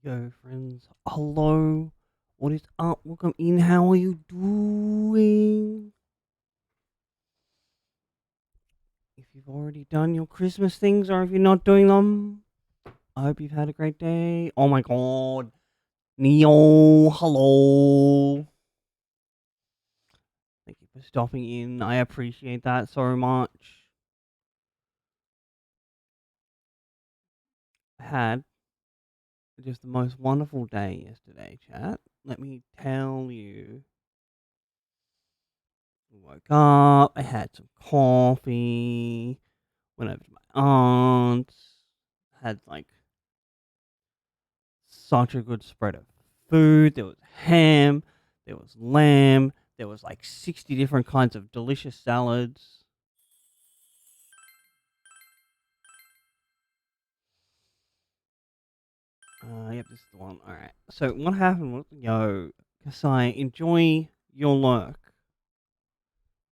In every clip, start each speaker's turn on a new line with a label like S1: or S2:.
S1: Yo, friends. Hello. What is up? Welcome in. How are you doing? If you've already done your Christmas things or if you're not doing them, I hope you've had a great day. Oh my god. Neo, hello. Thank you for stopping in. I appreciate that so much. I had just the most wonderful day yesterday, chat. Let me tell you. Woke up, I had some coffee, went over to my aunt's, had like such a good spread of food. There was ham, there was lamb, there was like 60 different kinds of delicious salads. Yep, this is the one. All right. So what happened was, yo, Kasai, enjoy your lurk.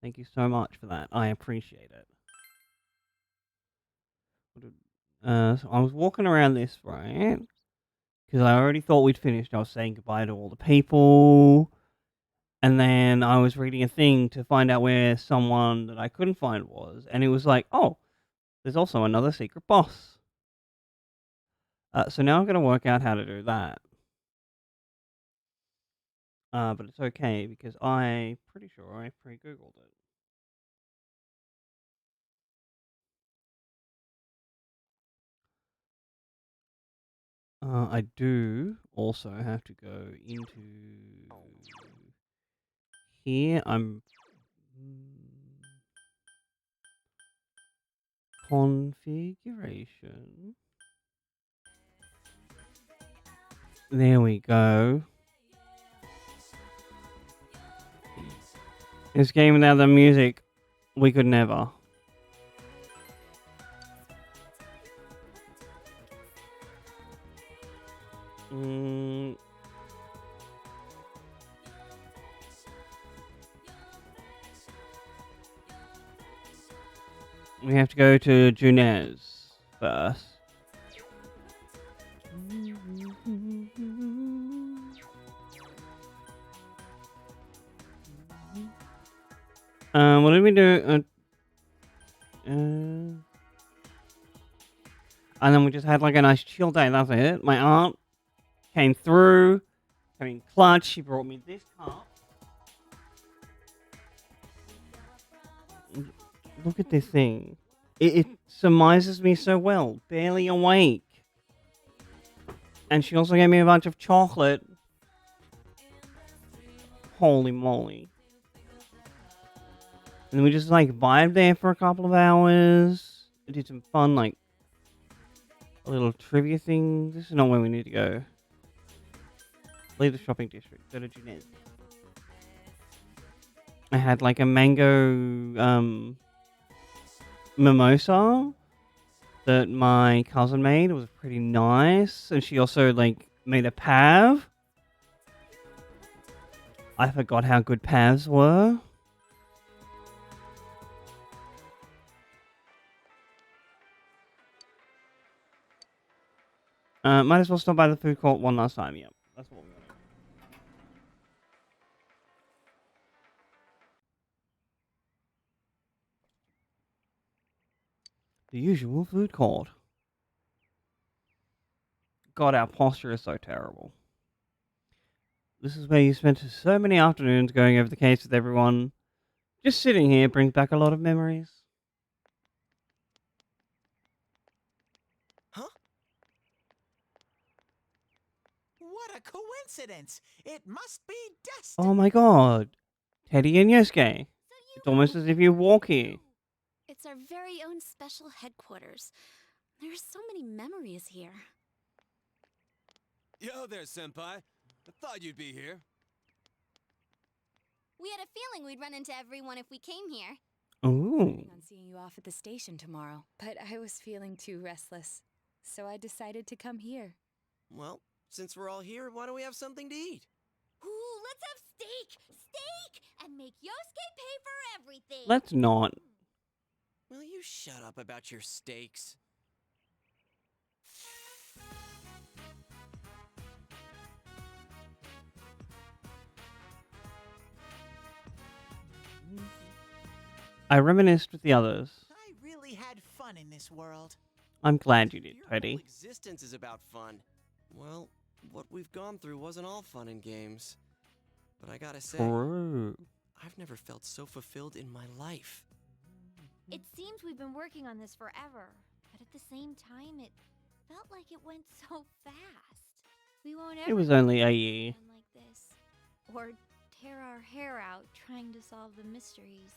S1: Thank you so much for that. I appreciate it. So I was walking around this, right? Because I already thought we'd finished. I was saying goodbye to all the people. And then I was reading a thing to find out where someone that I couldn't find was. And it was like, oh, there's also another secret boss. So now I'm going to work out how to do that. But it's okay because I'm pretty sure I pre Googled it. I do also have to go into here. I'm configuration. There we go. This game without the music, we could never. Mm, we have to go to Junez first. What did we do? And then we just had like a nice chill day. That's it. My aunt came through, came in clutch. She brought me this cup. Look at this thing. It surmises me so well. Barely awake. And she also gave me a bunch of chocolate. Holy moly. And we just like vibed there for a couple of hours. We did some fun, like a little trivia thing. This is not where we need to go. Leave the shopping district. Go to Junez. I had like a mango mimosa that my cousin made. It was pretty nice. And she also like made a pav. I forgot how good pavs were. Might as well stop by the food court one last time. Yep, that's what we're gonna do. The usual food court. God, our posture is so terrible. This is where you spent so many afternoons going over the case with everyone. Just sitting here brings back a lot of memories.
S2: Huh? What a coincidence! It must be destiny.
S1: Oh my god. Teddy and Yosuke. It's
S3: So
S1: almost as if you walk here.
S3: it's our very own special headquarters. There's so many memories here.
S4: Yo there, Senpai. I thought you'd be here.
S5: We had a feeling we'd run into everyone if we came here.
S1: Ooh.
S6: Planning on seeing you off at the station tomorrow, but I was feeling too restless, so I decided to come here.
S2: Well, since we're all here, why don't we have something to eat?
S5: Ooh, let's have steak! Steak! And make Yosuke pay for everything!
S1: Let's not.
S2: Will you shut up about your steaks?
S1: I reminisced with the others.
S2: I really had fun in this world.
S1: I'm glad you did,
S7: Your whole
S1: Toady.
S7: existence is about fun. Well, what we've gone through wasn't all fun and games. But I gotta say,
S1: True.
S7: I've never felt so fulfilled in my life.
S5: It seems we've been working on this forever, but at the same time, it felt like it went so fast. We won't ever
S1: It was
S5: do
S1: only a
S5: it
S1: year.
S5: again like this, or tear our hair out trying to solve the mysteries.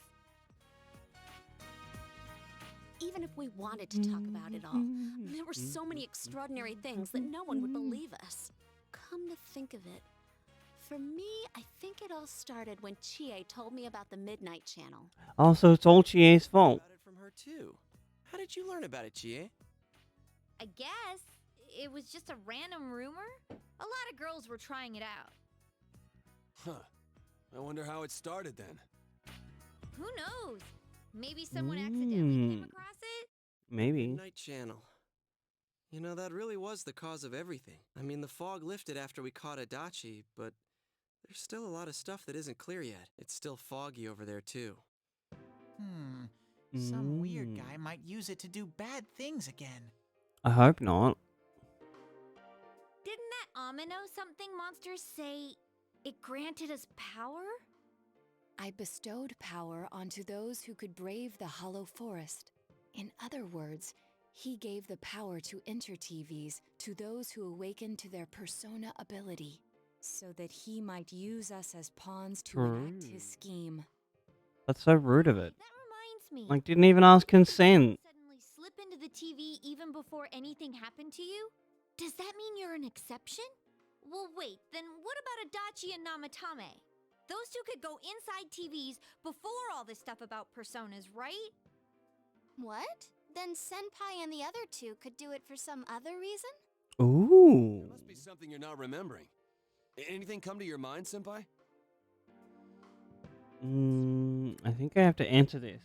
S3: Even if we wanted to talk about it all, there were so many extraordinary things that no one would believe us. Come to think of it, for me, I think it all started when Chie told me about the Midnight Channel.
S1: Also, it's all Chie's fault.
S7: About it from her too. How did you learn about it, Chie?
S5: I guess it was just a random rumor. A lot of girls were trying it out.
S4: Huh. I wonder how it started then.
S5: Who knows? Maybe someone accidentally came across it?
S1: Maybe.
S7: Midnight Channel. You know, that really was the cause of everything. I mean, the fog lifted after we caught Adachi, but there's still a lot of stuff that isn't clear yet. It's still foggy over there, too.
S2: Some weird guy might use it to do bad things again.
S1: I hope not.
S5: Didn't that Amino something monster say it granted us power?
S6: I bestowed power onto those who could brave the Hollow Forest. In other words, he gave the power to enter TVs to those who awakened to their persona ability, so that he might use us as pawns to enact his scheme.
S1: That's so rude of it.
S5: That reminds me.
S1: Like, didn't even ask consent.
S5: Suddenly slip into the TV even before anything happened to you? Does that mean you're an exception? Well, wait, then what about Adachi and Namatame? Those two could go inside TVs before all this stuff about personas, right?
S3: What? Then Senpai and the other two could do it for some other reason?
S1: Ooh.
S4: There must be something you're not remembering. Anything come to your mind, Senpai?
S1: I think I have to answer this.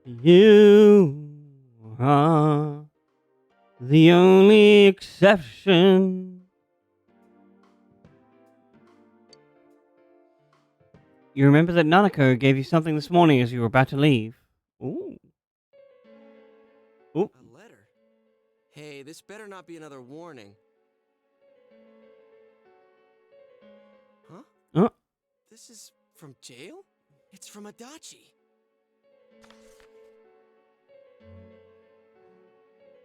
S1: You are the only exception. You remember that Nanako gave you something this morning as you were about to leave? Ooh. Ooh.
S7: A letter? Hey, this better not be another warning. Huh? This is from jail? It's from Adachi.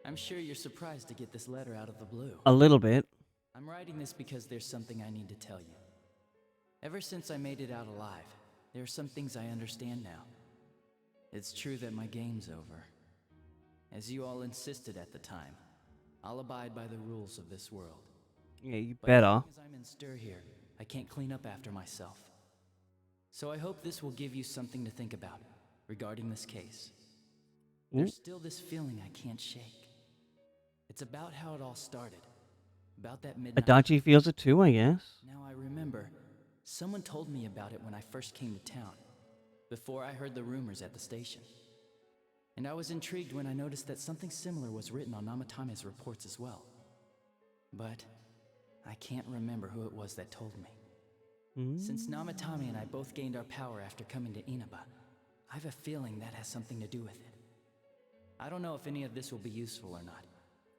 S8: I'm sure you're surprised to get this letter out of the blue.
S1: A little bit.
S8: I'm writing this because there's something I need to tell you. Ever since I made it out alive, there are some things I understand now. It's true that my game's over. As you all insisted at the time, I'll abide by the rules of this world.
S1: Yeah, you
S8: But as
S1: better.
S8: long as I'm in stir here, I can't clean up after myself. So I hope this will give you something to think about regarding this case. There's still this feeling I can't shake. It's about how it all started. About that midnight.
S1: Adachi feels it too, I guess.
S8: Now I remember, someone told me about it when I first came to town, before I heard the rumors at the station. And I was intrigued when I noticed that something similar was written on Namatame's reports as well. But I can't remember who it was that told me. Since Namatame and I both gained our power after coming to Inaba, I have a feeling that has something to do with it. I don't know if any of this will be useful or not.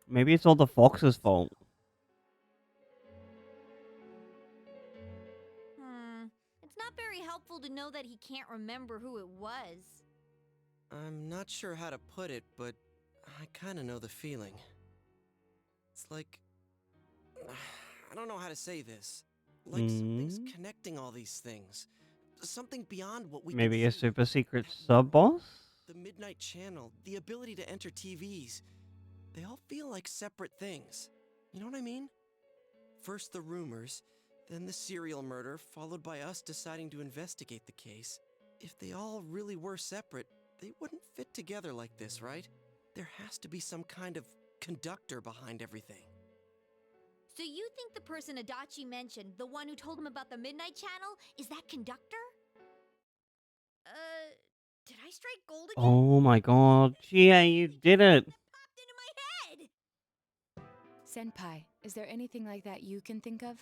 S1: Maybe it's all the fox's fault.
S5: It's not very helpful to know that he can't remember who it was.
S7: I'm not sure how to put it, but I kinda know the feeling. It's like... I don't know how to say this. Like something's connecting all these things. Something beyond what we
S1: Maybe
S7: can
S1: a
S7: see.
S1: super secret sub boss?
S7: The Midnight Channel, the ability to enter TVs, they all feel like separate things. You know what I mean? First the rumors, then the serial murder, followed by us deciding to investigate the case. If they all really were separate, they wouldn't fit together like this, right? There has to be some kind of conductor behind everything.
S5: So you think the person Adachi mentioned, the one who told him about the Midnight Channel, is that conductor? Did I strike gold again?
S1: Oh my god. Gia, you did it.
S5: That popped into my head!
S6: Senpai, is there anything like that you can think of?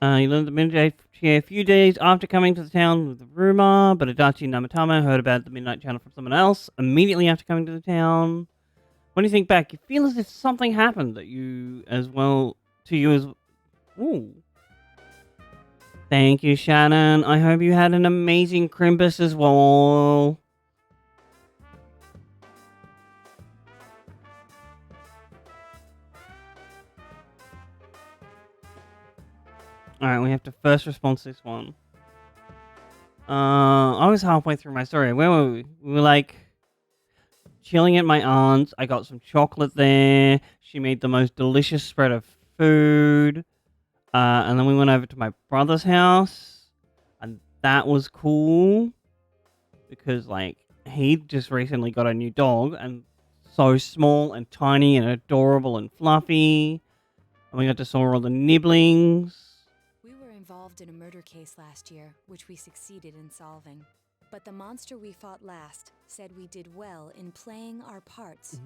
S1: You learned the Midnight Channel a few days after coming to the town with the rumor, but Adachi and Namatama heard about the Midnight Channel from someone else immediately after coming to the town. When you think back, you feel as if something happened that you as well to you as. Ooh. Thank you, Shannon. I hope you had an amazing Crimbus as well. Alright, we have to first respond to this one. I was halfway through my story. Where were we? We were like chilling at my aunt's. I got some chocolate there. She made the most delicious spread of food. And then we went over to my brother's house. And that was cool. Because, like, he just recently got a new dog. And so small and tiny and adorable and fluffy. And we got to saw all the nibblings.
S6: We were involved in a murder case last year, which we succeeded in solving. But the monster we fought last said we did well in playing our parts.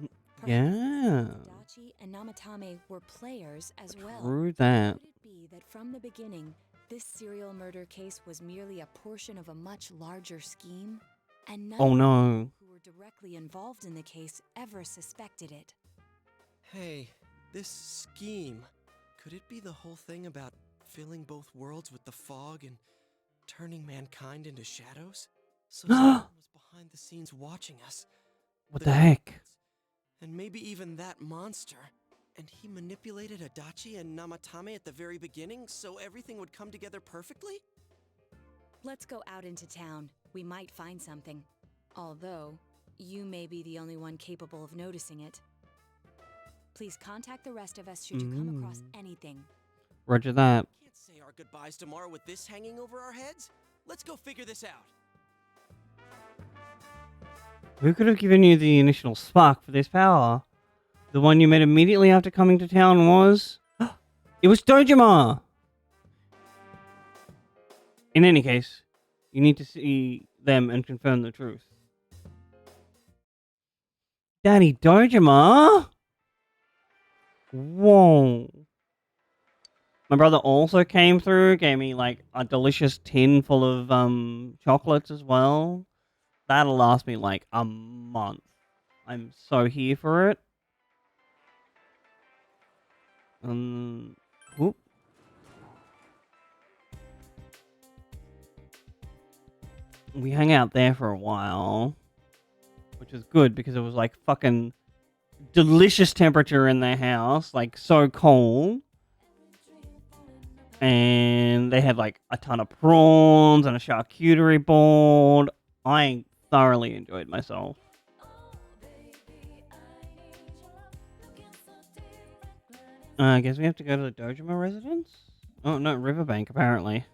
S1: Yeah.
S6: Adachi and Namatame were players as well.
S1: True that.
S6: Could it be that from the beginning, this serial murder case was merely a portion of a much larger scheme? And none
S1: Oh
S6: of the
S1: no.
S6: people who were directly involved in the case ever suspected it.
S7: Hey, this scheme. Could it be the whole thing about filling both worlds with the fog and turning mankind into shadows? So someone was behind the scenes watching us.
S1: What the heck?
S7: And maybe even that monster. And he manipulated Adachi and Namatame at the very beginning so everything would come together perfectly?
S6: Let's go out into town. We might find something. Although, you may be the only one capable of noticing it. Please contact the rest of us should you come across anything.
S1: Roger that.
S7: Can't say our goodbyes tomorrow with this hanging over our heads. Let's go figure this out.
S1: Who could have given you the initial spark for this power? The one you met immediately after coming to town was... It was Dojima! In any case, you need to see them and confirm the truth. Daddy Dojima? Whoa. My brother also came through, gave me like a delicious tin full of chocolates as well. That'll last me like a month. I'm so here for it. Whoop. We hung out there for a while, which was good because it was like fucking delicious temperature in their house, like so cold. And they had like a ton of prawns and a charcuterie board. I thoroughly enjoyed myself. I guess we have to go to the Dojima residence? Oh, no, Riverbank, apparently.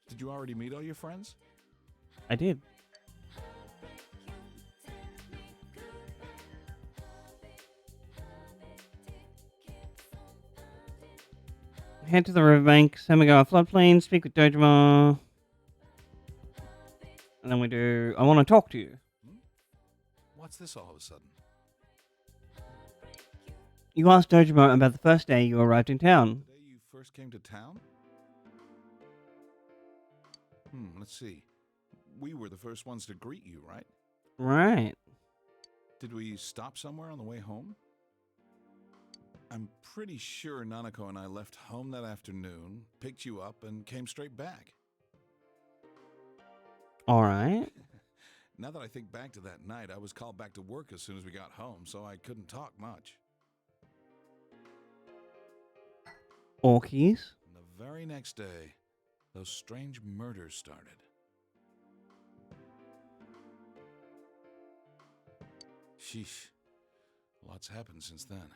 S9: Did you already meet all your friends?
S1: I did. Head to the riverbank, Semigawa floodplain, speak with Dojima. And then we do, I want to talk to you.
S9: What's this all of a sudden?
S1: You asked Dojima about the first day you arrived in town.
S9: The day you first came to town? Let's see. We were the first ones to greet you, right?
S1: Right.
S9: Did we stop somewhere on the way home? I'm pretty sure Nanako and I left home that afternoon, picked you up, and came straight back.
S1: Alright.
S9: Now that I think back to that night, I was called back to work as soon as we got home, so I couldn't talk much.
S1: Orkies.
S9: And the very next day, those strange murders started. Sheesh. Lots happened since then.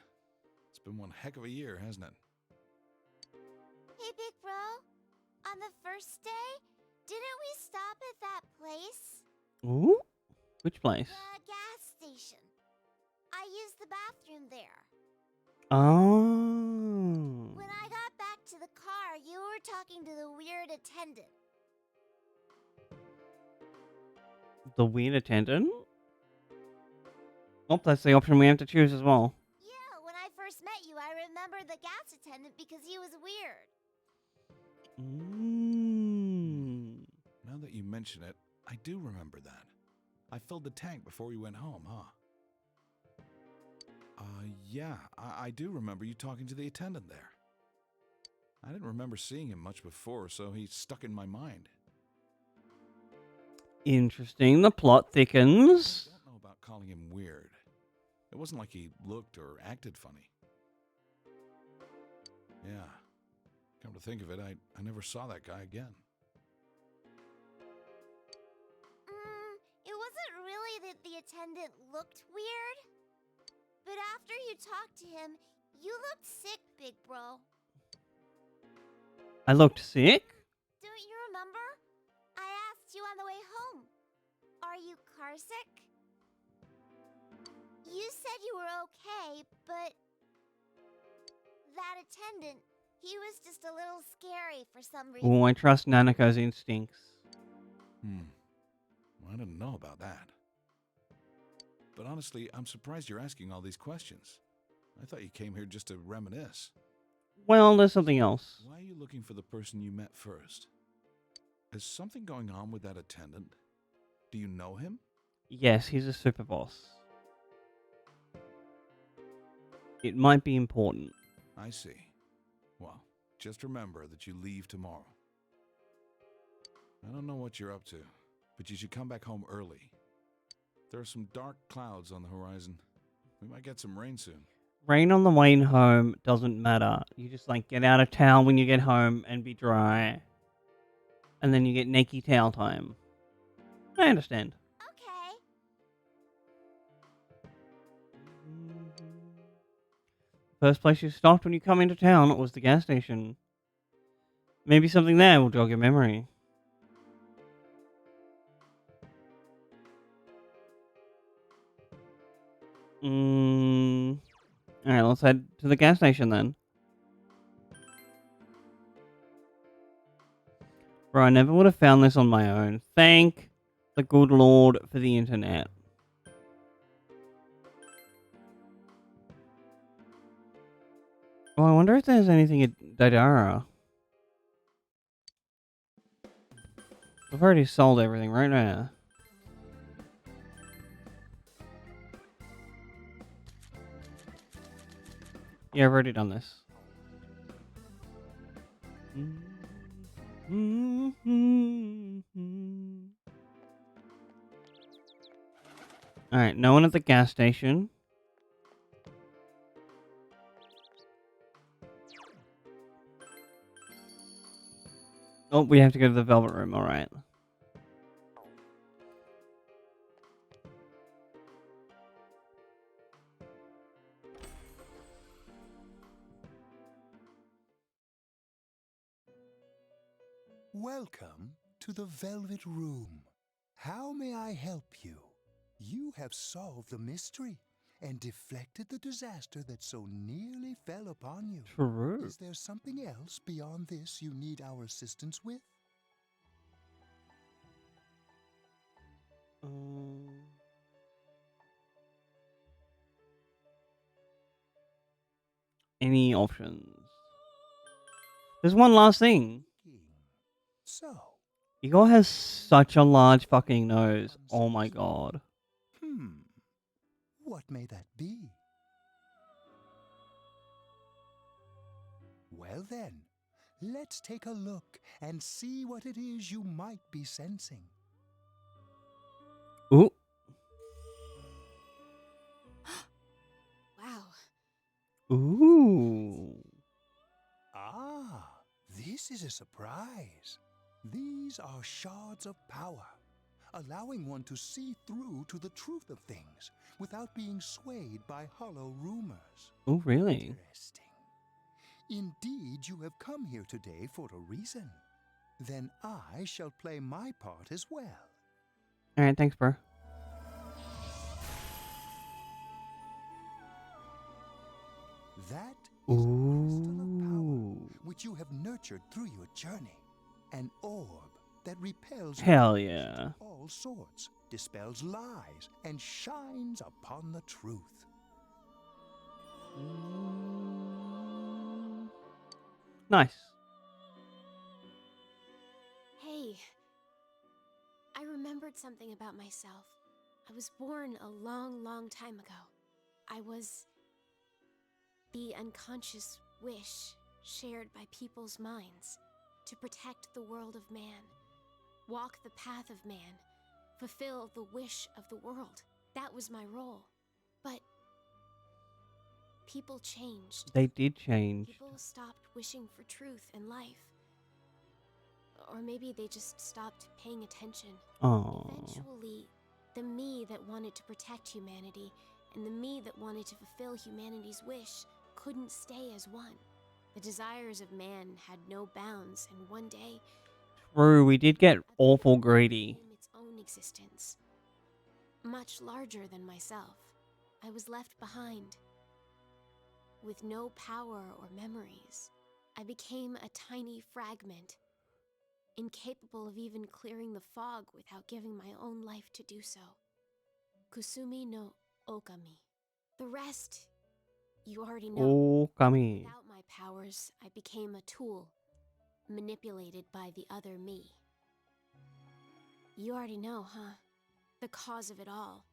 S9: It's been one heck of a year, hasn't it?
S5: Hey, big bro. On the first day, didn't we stop at that place?
S1: Ooh? Which place?
S5: The gas station. I used the bathroom there.
S1: Oh.
S5: When I got back to the car, you were talking to the weird attendant.
S1: The weird attendant? Oh, that's the option we have to choose as well.
S10: Yeah, when I first met you, I remember the gas attendant because he was weird.
S9: Now that you mention it, I do remember that. I filled the tank before we went home, huh? Yeah, I do remember you talking to the attendant there. I didn't remember seeing him much before, so he stuck in my mind.
S1: Interesting. The plot thickens.
S9: I don't know about calling him weird. It wasn't like he looked or acted funny. Yeah. Come to think of it, I never saw that guy again.
S10: It wasn't really that the attendant looked weird. But after you talked to him, you looked sick, big bro.
S1: I looked sick?
S10: Don't you remember? I asked you on the way home. Are you carsick? You said you were okay, but that attendant, he was just a little scary for some reason.
S1: Oh, I trust Nanako's instincts.
S9: I didn't know about that. But honestly, I'm surprised you're asking all these questions. I thought you came here just to reminisce.
S1: Well, there's something else.
S9: Why are you looking for the person you met first? Is something going on with that attendant? Do you know him?
S1: Yes, he's a super boss. It might be important.
S9: I see. Well, just remember that you leave tomorrow. I don't know what you're up to, but you should come back home early. There are some dark clouds on the horizon. We might get some rain soon.
S1: Rain on the way home doesn't matter. You just get out of town when you get home and be dry. And then you get naked towel time. I understand.
S10: Okay.
S1: First place you stopped when you come into town was the gas station. Maybe something there will jog your memory. Alright, let's head to the gas station then. Bro, I never would have found this on my own. Thank the good Lord for the internet. Oh, I wonder if there's anything at Daidara. I've already sold everything right now. Yeah, I've already done this. Alright, no one at the gas station. Oh, we have to go to the Velvet Room, alright.
S11: Welcome to the Velvet Room. How may I help you? You have solved the mystery and deflected the disaster that so nearly fell upon you.
S1: True.
S11: Is there something else beyond this you need our assistance with?
S1: Any options? There's one last thing.
S11: So,
S1: Igor has such a large fucking nose. Oh my god.
S11: what may that be? Well then, let's take a look and see what it is you might be sensing.
S1: Ooh.
S6: Wow.
S1: Ooh.
S11: Ah, this is a surprise. These are shards of power, allowing one to see through to the truth of things without being swayed by hollow rumors.
S1: Oh, really?
S11: Interesting. Indeed, you have come here today for a reason. Then I shall play my part as well.
S1: Alright, thanks, bro.
S11: That is a crystal of power which you have nurtured through your journey. An orb that repels
S1: Hell yeah.
S11: all sorts, dispels lies and shines upon the truth.
S1: Nice.
S12: Hey, I remembered something about myself. I was born a long, long time ago. I was the unconscious wish shared by people's minds to protect the world of man, walk the path of man, fulfill the wish of the world. That was my role. But people changed.
S1: They did change.
S12: People stopped wishing for truth and life. Or maybe they just stopped paying attention.
S1: Oh.
S12: Eventually, the me that wanted to protect humanity and the me that wanted to fulfill humanity's wish couldn't stay as one. The desires of man had no bounds, and one day,
S1: True, we did get awful greedy.
S12: became its own existence, much larger than myself. I was left behind, with no power or memories. I became a tiny fragment, incapable of even clearing the fog without giving my own life to do so. Kusumi no Okami. The rest, you already know.
S1: Oh, come here.
S12: Without my powers, I became a tool, manipulated by the other me. You already know, huh? The cause of it all.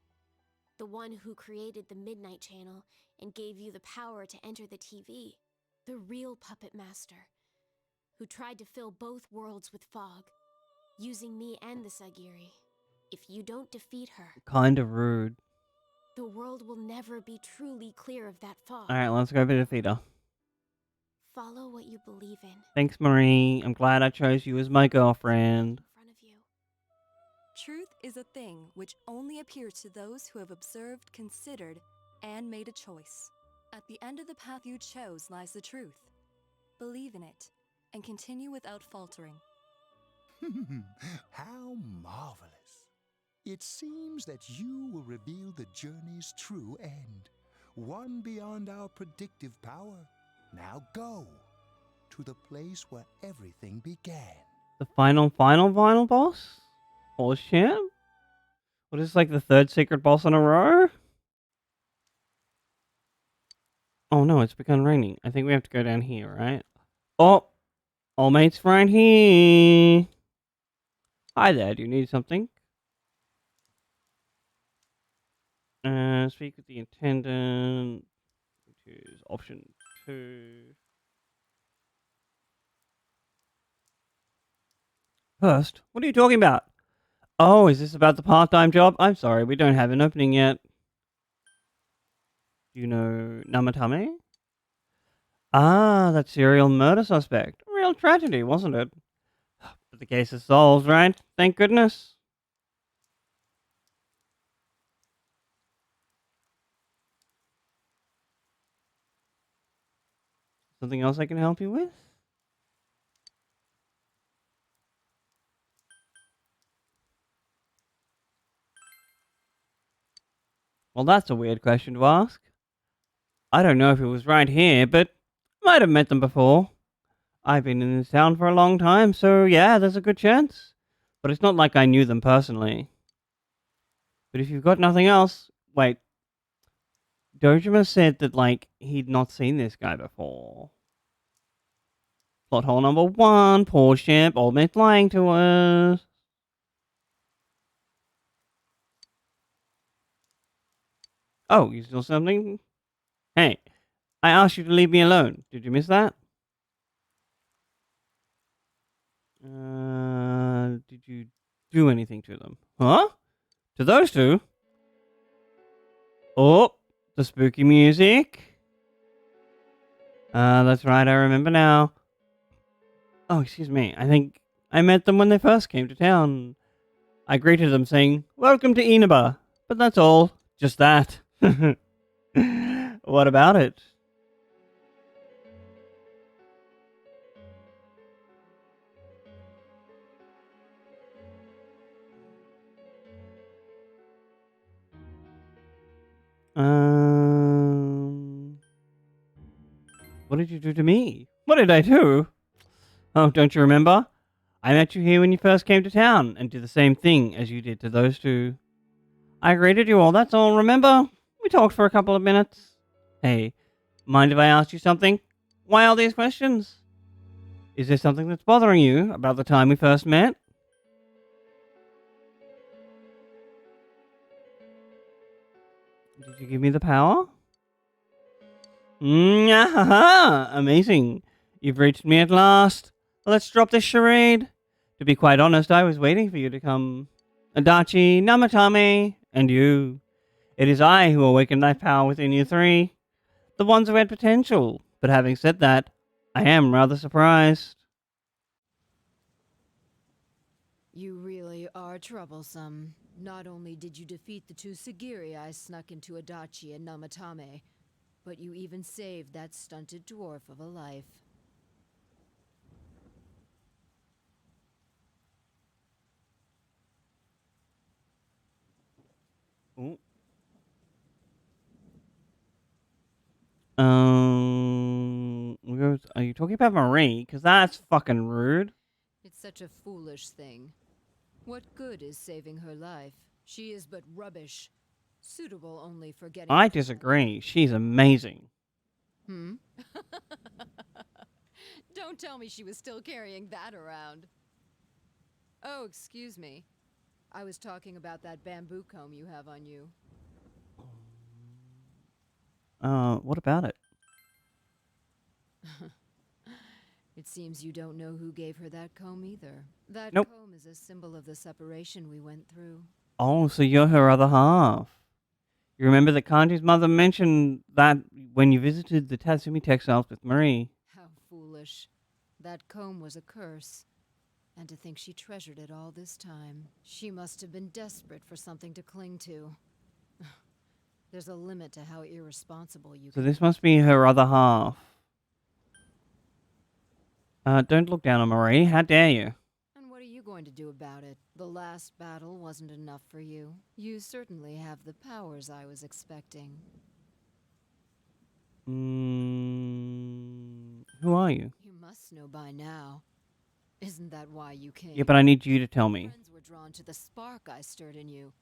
S12: The one who created the Midnight Channel and gave you the power to enter the TV. The real puppet master, who tried to fill both worlds with fog, using me and the Sagiri. If you don't defeat her,
S1: Kind of rude.
S12: the world will never be truly clear of that fog.
S1: Alright, let's go bit of feeder.
S12: Follow what you believe in.
S1: Thanks, Marie. I'm glad I chose you as my girlfriend.
S12: In front of you.
S13: Truth is a thing which only appears to those who have observed, considered, and made a choice. At the end of the path you chose lies the truth. Believe in it, and continue without faltering.
S11: How marvelous. It seems that you will reveal the journey's true end, one beyond our predictive power. Now go to the place where everything began.
S1: The final boss? Horse champ? What is like the third secret boss in a row? Oh no, it's begun raining. I think we have to go down here, right? Oh! Old mate's right here! Hi there, do you need something? Speak with the attendant. Choose option 2. First, what are you talking about? Oh, is this about the part-time job? I'm sorry, we don't have an opening yet. Do you know Namatame? Ah, that serial murder suspect. Real tragedy, wasn't it? But the case is solved, right? Thank goodness. Something else I can help you with? Well, that's a weird question to ask. I don't know if it was right here, but I might have met them before. I've been in this town for a long time, so yeah, there's a good chance. But it's not like I knew them personally. But if you've got nothing else... Wait. Dojima said that, like, he'd not seen this guy before. Plot hole number 1, poor ship, old mate lying to us. Oh, you saw something? Hey, I asked you to leave me alone. Did you miss that? Did you do anything to them? Huh? To those two? Oh, the spooky music. That's right, I remember now. Oh, excuse me. I think I met them when they first came to town. I greeted them saying, "Welcome to Inaba." But that's all. Just that. What about it? What did you do to me? What did I do? Oh, don't you remember? I met you here when you first came to town and did the same thing as you did to those two. I greeted you all, that's all. Remember? We talked for a couple of minutes. Hey, mind if I ask you something? Why all these questions? Is there something that's bothering you about the time we first met? Did you give me the power? Amazing. You've reached me at last. Let's drop this charade. To be quite honest, I was waiting for you to come. Adachi, Namatame, and you. It is I who awakened thy power within you three. The ones who had potential. But having said that, I am rather surprised.
S14: You really are troublesome. Not only did you defeat the two Sagiri I snuck into Adachi and Namatame, but you even saved that stunted dwarf of a life.
S1: Ooh. Are you talking about Marie? Because that's fucking rude.
S14: It's such a foolish thing. What good is saving her life? She is but rubbish, suitable only for getting...
S1: I disagree. She's amazing.
S14: Don't tell me she was still carrying that around. Oh, excuse me. I was talking about that bamboo comb you have on you.
S1: What about it?
S14: It seems you don't know who gave her that comb either. That
S1: Nope.
S14: comb is a symbol of the separation we went through.
S1: Oh, so you're her other half. You remember that Kanji's mother mentioned that when you visited the Tatsumi textiles with Marie.
S14: How foolish. That comb was a curse. And to think she treasured it all this time. She must have been desperate for something to cling to. There's a limit to how irresponsible you
S1: So
S14: can
S1: this must be her other half. Don't look down on Marie. How dare you?
S14: And what are you going to do about it? The last battle wasn't enough for you. You certainly have the powers I was expecting.
S1: Who are you?
S14: You must know by now. Isn't that why you came?
S1: Yeah, but I need you to tell me.
S14: Friends were drawn to the spark I stirred in you.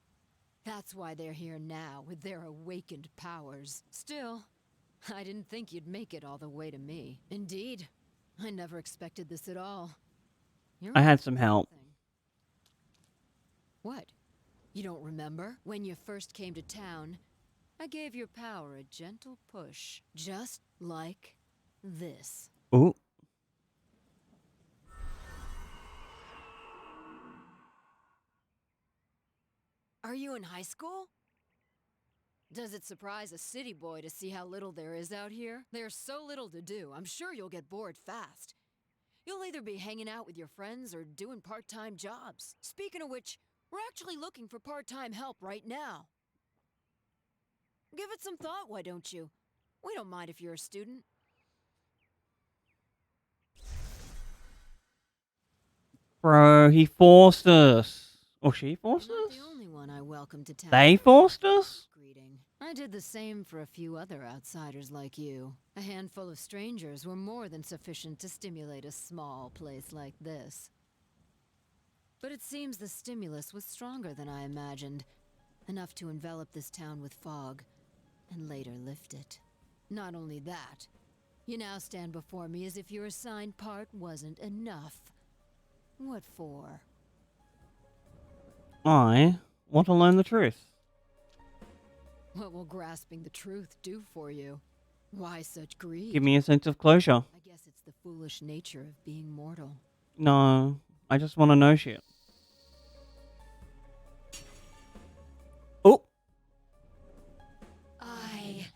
S14: That's why they're here now, with their awakened powers. Still, I didn't think you'd make it all the way to me. Indeed, I never expected this at all.
S1: I had some help.
S14: What? You don't remember? When you first came to town, I gave your power a gentle push. Just like this.
S1: Ooh.
S14: Are you in high school? Does it surprise a city boy to see how little there is out here? There's so little to do, I'm sure you'll get bored fast. You'll either be hanging out with your friends or doing part-time jobs. Speaking of which, we're actually looking for part-time help right now. Give it some thought, why don't you? We don't mind if you're a student.
S1: Bro, he forced us. Or she forced
S14: Not
S1: us?
S14: the only one I welcomed to town.
S1: They forced us?
S14: Greeting. I did the same for a few other outsiders like you. A handful of strangers were more than sufficient to stimulate a small place like this. But it seems the stimulus was stronger than I imagined. Enough to envelop this town with fog, and later lift it. Not only that, you now stand before me as if your assigned part wasn't enough. What for?
S1: I want to learn the truth.
S14: What will grasping the truth do for you? Why such greed?
S1: Give me a sense of closure.
S14: I guess it's the foolish nature of being mortal.
S1: No, I just want to know shit. Oh!
S14: I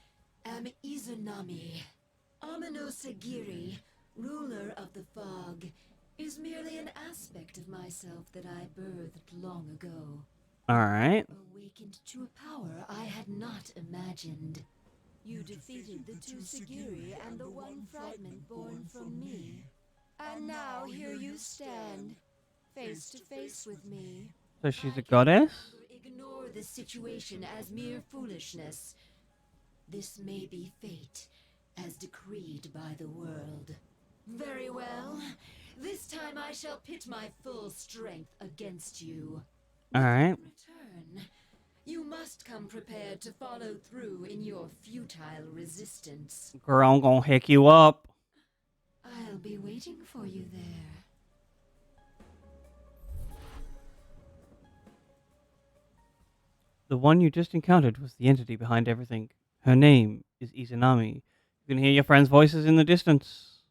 S14: am Izunami. Amino Sagiri, ruler of the fog, is merely an aspect of myself that I birthed long ago.
S1: Alright.
S14: Awakened to a power I had not imagined. You defeated the two Sagiri and the one fragment born from me. And now here you stand, face to face with me.
S1: So she's a goddess?
S14: Ignore this situation as mere foolishness. This may be fate, as decreed by the world. Very well. This time I shall pit my full strength against you.
S1: Alright.
S14: Return. You must come prepared to follow through in your futile resistance.
S1: Girl, I'm gonna hick you up.
S14: I'll be waiting for you there.
S1: The one you just encountered was the entity behind everything. Her name is Izanami. You can hear your friends' voices in the distance.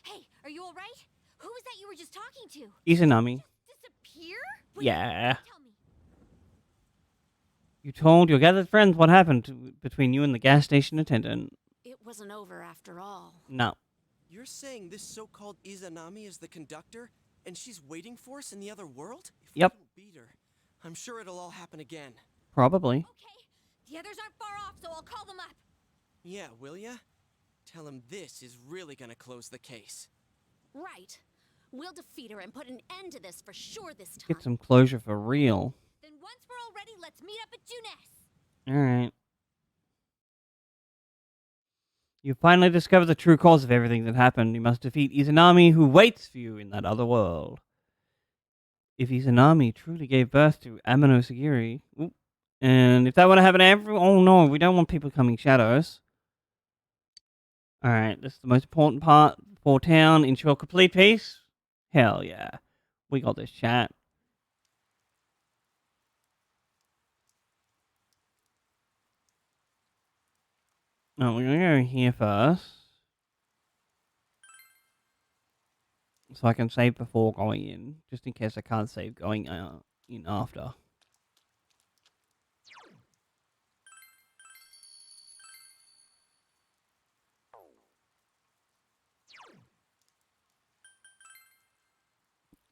S5: Hey, are you alright? Who was that you were just talking to?
S1: Izanami.
S5: Disappear?
S1: Yeah. You told your gathered friends what happened between you and the gas station attendant.
S3: It wasn't over after all.
S1: No.
S7: You're saying this so-called Izanami is the conductor, and she's waiting for us in the other world? If
S1: Yep.
S7: we don't beat her, I'm sure it'll all happen again.
S1: Probably.
S5: Okay, the others aren't far off, so I'll call them up.
S7: Yeah, will ya? Tell him this is really gonna close the case.
S3: Right. We'll defeat her and put an end to this for sure this time.
S1: Get some closure for real.
S5: Then once we're all ready, let's meet up at Junes.
S1: Alright. You finally discovered the true cause of everything that happened. You must defeat Izanami, who waits for you in that other world. If Izanami truly gave birth to Amano Sagiri, and if that were to happen to oh no, we don't want people becoming shadows. Alright, this is the most important part for town. Ensure complete peace. Hell yeah. We got this, chat. No, we're going to go here first. So I can save before going in. Just in case I can't save going in after.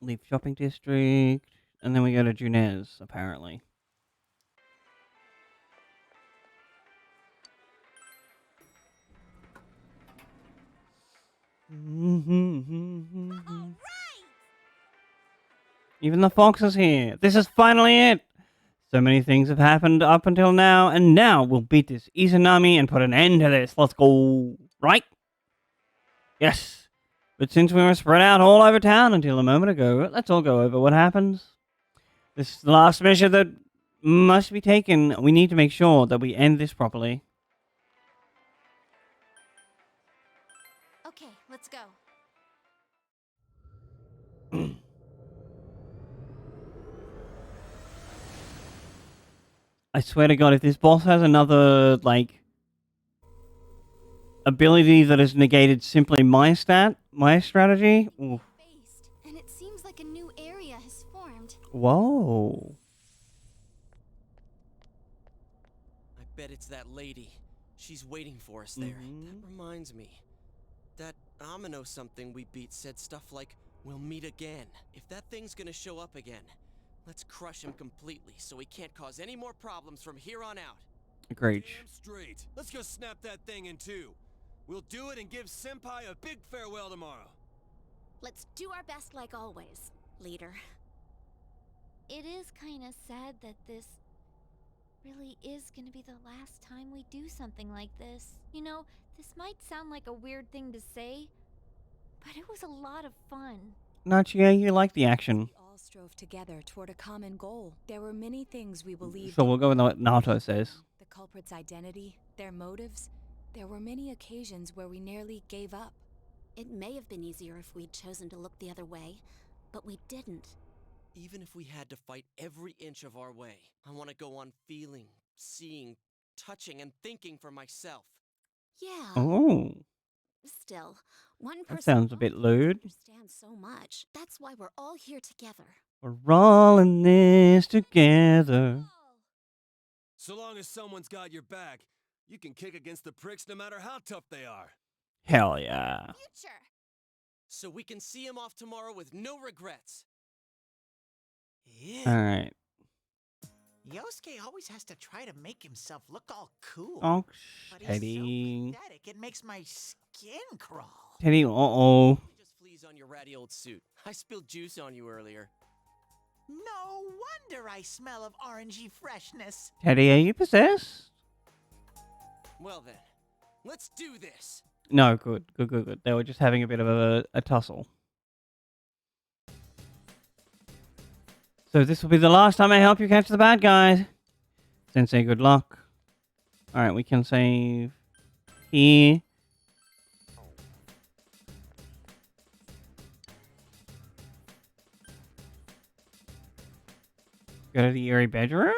S1: Leave shopping district. And then we go to Junes, apparently. Even the fox is here. This is finally it. So many things have happened up until now, and now we'll beat this Izanami and put an end to this. Let's go. Right? Yes. But since we were spread out all over town until a moment ago, let's all go over what happens. This is the last measure that must be taken. We need to make sure that we end this properly.
S5: Okay, let's go.
S1: I swear to God, if this boss has another, like, ability that is negated simply my strategy. Oof.
S12: And it seems like a new area has formed.
S1: Whoa.
S7: I bet it's that lady. She's waiting for us there. That reminds me. That Amano something we beat said stuff like, "We'll meet again." If that thing's gonna show up again, let's crush him completely so he can't cause any more problems from here on out.
S1: Agreed.
S4: Damn straight. Let's go snap that thing in two. We'll do it and give Senpai a big farewell tomorrow.
S3: Let's do our best like always, leader.
S5: It is kind of sad that this really is going to be the last time we do something like this. You know, this might sound like a weird thing to say, but it was a lot of fun.
S1: Nachia, you like the action.
S6: We all strove together toward a common goal. There were many things we believed.
S1: So we'll go with what Naoto says.
S6: The culprit's identity, their motives. There were many occasions where we nearly gave up.
S3: It may have been easier if we'd chosen to look the other way, but we didn't.
S7: Even if we had to fight every inch of our way, I want to go on feeling, seeing, touching, and thinking for myself.
S3: Yeah.
S1: Oh.
S3: Still, one person
S1: That sounds a bit lewd.
S3: understands so much. That's why we're all here together.
S1: We're all in this together.
S4: So long as someone's got your back, you can kick against the pricks no matter how tough they are.
S1: Hell yeah.
S5: Future!
S7: So we can see him off tomorrow with no regrets.
S2: Yeah.
S1: Alright.
S2: Yosuke always has to try to make himself look all cool.
S1: Oh,
S2: but he's
S1: Teddy.
S2: so pathetic, it makes my skin crawl.
S1: Teddy, uh-oh.
S7: Just fleas on your ratty old suit. I spilled juice on you earlier.
S2: No wonder I smell of orangey freshness.
S1: Teddy, are you possessed?
S7: Well then, let's do this.
S1: No, good. They were just having a bit of a tussle. So this will be the last time I help you catch the bad guys. Sensei, good luck. Alright, we can save here. Go to the eerie bedroom?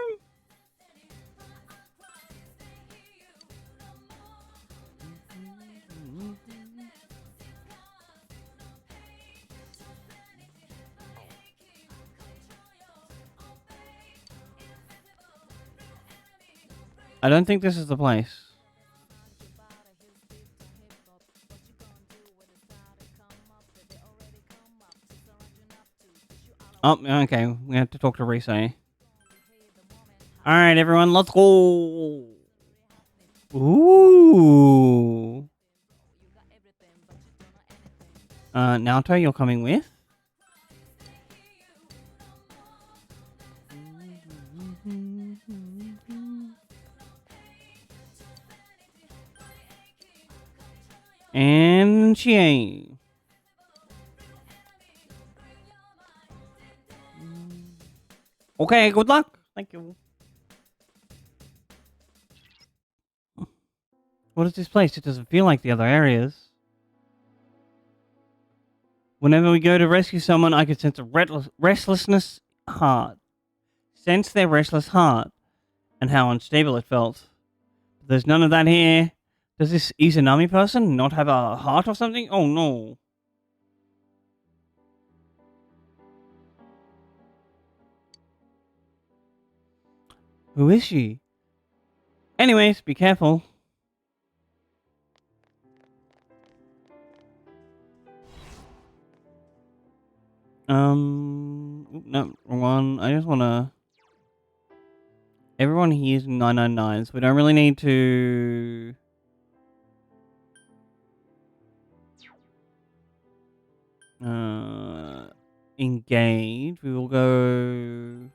S1: I don't think this is the place. Oh, okay. We have to talk to Rise. Alright, everyone, let's go! Ooh! Naoto, you're coming with? And Chie. Okay, good luck. Thank you. What is this place? It doesn't feel like the other areas. Whenever we go to rescue someone, I could sense a restlessness heart. Sense their restless heart and how unstable it felt. But there's none of that here. Does this Izanami person not have a heart or something? Oh no. Who is she? Anyways, be careful. No, wrong one. I just wanna... Everyone here is 999, so we don't really need to... engage. We will go...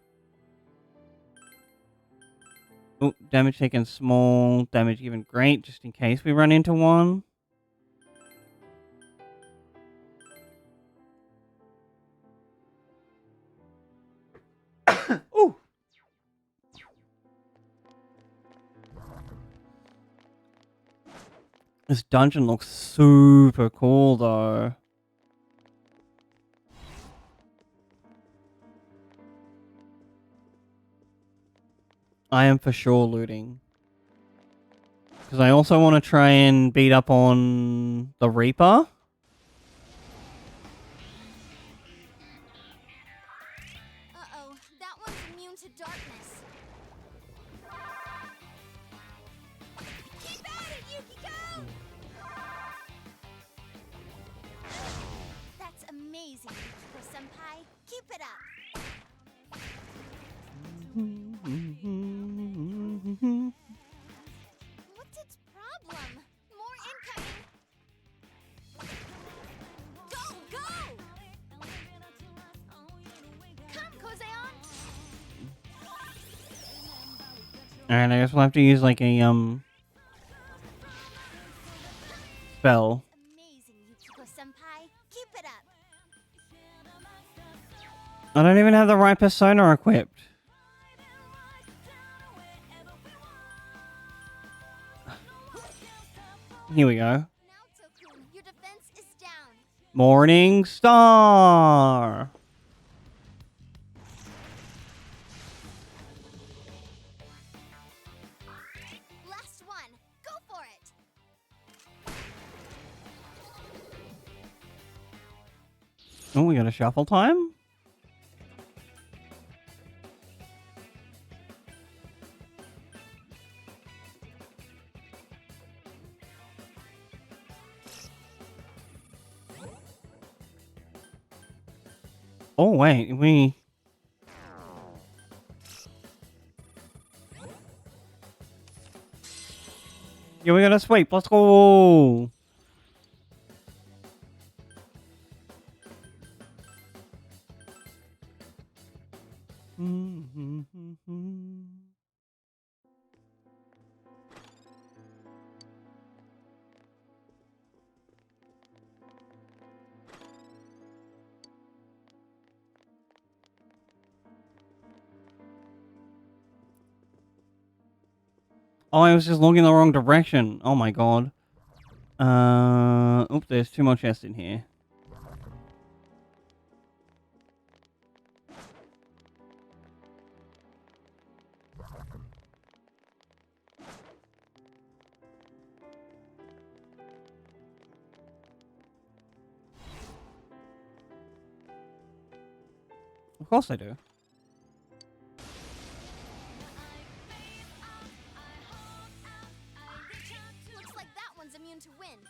S1: Oh, damage taken small, damage given great, just in case we run into one. Ooh. This dungeon looks super cool though. I am for sure looting. Because I also want to try and beat up on the Reaper.
S10: Uh-oh, that one's immune to darkness. Keep at it, Yukiko! That's amazing, Yukiko-senpai. Keep it up. What's its problem? More incoming! Go, go! Come, Kozeon!
S1: Alright, I guess we'll have to use like a spell.
S10: Amazing, Yukiko-senpai. Keep it up.
S1: I don't even have the right persona equipped. Here we go.
S10: Naoto-kun, your defense is down.
S1: Morning Star.
S10: Last one. Go for it.
S1: Oh, we got a shuffle time? Oh, wait, we... Yeah, we gotta sweep. Let's go! Oh, I was just looking the wrong direction. Oh my god. Oops, there's two more chests in here. Of course I do.
S10: Looks like that one's immune to wind.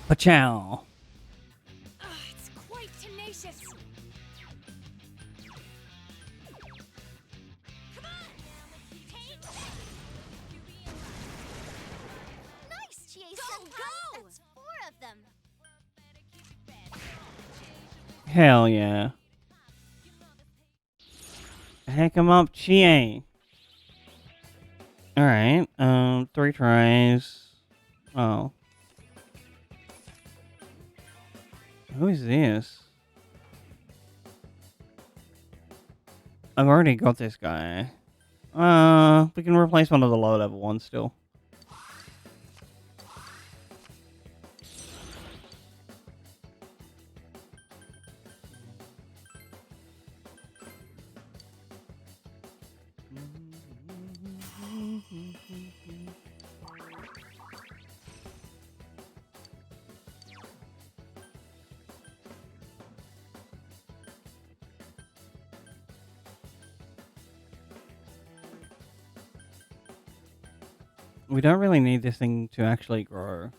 S1: Pachow.
S12: It's quite tenacious.
S10: Nice, Chie-senpai! That's 4 of them.
S1: Hell yeah. Heck 'em up, Chie. Alright, 3 tries. Oh. Who is this? I've already got this guy. We can replace one of the low level ones still. We don't really need this thing to actually grow.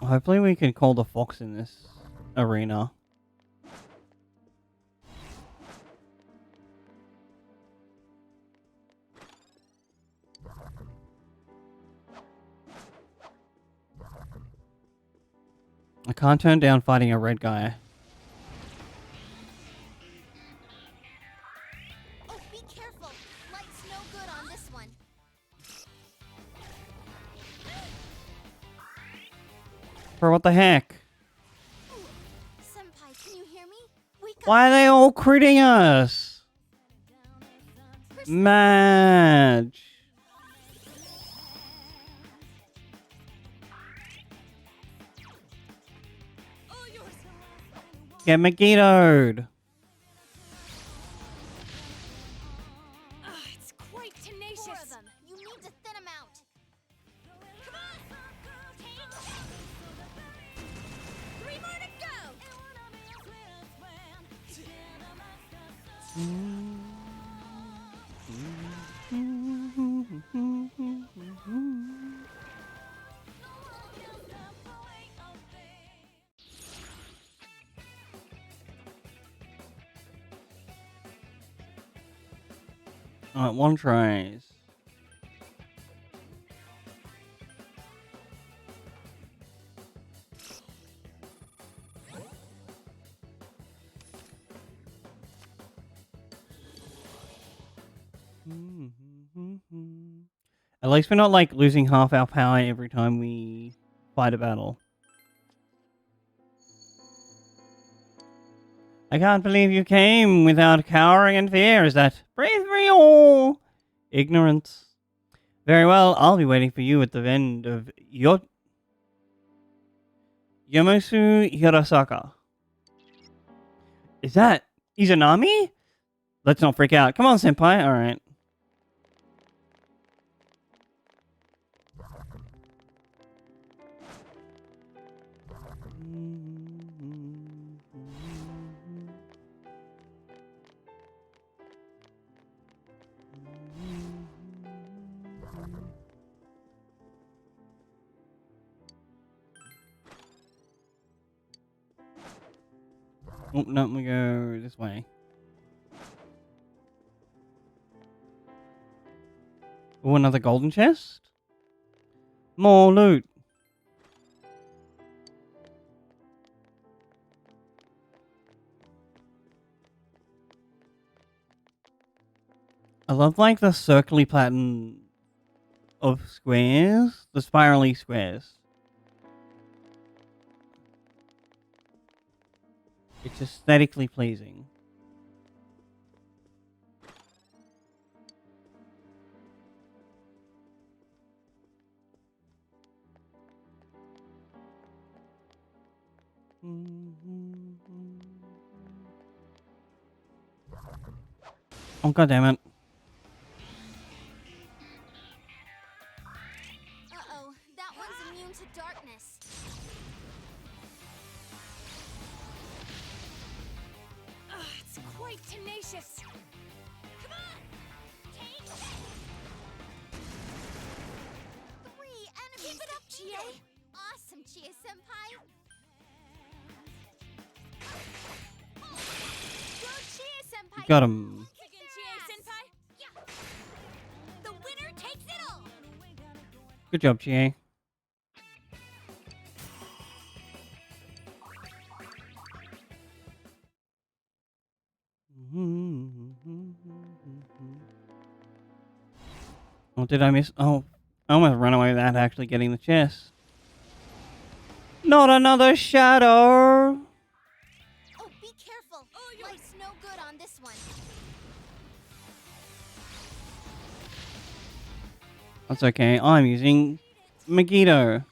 S1: Hopefully we can call the fox in this arena. I can't turn down fighting a red guy.
S10: Oh, be careful. Light's no good on this one.
S1: Bro, what the heck?
S10: Senpai, can you hear me? We got
S1: Why are they all critting us? Madge. Get McGeeto'd.
S12: It's quite tenacious.
S10: 4 of them. You need to thin them out. Come on. 3 more to go.
S1: Alright, 1 tries. At least we're not like losing half our power every time we fight a battle. I can't believe you came without cowering in fear. Is that bravery or ignorance? Very well, I'll be waiting for you at the end of Yamosu Hirasaka. Is that Izanami? Let's not freak out. Come on, senpai. Alright. Oh, no, we go this way. Oh, another golden chest? More loot. love like the circly pattern of squares, the spirally squares. It's aesthetically pleasing. Oh, god damn it.
S10: Uh-oh, that one's immune to darkness.
S12: It's quite tenacious. Come on! Take it!
S10: 3 enemies.
S12: Keep it up, Chie!
S10: Awesome, Chie-senpai.
S12: Go, Chie-senpai!
S1: Got him.
S12: Kickin' Chie-senpai! Yeah! The winner takes it all!
S1: Good job, Chie. Oh, did I miss? Oh, I almost ran away without actually getting the chest. Not another shadow!
S10: Oh, be careful. Light's no good on this one.
S1: That's okay. I'm using Megiddo.
S10: Go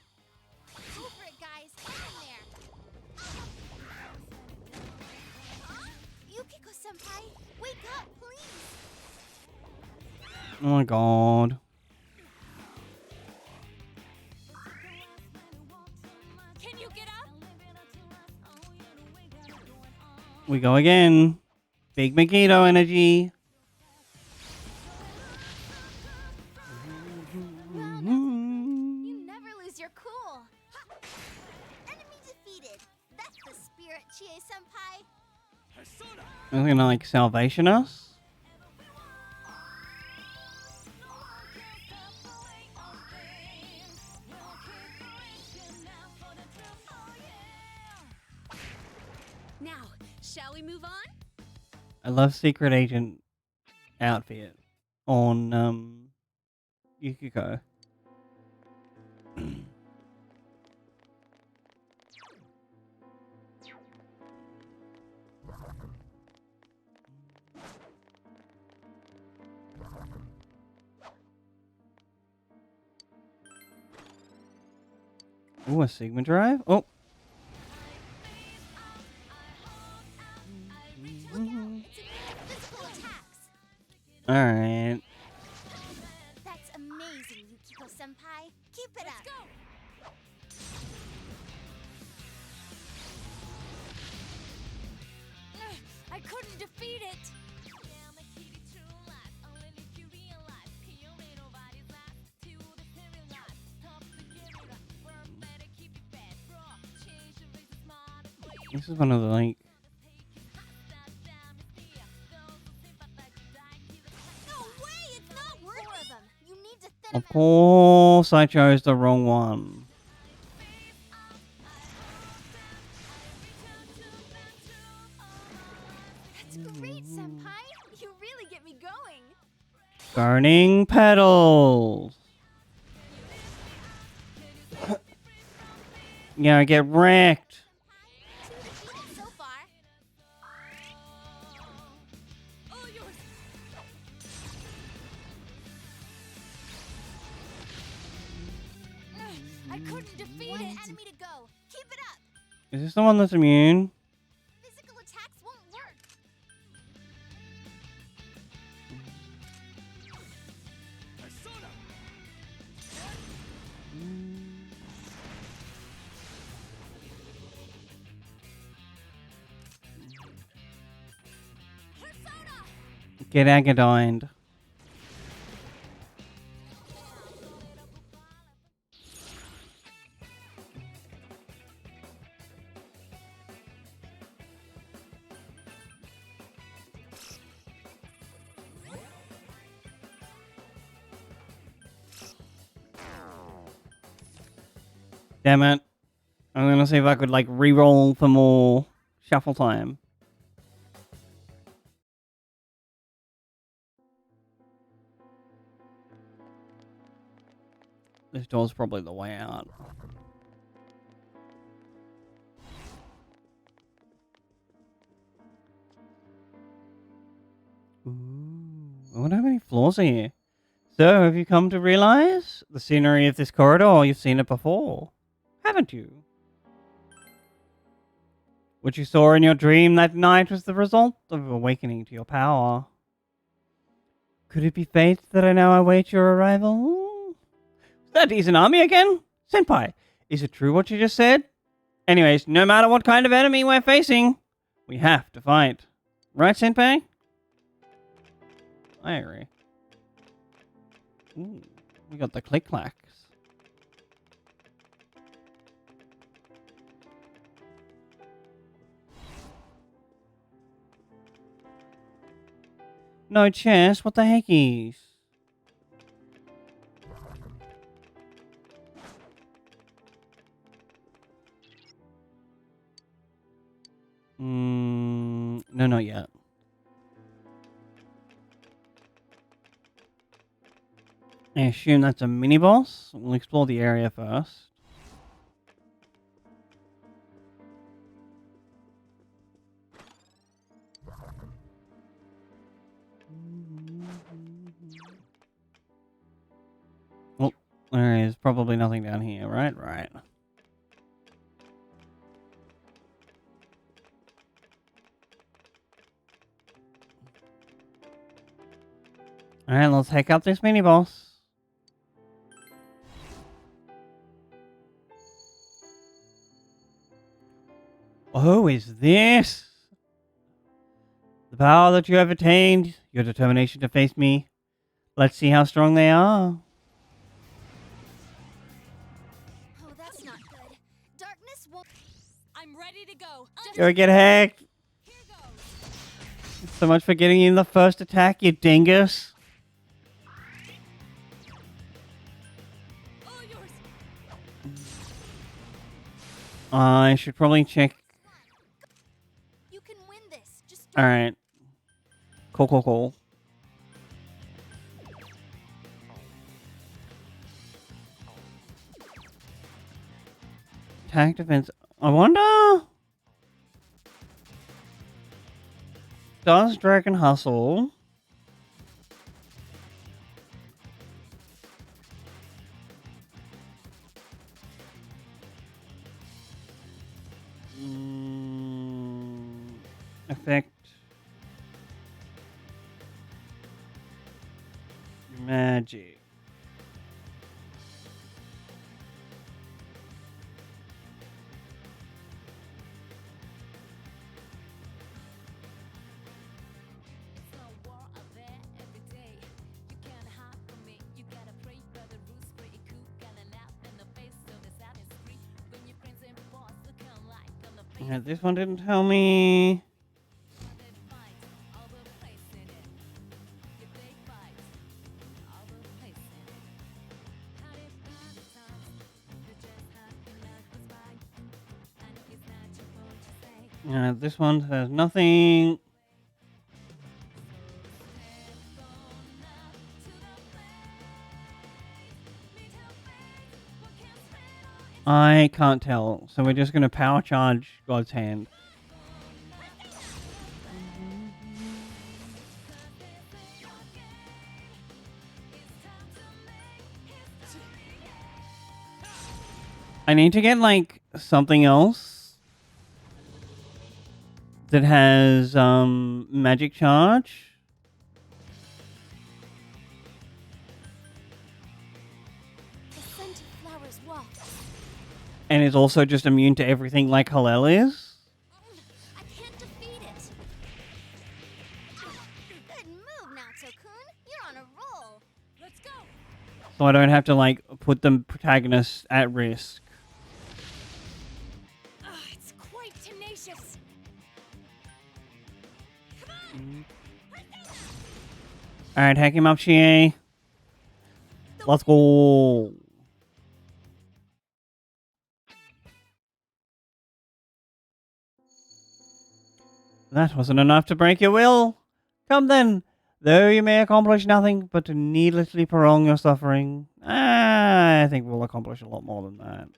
S10: for it, guys. Get in there. Huh? Yukiko-senpai, wake up, please.
S1: Oh my god.
S12: Can you get up?
S1: We go again. Big Megiddo energy.
S10: You never lose your cool. Ha! Enemy defeated. That's the spirit, Chie-senpai.
S1: Are they gonna like salvation us?
S3: Now, shall we move on?
S1: I love secret agent outfit on Yukiko. Ooh, a Sigma drive? Oh.
S10: Physical attacks.
S1: Alright.
S10: That's amazing, Yukiko-senpai. Keep it up.
S12: Go! I couldn't defeat it!
S1: This is one of the like.
S10: No way! It's not worth it. You need to thin
S1: Of course, I chose the wrong one.
S12: That's great, Senpai! You really get me going!
S1: Burning petals. Yeah, get wrecked.
S10: so far.
S12: All yours! I couldn't defeat
S10: One
S12: it!
S10: enemy to go. Keep it up.
S1: Is this the one that's immune?
S10: Physical attacks won't work.
S1: Get Agadined. Damn it. I'm gonna see if I could like re-roll for more shuffle time. This door's probably the way out. I wonder how many floors are here. So, have you come to realize the scenery of this corridor? You've seen it before, haven't you? What you saw in your dream that night was the result of awakening to your power. Could it be fate that I now await your arrival? Is that Izanami again? Senpai, is it true what you just said? Anyways, no matter what kind of enemy we're facing, we have to fight. Right, Senpai? I agree. Ooh, we got the click-clacks. No chest? What the heckies? No, not yet. I assume that's a mini-boss. We'll explore the area first. Well, there is probably nothing down here, right? Right. Alright, let's hack up this mini-boss. Oh, is this the power that you have attained? Your determination to face me? Let's see how strong they are.
S12: Oh, that's not good. Darkness won't. I'm ready to go.
S1: Go get hacked. So much for getting in the first attack, you dingus. I should probably check.
S12: You can win this. Just
S1: All right. Cool. Attack defense. I wonder. Does Dragon Hustle? Affect magic. Yeah, this one didn't tell me. Yeah, this one has nothing. I can't tell, so we're just going to power charge God's Hand. I need to get, like, something else that has, magic charge. And is also just immune to everything like Hallel is.
S12: I can't defeat it. Good move, Naoto-kun. You're on a roll. Let's go.
S1: So I don't have to, like, put the protagonists at risk.
S12: It's quite tenacious.
S1: Alright, hack him up, Chie. Let's go. That wasn't enough to break your will. Come then, though you may accomplish nothing but to needlessly prolong your suffering. I think we'll accomplish a lot more than that.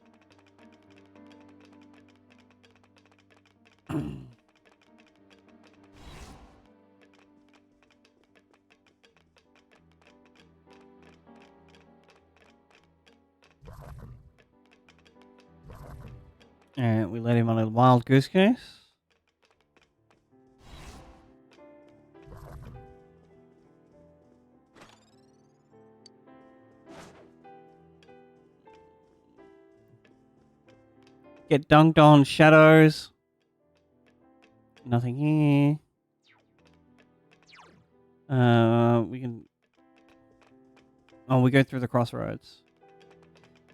S1: And we let him on a wild goose chase. Get dunked on, shadows. Nothing here. We can... Oh, we go through the crossroads.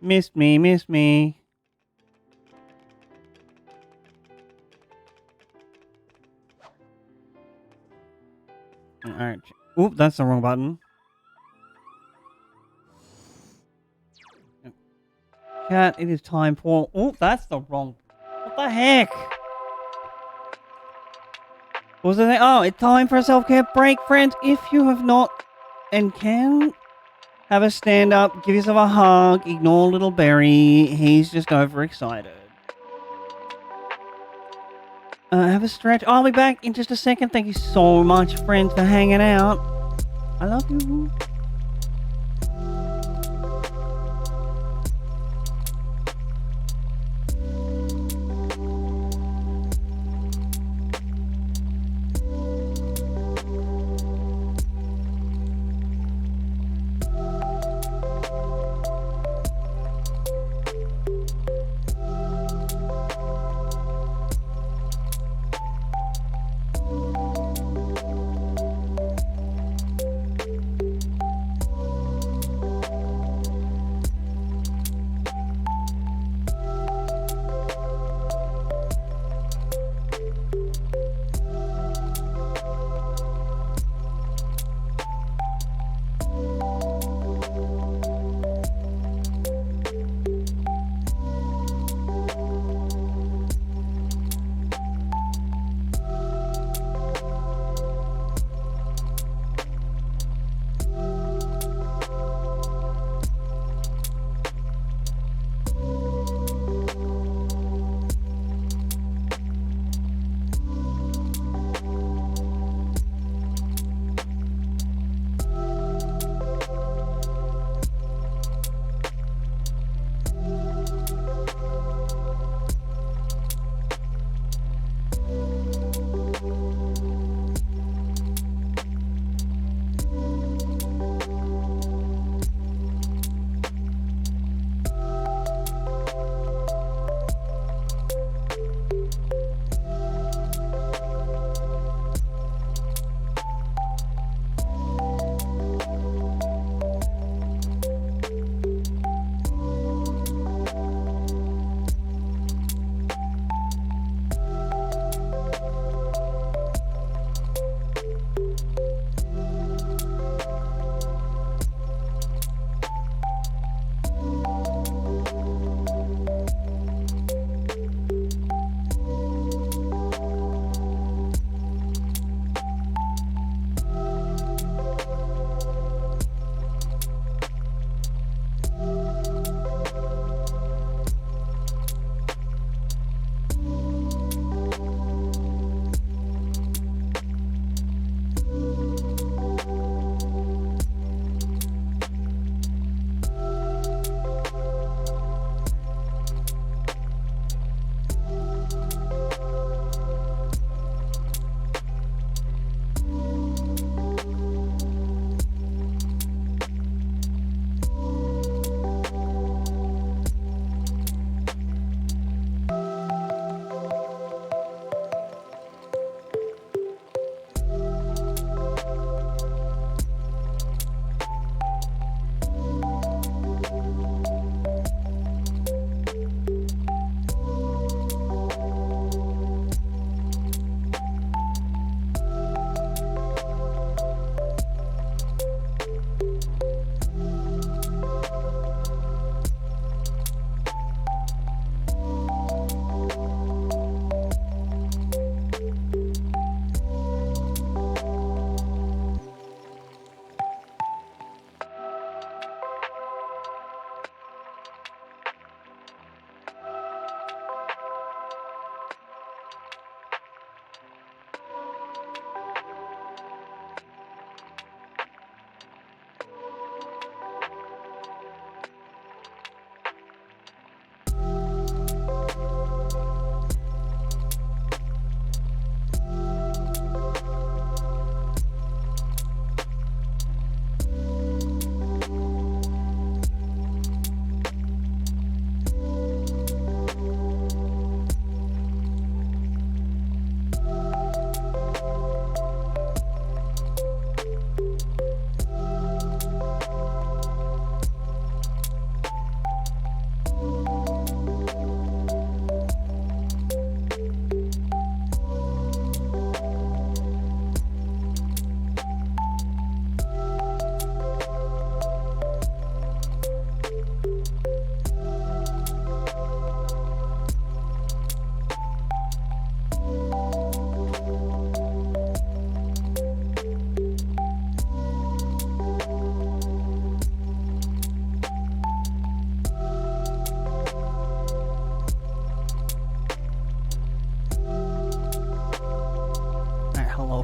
S1: Missed me, missed me. Alright. Oop, that's the wrong button. Cat, it is time for... Oh, that's the wrong... What the heck? What was the thing? Oh, it's time for a self-care break, friends. If you have not and can, have a stand-up, give yourself a hug, ignore little Berry. He's just overexcited. Have a stretch. I'll be back in just a second. Thank you so much, friends, for hanging out. I love you.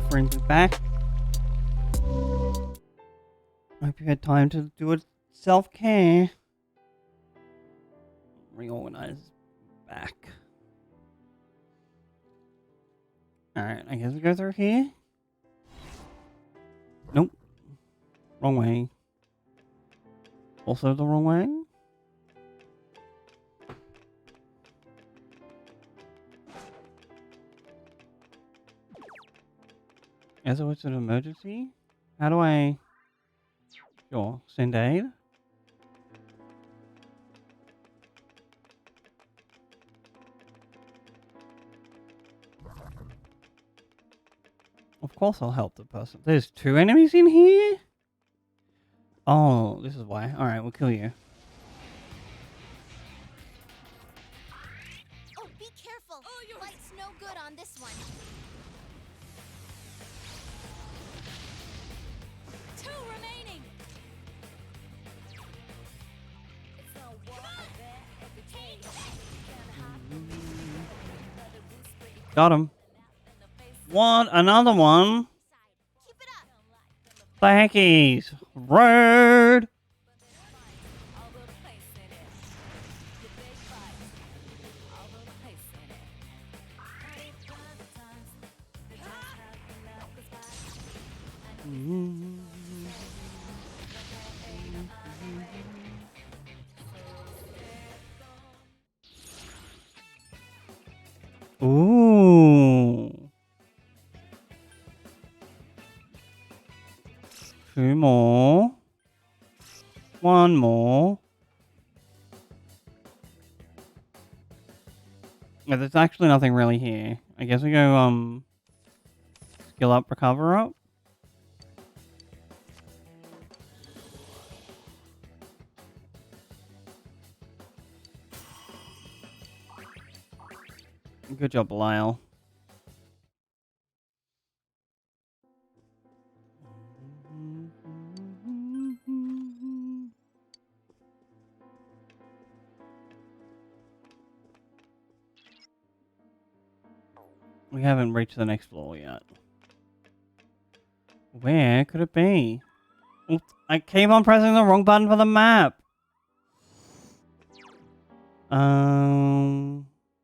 S1: your friends are back. I hope you had time to do a self-care. Reorganize back. Alright, I guess we go through here. Nope. Wrong way. Also the wrong way. As it's an emergency? How do I... Sure, send aid? Of course I'll help the person. There's 2 enemies in here? Oh, this is why. Alright, we'll kill you.
S10: Oh, be careful. Light's no good on this one.
S5: 2 remaining.
S1: Got him. What? Another one? Thankies. Rude. Ooh. 2 more. 1 more. Yeah, there's actually nothing really here. I guess we go, skill up, recover up. Good job, Lyle. We haven't reached the next floor yet. Where could it be? Oops, I keep on pressing the wrong button for the map.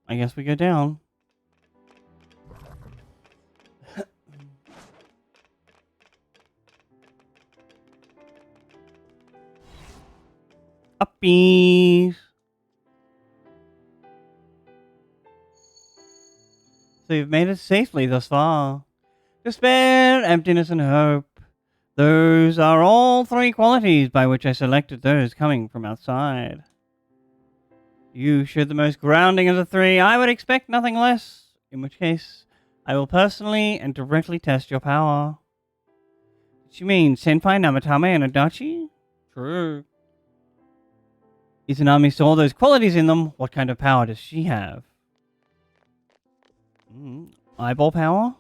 S1: I guess we go down. Uppies. So you've made it safely thus far. Despair, emptiness, and hope. Those are all 3 qualities by which I selected those coming from outside. You showed the most grounding of the 3. I would expect nothing less. In which case, I will personally and directly test your power. What you mean, Senpai, Namatame, and Adachi? True. Izanami saw those qualities in them. What kind of power does she have? Eyeball power?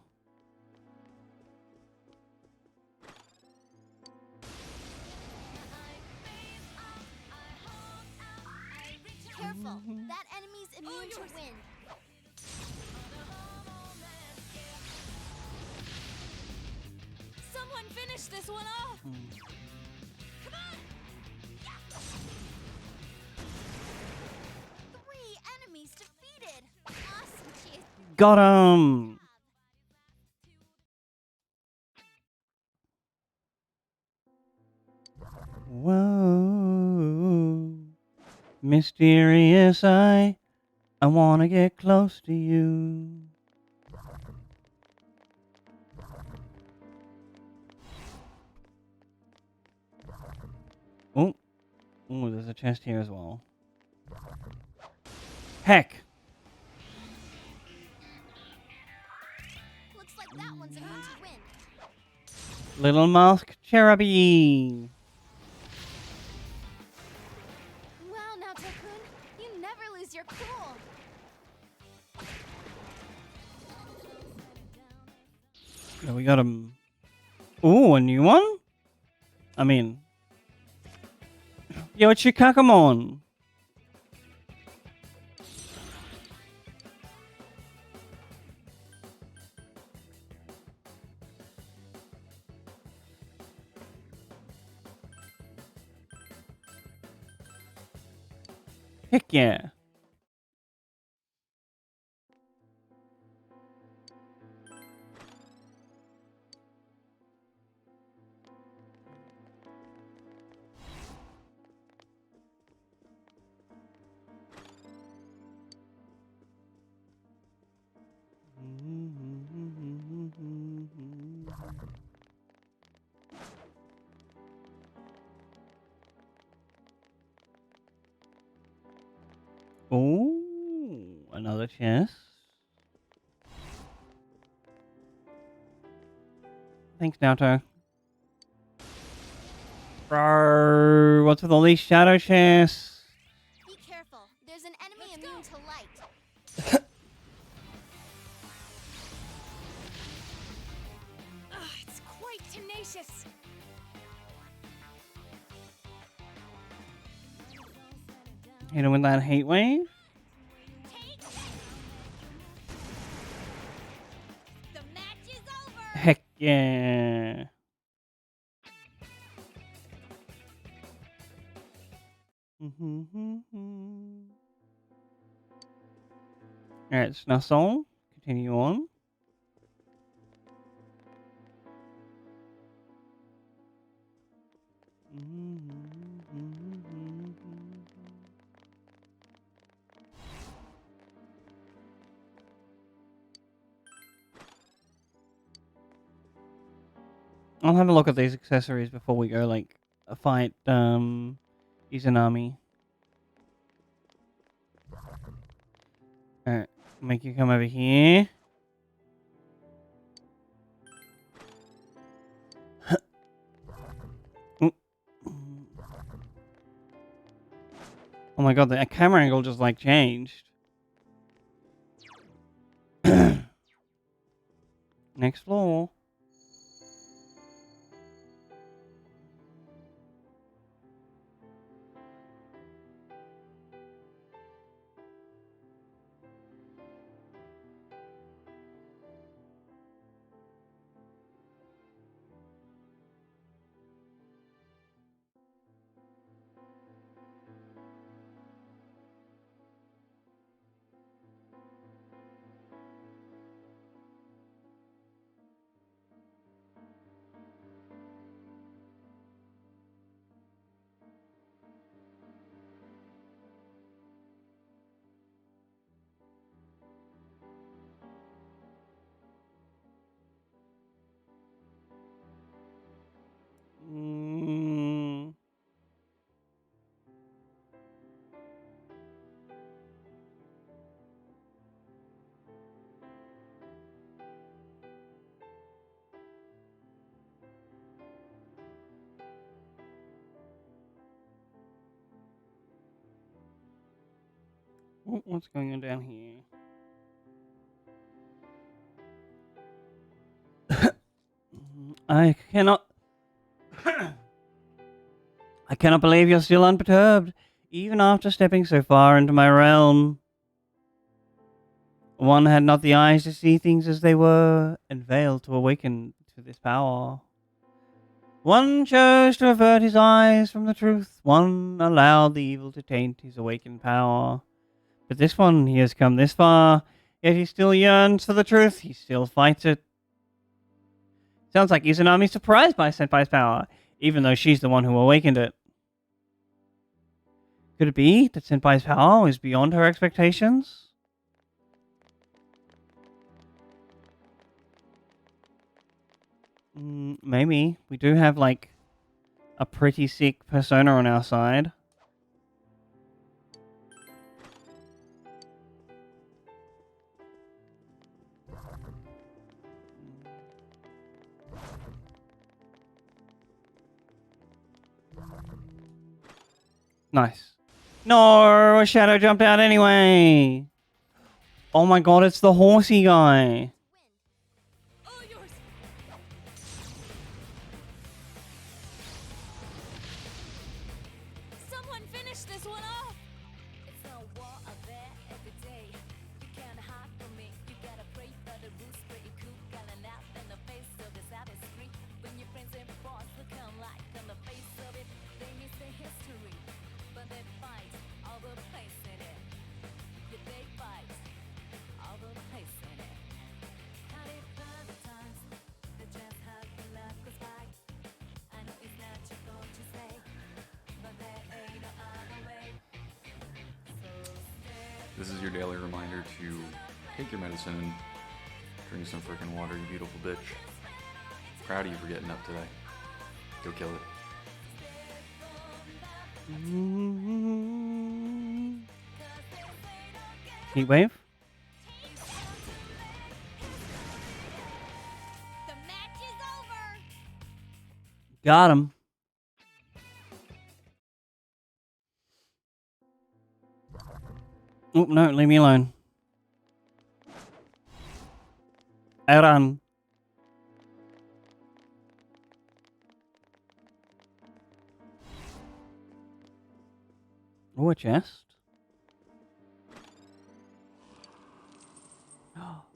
S10: Careful. That enemy's immune to wind.
S5: Someone finish this one off. Come on.
S10: 3 enemies defeated. Awesome, Chief.
S1: Got him! Whoa. Mysterious I wanna get close to you. Oh. Oh, there's a chest here as well. Heck!
S10: Looks like that one's immune to wind.
S1: Little mask cherubby.
S10: Wow, now Tycoon, you never lose your cool.
S1: Yeah, we got him. Ooh, a new one? I mean... Yo, it's Shikakamon. Heck yeah. Oh, another chest. Thanks, Naruto. Bro, what's with all these shadow chests?
S10: Be careful. There's an enemy immune to light.
S6: It's quite tenacious.
S1: Hit him with that heat wave.
S5: The match is over.
S1: Heck yeah. Alright, Snuzzle. Continue on. I'll have a look at these accessories before we go, like, fight, Izanami. Alright, make you come over here. Oh my god, the camera angle just, like, changed. Next floor. What's going on down here? I cannot... I cannot believe you're still unperturbed, even after stepping so far into my realm. One had not the eyes to see things as they were, and veiled to awaken to this power. One chose to avert his eyes from the truth. One allowed the evil to taint his awakened power. But this one, he has come this far, yet he still yearns for the truth. He still fights it. Sounds like Izanami's surprised by Senpai's power, even though she's the one who awakened it. Could it be that Senpai's power is beyond her expectations? Maybe. We do have, like, a pretty sick persona on our side. Nice. No, a shadow jumped out anyway. Oh my god, it's the horsey guy.
S6: Someone finish this one off. It's a war of there every day. You can't hide from me. You gotta pray for the roots, pretty cool, gotta laugh in the face of this savage street. When your friends and boss look alike on the face of it, they miss the history. But they fight all the places.
S15: This is your daily reminder to take your medicine and drink some freaking water, you beautiful bitch. Proud of you for getting up today. Go kill it.
S1: Heat wave.
S5: The match is over.
S1: Got him. Oh, no, leave me alone. Aaron. Oh, a chest.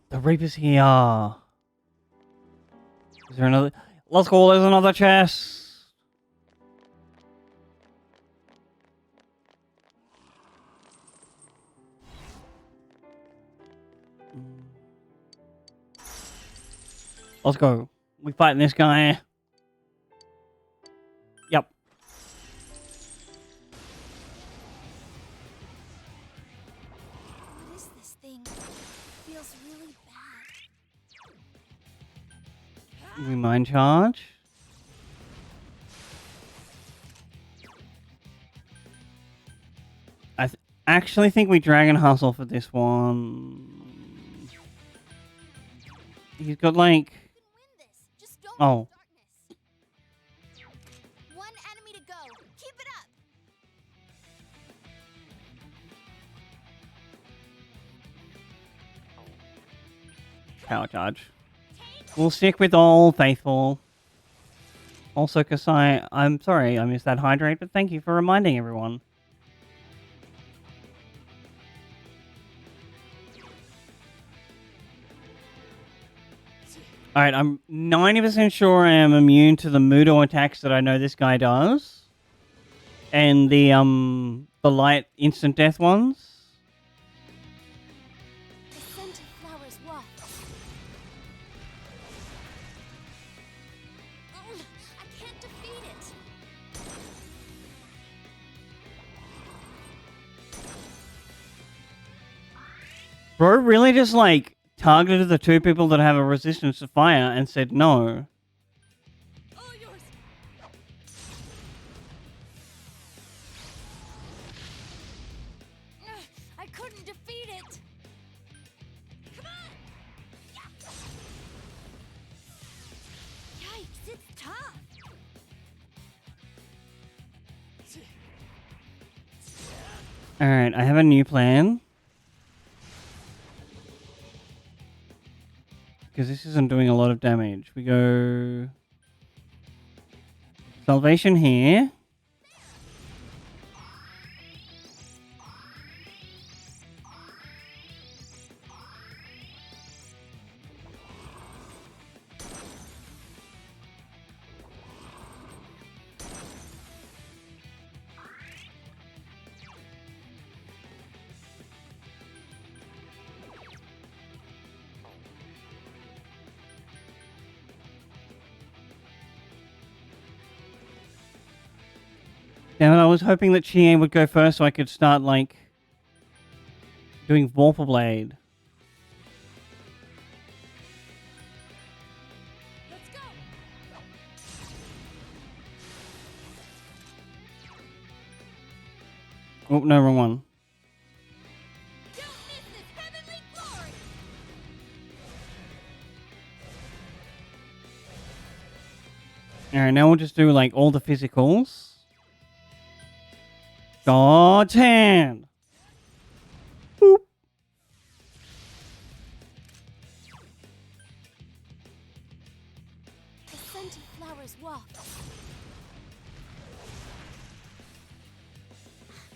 S1: The Reaper's here. Is there another? Let's go, there's another chest. Let's go. We fighting this guy. Yep.
S10: What is this thing? It feels really bad.
S1: We mind charge. I actually think we Dragon Hustle for this one. He's got like... Oh.
S10: One enemy to go. Keep it up.
S1: Power charge. We'll stick with all faithful. Also, Kasai, I'm sorry I missed that hydrate, but thank you for reminding everyone. Alright, I'm 90% sure I am immune to the Mudo attacks that I know this guy does. And the light instant death ones.
S10: The scent of flowers waft. I can't defeat it.
S1: Bro really just like targeted the two people that have a resistance to fire and said no.
S5: All yours.
S10: I couldn't defeat it.
S5: Come on.
S10: Yikes, it's tough.
S1: Alright, I have a new plan. Because this isn't doing a lot of damage. We go... Salvation here. Damn it, I was hoping that Chie would go first so I could start, like, doing Vorpal Blade.
S5: Let's go.
S1: Oh, no, wrong one.
S5: Don't miss this heavenly glory.
S1: Alright, now we'll just do, like, all the physicals. God's hand! Boop.
S10: The scent of flowers waft.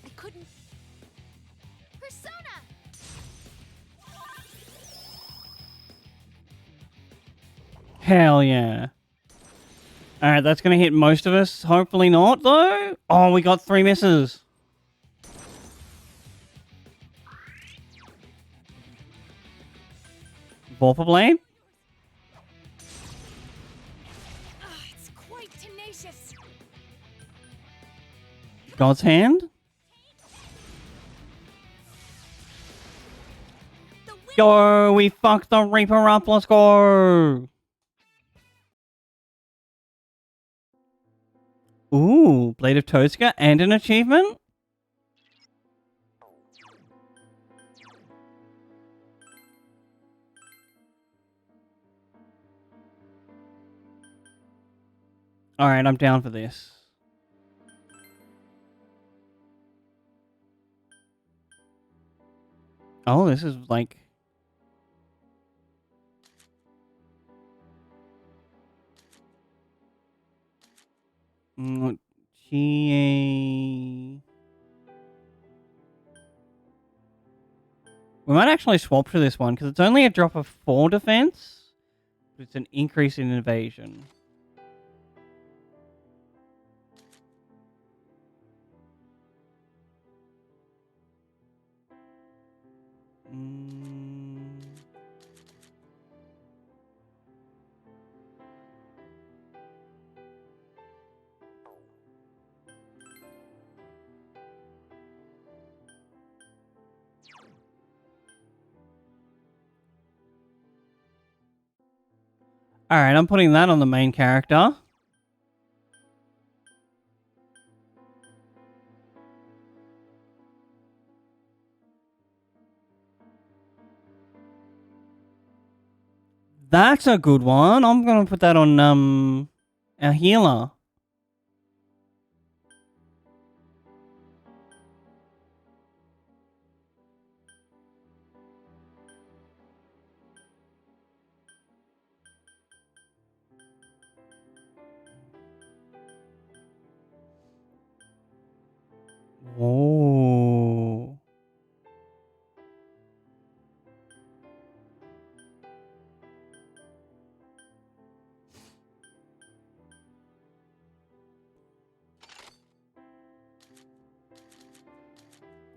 S10: I couldn't. Persona!
S1: Hell yeah. Alright, that's gonna hit most of us. Hopefully not, though. Oh, we got 3 misses. Vorpal Blade?
S10: It's quite tenacious.
S1: God's hand? go! We fucked the Reaper up. Let's go! Ooh, Blade of Toska and an achievement? Alright, I'm down for this. Oh, this is like... We might actually swap to this one, because it's only a drop of 4 defense, but it's an increase in evasion. Alright, I'm putting that on the main character. That's a good one. I'm gonna put that on our healer. Whoa.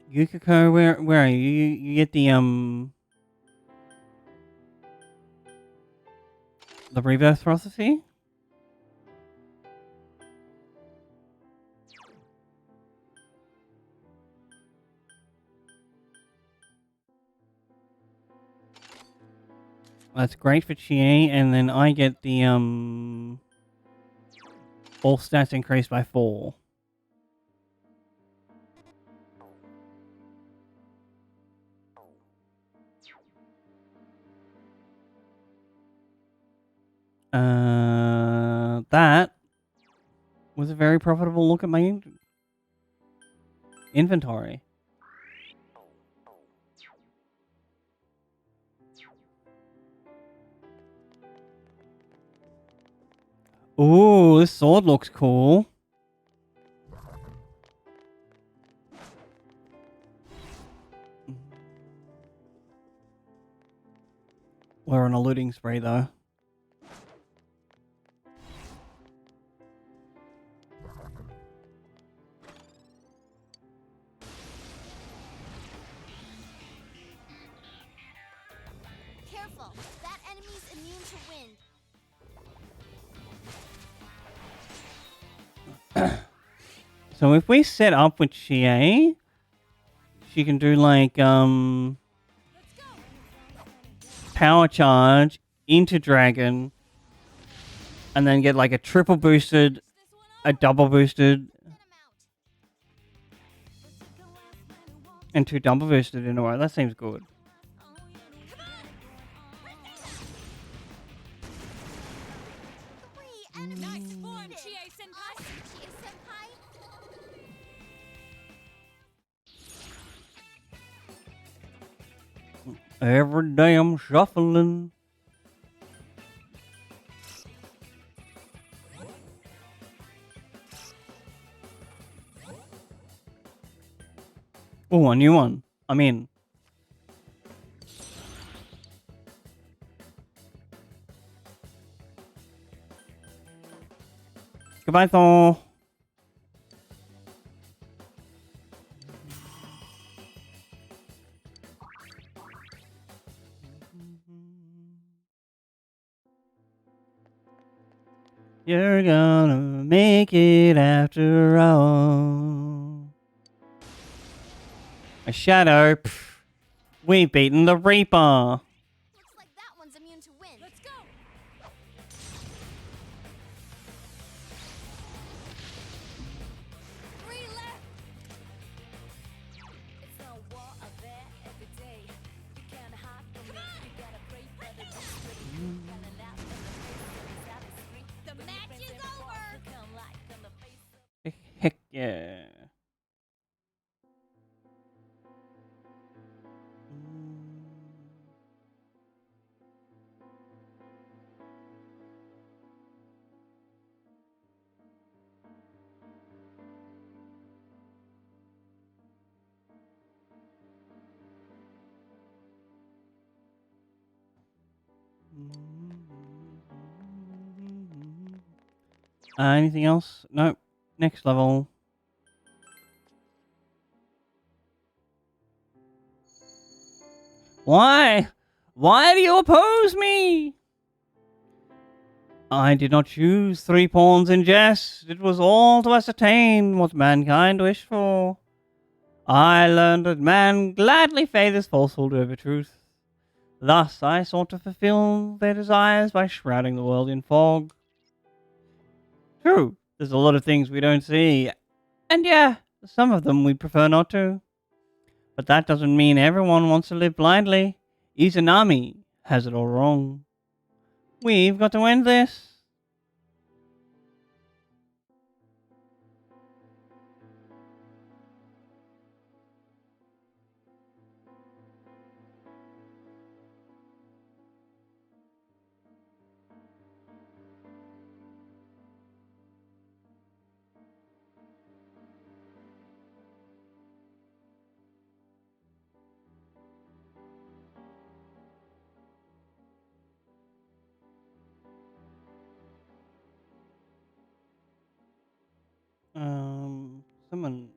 S1: Yukiko, where are you? You get the rebirth prophecy? That's great for Chie, and then I get the all stats increased by 4. That was a very profitable look at my inventory. Ooh, this sword looks cool. We're on a looting spree though.
S10: Careful, that enemy's immune to wind.
S1: So if we set up with Chie, she can do like power charge into dragon, and then get like a triple boosted, a double boosted, and 2 double boosted in a row. That seems good. Every day I'm shuffling. Oh, a new one. I'm in. Goodbye, Thor. You're gonna make it after all. A shadow. Pff. We've beaten the Reaper.
S12: Looks like that one's immune to wind. Let's go! 3 left! It's no war of there every day. You can't hide from it. You gotta pray for the district. Running out from the face of the street. The match is over! Come like on the face of...
S1: Heck yeah. Anything else? Nope. Next level. Why? Why do you oppose me? I did not choose 3 pawns in jest. It was all to ascertain what mankind wished for. I learned that man gladly favors falsehood over truth. Thus I sought to fulfill their desires by shrouding the world in fog. True, there's a lot of things we don't see. And yeah, some of them we'd prefer not to. But that doesn't mean everyone wants to live blindly. Izanami has it all wrong. We've got to end this. Someone.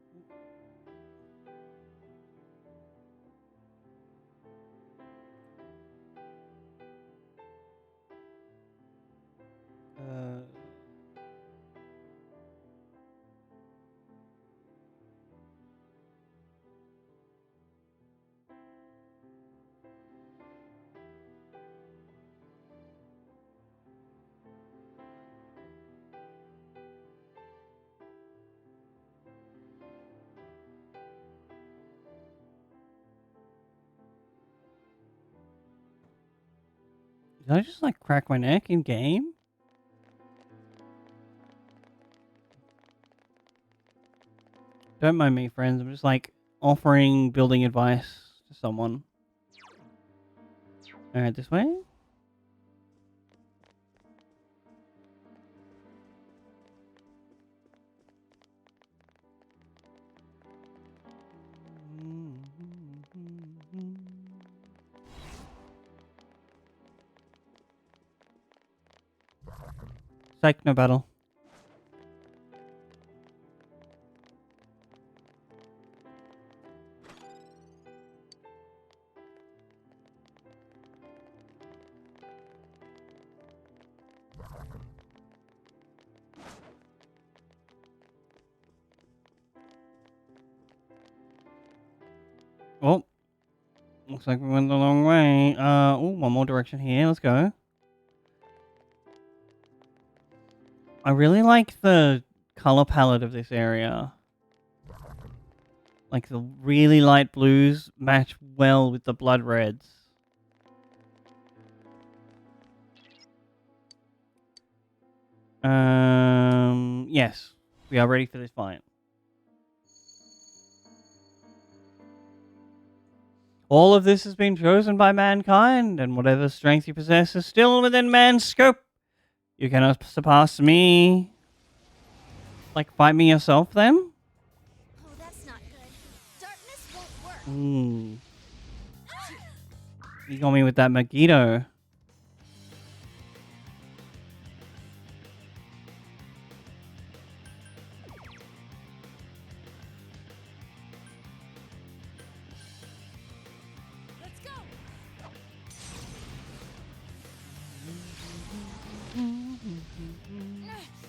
S1: Did I just like crack my neck in game? Don't mind me, friends. I'm just like offering building advice to someone. Alright, this way? Psych, no battle. Oh, looks like we went the long way. Oh, one more direction here. Let's go. I really like the color palette of this area. Like the really light blues match well with the blood reds. Yes, we are ready for this fight. All of this has been chosen by mankind, and whatever strength you possess is still within man's scope. You cannot surpass me. Like, fight me yourself, then?
S12: Oh, that's not good. Darkness won't work.
S1: You got me with that Megiddo.
S12: Let's go.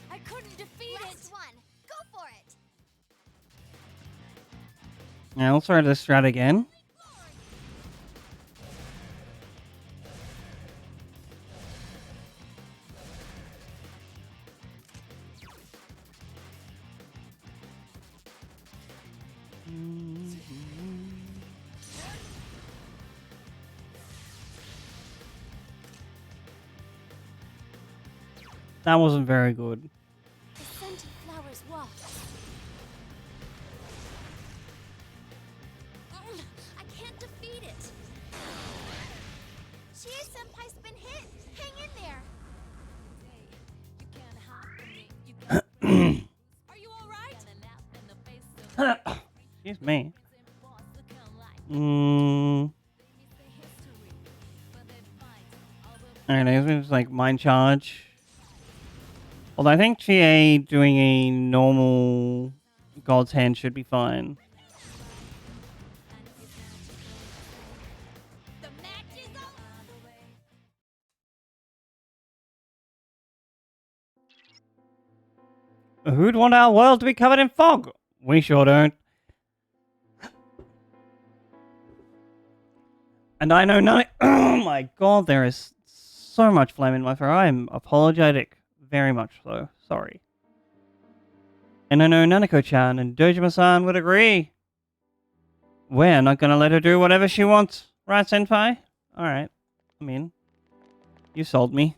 S12: I couldn't defeat
S10: Last one. Go for it.
S1: Yeah, let's try this strat again. That wasn't very good.
S12: The scented flowers waft.
S5: I can't defeat it.
S10: Chie-senpai's been hit. Hang in there.
S5: Are you alright?
S1: Excuse me. Alright, I guess it's like mind charge. Although I think GA doing a normal God's Hand should be fine. Who'd want our world to be covered in fog? We sure don't. And I know none. Oh my god, there is so much phlegm in my throat. I'm apologetic. Very much so. Sorry. And I know Nanako-chan and Dojima-san would agree. We're not gonna let her do whatever she wants. Right, Senpai? Alright. I'm in. You sold me.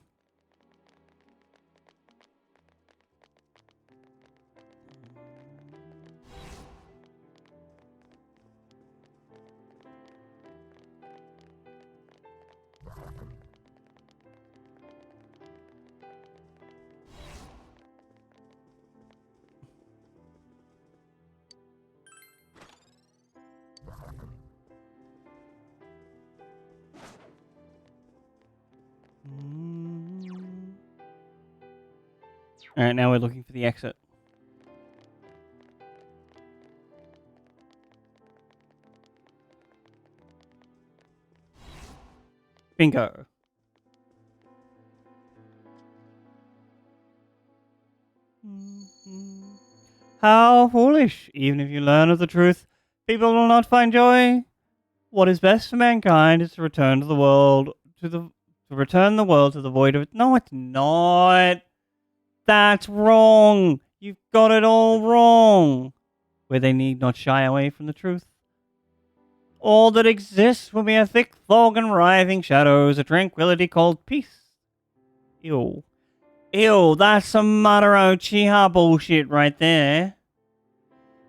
S1: Alright, now we're looking for the exit. Bingo. How foolish! Even if you learn of the truth, people will not find joy. What is best for mankind is to return to the world to return the world to the void of it. No, it's not. That's wrong. You've got it all wrong. Where they need not shy away from the truth. All that exists will be a thick fog and writhing shadows, a tranquility called peace. Ew. Ew, that's some Madara Uchiha bullshit right there.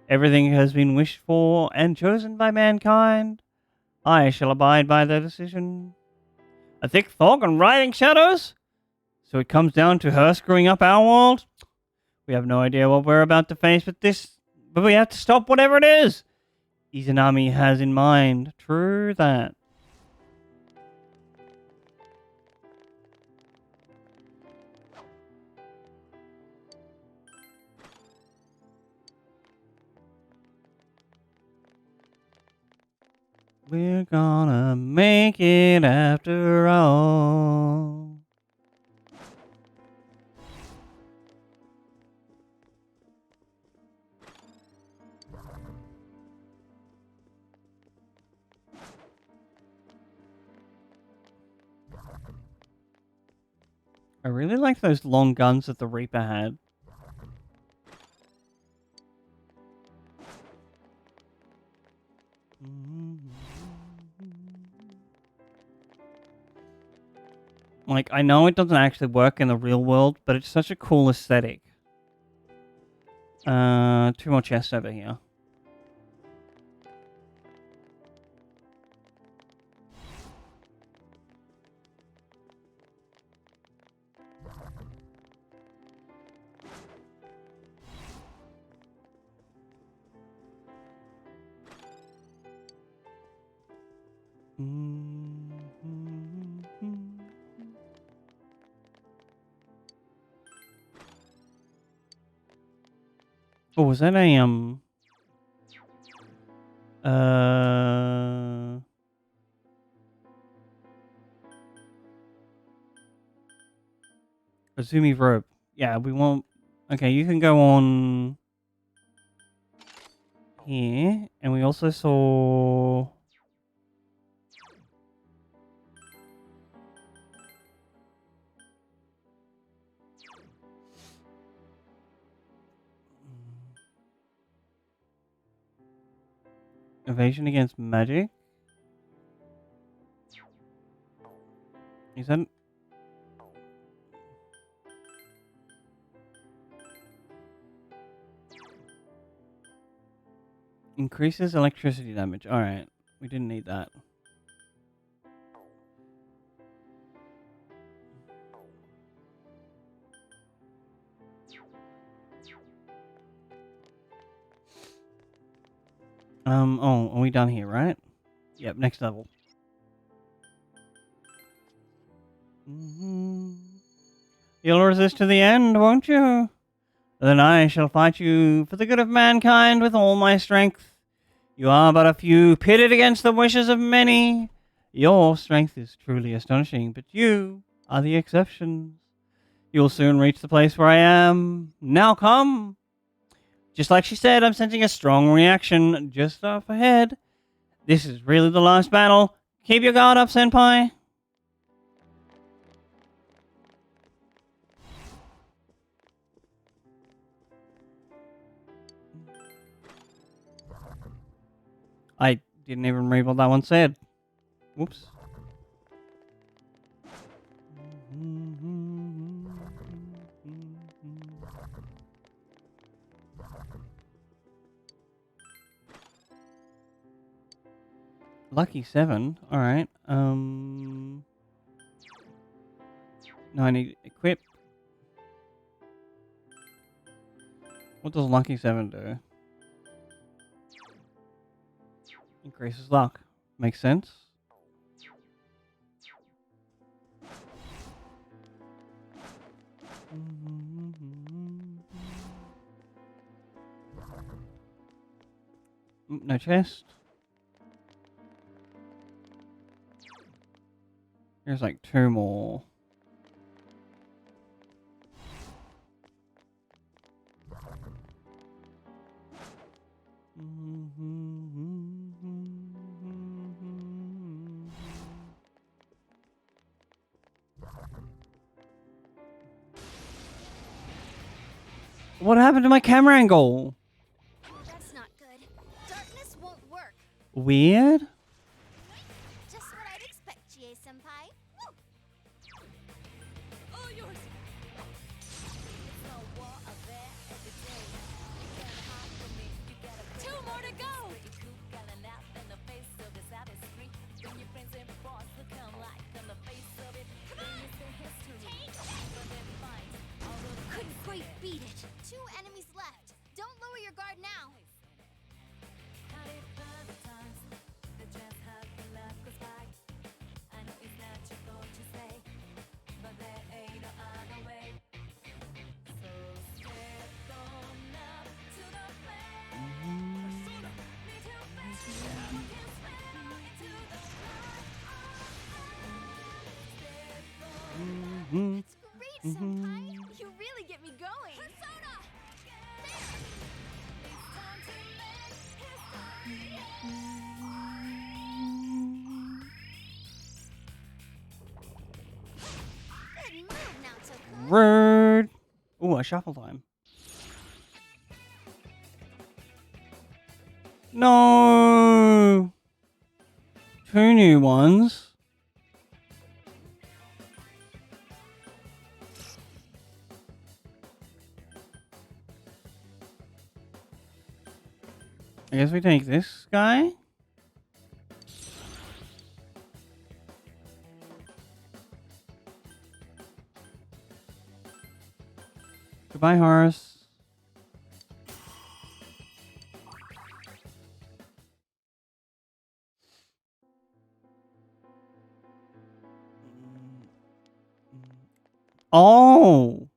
S1: Everything has been wished for and chosen by mankind. I shall abide by their decision. A thick fog and writhing shadows? So it comes down to her screwing up our world? We have no idea what we're about to face with this, but we have to stop whatever it is Izanami has in mind. True that. We're gonna make it after all. I really like those long guns that the Reaper had. Like, I know it doesn't actually work in the real world, but it's such a cool aesthetic. Two more chests over here. Oh, was that a, Azumi rope. Yeah, we want... Okay, you can go on... here. And we also saw... Evasion against magic? Is that... Increases electricity damage. Alright. We didn't need that. Oh, are we done here, right? Yep, next level. You'll resist to the end, won't you? Then I shall fight you for the good of mankind with all my strength. You are but a few, pitted against the wishes of many. Your strength is truly astonishing, but you are the exceptions. You'll soon reach the place where I am. Now come! Just like she said, I'm sensing a strong reaction just up ahead. This is really the last battle. Keep your guard up, Senpai. I didn't even read what that one said. Whoops. Lucky 7. Alright. No, I need equip. What does Lucky 7 do? Increases luck. Makes sense. No chest. There's like 2 more. What happened to my camera angle?
S10: That's not good. Darkness won't work.
S1: Weird.
S10: Just what I'd expect, GA-senpai.
S5: All yours. Two more to go.
S10: Couldn't quite beat it. 2 enemies left. Don't lower your guard now.
S5: It's great, Senpai. You really get me going. Persona!
S10: Good move, Naotoku.
S1: Word. Ooh, a shuffle time. No. 2 new ones. I guess we take this guy. Goodbye, Horace. Oh!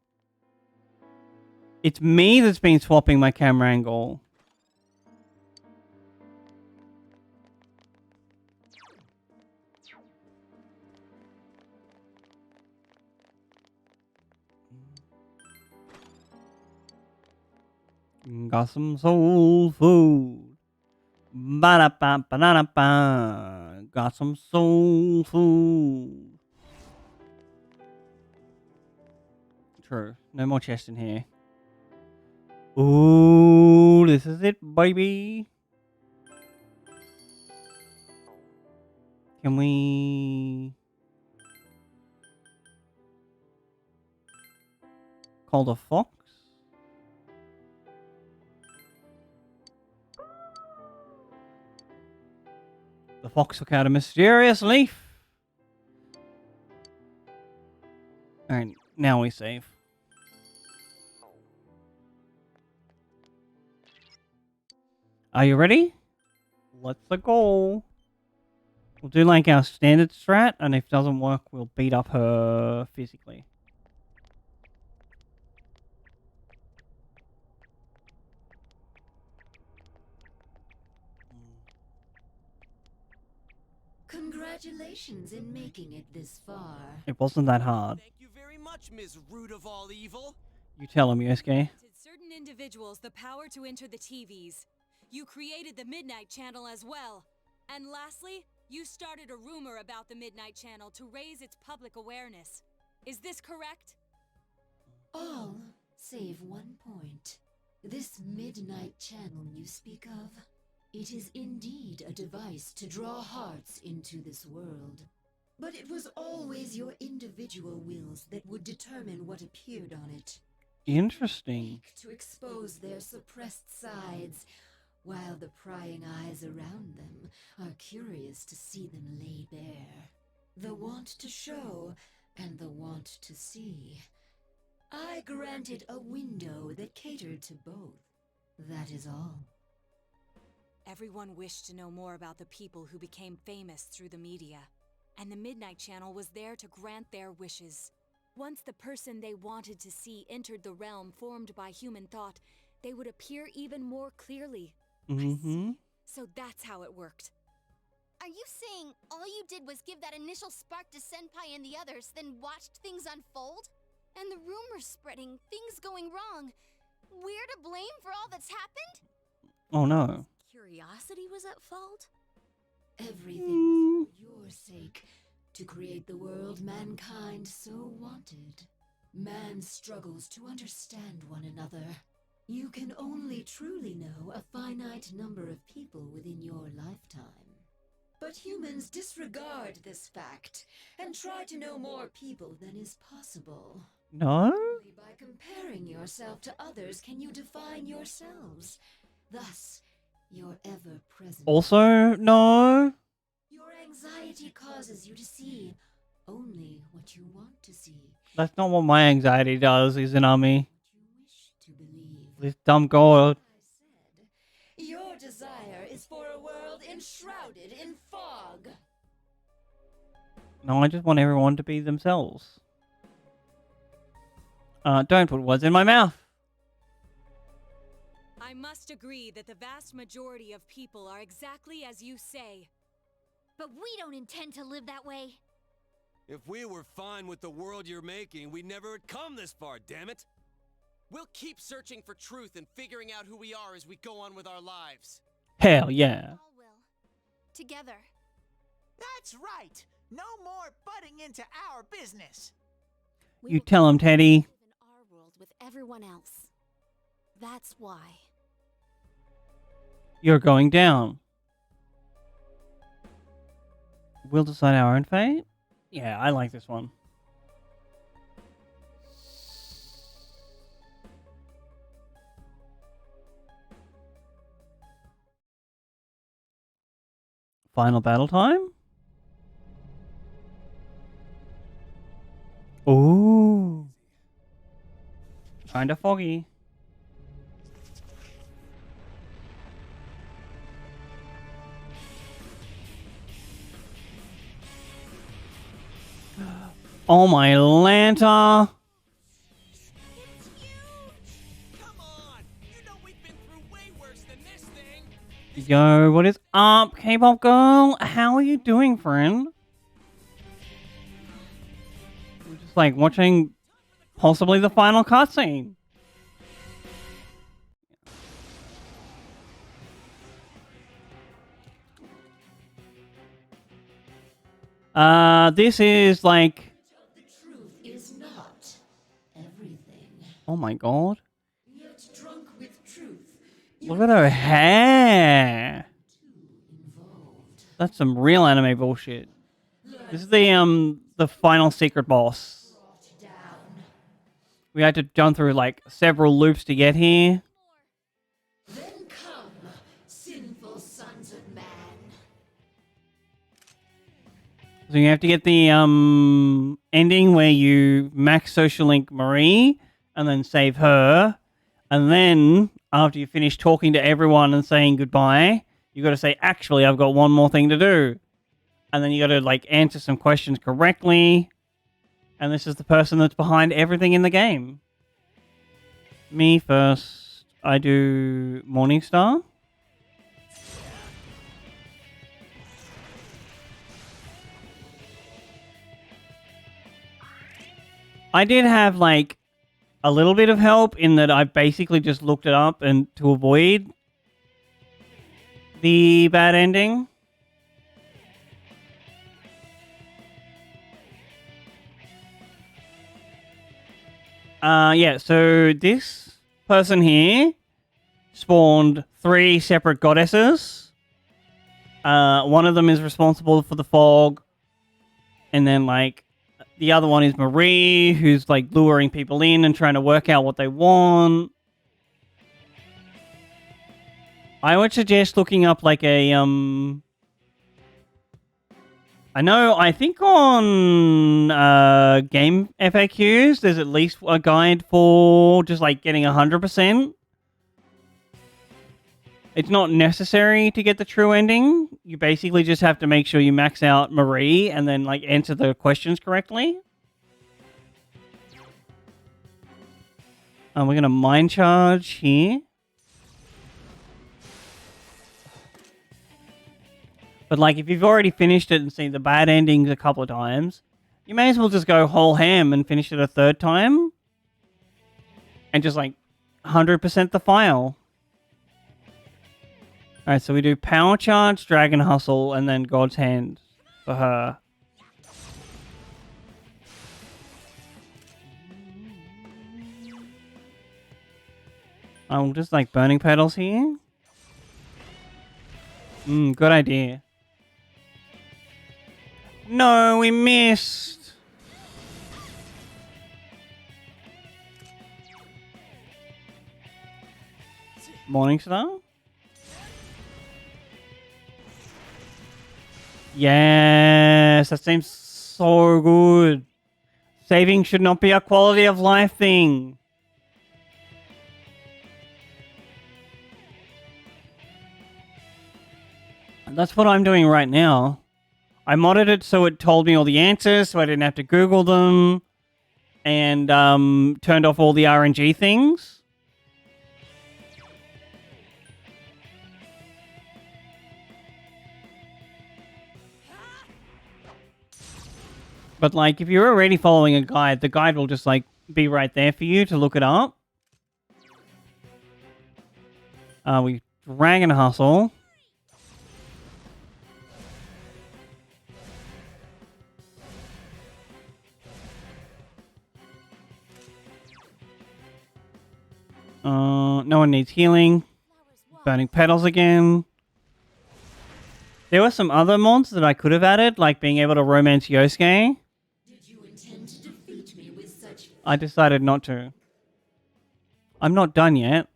S1: It's me that's been swapping my camera angle. Got some soul food. Ba-da-ba, ba-da-da-ba. Got some soul food. True. No more chest in here. Ooh, this is it, baby. Can we call the fox? fox took out a mysterious leaf. Alright, now we save. Are you ready? Let's go. We'll do like our standard strat, and if it doesn't work, we'll beat up her physically.
S14: Congratulations in making it this far.
S1: It wasn't that hard.
S7: Thank you very much, Ms. Root of all evil.
S1: You tell him, Yosuke.
S16: Certain individuals the power to enter the TVs. You created the Midnight Channel as well. And lastly, you started a rumor about the Midnight Channel to raise its public awareness. Is this correct?
S14: All save one point. This Midnight Channel you speak of, it is indeed a device to draw hearts into this world. But it was always your individual wills that would determine what appeared on it.
S1: Interesting.
S14: To expose their suppressed sides, while the prying eyes around them are curious to see them laid bare. The want to show and the want to see. I granted a window that catered to both. That is all.
S16: Everyone wished to know more about the people who became famous through the media, and the Midnight Channel was there to grant their wishes. Once the person they wanted to see entered the realm formed by human thought, they would appear even more clearly.
S1: Mm-hmm.
S16: So that's how it worked.
S10: Are you saying all you did was give that initial spark to Senpai and the others, then watched things unfold? And the rumors spreading, things going wrong. We're to blame for all that's happened?
S1: Oh no.
S3: Curiosity was at fault?
S14: Everything was for your sake, to create the world mankind so wanted. Man struggles to understand one another. You can only truly know a finite number of people within your lifetime. But humans disregard this fact and try to know more people than is possible.
S1: No?
S14: Only by comparing yourself to others can you define yourselves. Thus, your ever-present...
S1: Also, no?
S14: Your anxiety causes you to see only what you want to see.
S1: That's not what my anxiety does, Izanami.
S14: To believe.
S1: This dumb god.
S14: Your desire is for a world enshrouded in fog.
S1: No, I just want everyone to be themselves. Don't put words in my mouth.
S16: I must agree that the vast majority of people are exactly as you say.
S5: But we don't intend to live that way.
S4: If we were fine with the world you're making, we never would come this far, damn it!
S7: We'll keep searching for truth and figuring out who we are as we go on with our lives.
S1: Hell yeah.
S10: All will. Together.
S2: That's right. No more butting into our business.
S1: You tell him, Teddy.
S3: Live in our world with everyone else. That's why.
S1: You're going down. We'll decide our own fate? Yeah, I like this one. Final battle time? Ooh. Kinda foggy. Oh my Lanta! Yo, what is up, K-pop girl? How are you doing, friend? We're just like watching possibly the final cutscene. This is like...
S14: The truth is not everything.
S1: Oh my god.
S14: Yet drunk with truth.
S1: Look at her hair. That's some real anime bullshit. This is the final secret boss. We had to jump through like several loops to get here.
S14: Then come, sinful sons of man.
S1: So you have to get the ending where you max social link Marie and then save her. And then after you finish talking to everyone and saying goodbye, you got to say, actually, I've got one more thing to do. And then you got to like answer some questions correctly. And this is the person that's behind everything in the game. Me first. I do Morningstar. I did have like a little bit of help in that I basically just looked it up and to avoid the bad ending. Yeah, so this person here spawned 3 separate goddesses. One of them is responsible for the fog. And then, like, the other one is Marie, who's, like, luring people in and trying to work out what they want. I would suggest looking up, like, a, I think on game FAQs, there's at least a guide for just like getting 100%. It's not necessary to get the true ending. You basically just have to make sure you max out Marie and then like answer the questions correctly. We're going to mind charge here. But, like, if you've already finished it and seen the bad endings a couple of times, you may as well just go whole ham and finish it a third time. And just, like, 100% the file. Alright, so we do Power Charge, Dragon Hustle, and then God's Hand for her. I'm just, like, Burning Petals here. Good idea. No, we missed. Morningstar? Yes, that seems so good. Saving should not be a quality of life thing. That's what I'm doing right now. I modded it so it told me all the answers, so I didn't have to Google them, and turned off all the RNG things. But, like, if you're already following a guide, the guide will just, like, be right there for you to look it up. We Dragon Hustle. No one needs healing. Burning Petals again. There were some other mods that I could have added, like being able to romance Yosuke. I decided not to. I'm not done yet.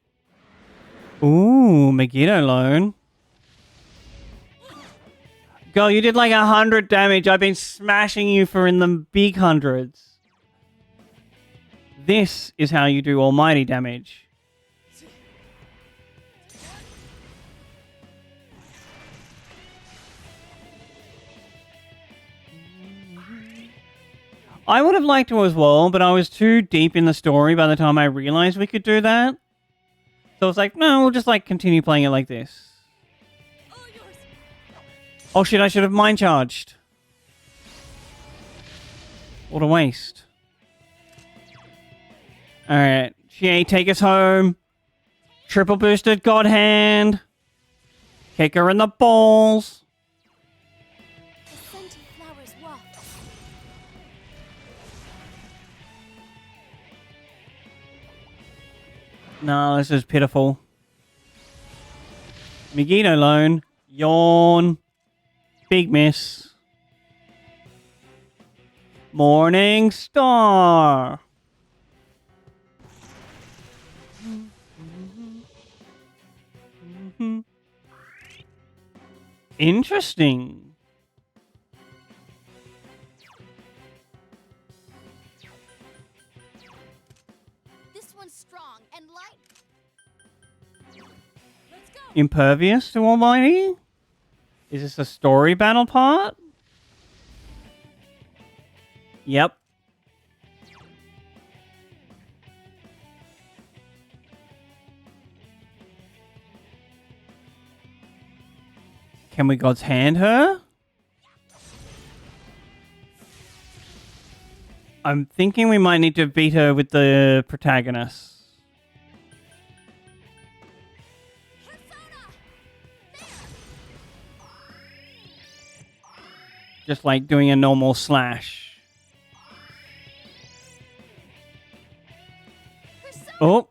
S1: Ooh, Megiddo Loan. Girl, you did like 100 damage. I've been smashing you for in the big hundreds. This is how you do almighty damage. I would have liked to as well, but I was too deep in the story by the time I realized we could do that. So I was like, no, we'll just like continue playing it like this. Oh shit, I should have mind charged. What a waste. Alright, Chie, take us home. Triple boosted God Hand. Kick her in the balls. No, this is pitiful. Megiddo Loan. Yawn. Big miss. Morning Star. Interesting.
S10: everyone's strong and light. Let's go.
S1: Impervious to Almighty? Is this a story battle part? Yep. Can we God's hand her? I'm thinking we might need to beat her with the protagonist. Just like doing a normal slash. Oh.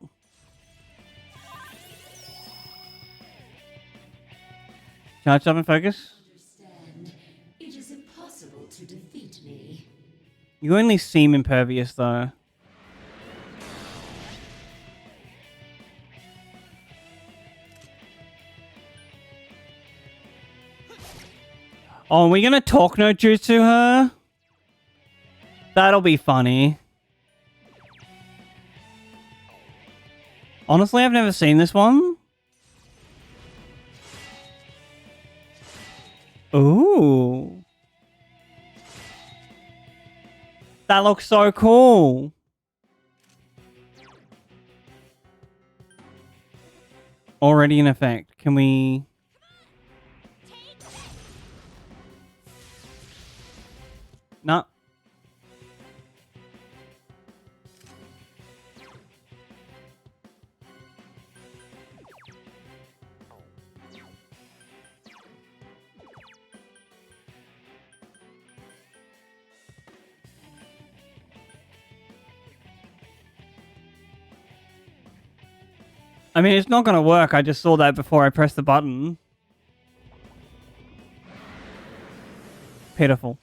S1: Charge up and focus.
S17: It is impossible to defeat me.
S1: You only seem impervious though. Oh, are we gonna talk no jutsu her? That'll be funny. Honestly, I've never seen this one. Ooh. That looks so cool. Already in effect. Can we... No. I mean, it's not going to work. I just saw that before I pressed the button. Pitiful.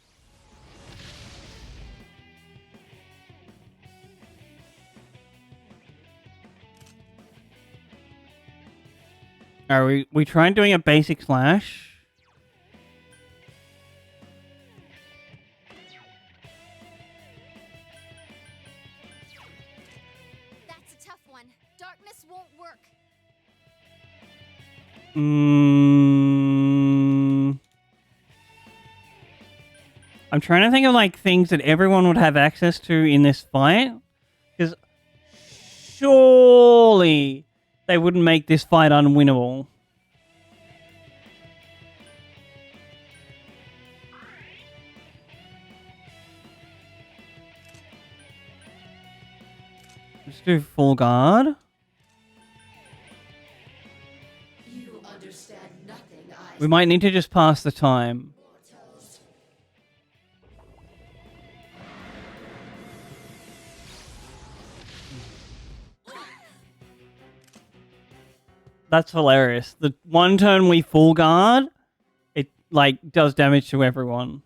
S1: Are we trying doing a basic slash?
S10: That's a tough one. Darkness won't work.
S1: I'm trying to think of like things that everyone would have access to in this fight. Because surely they wouldn't make this fight unwinnable. Let's do full guard.
S17: You understand nothing,
S1: We might need to just pass the time. That's hilarious. The one turn we full guard, it like does damage to everyone.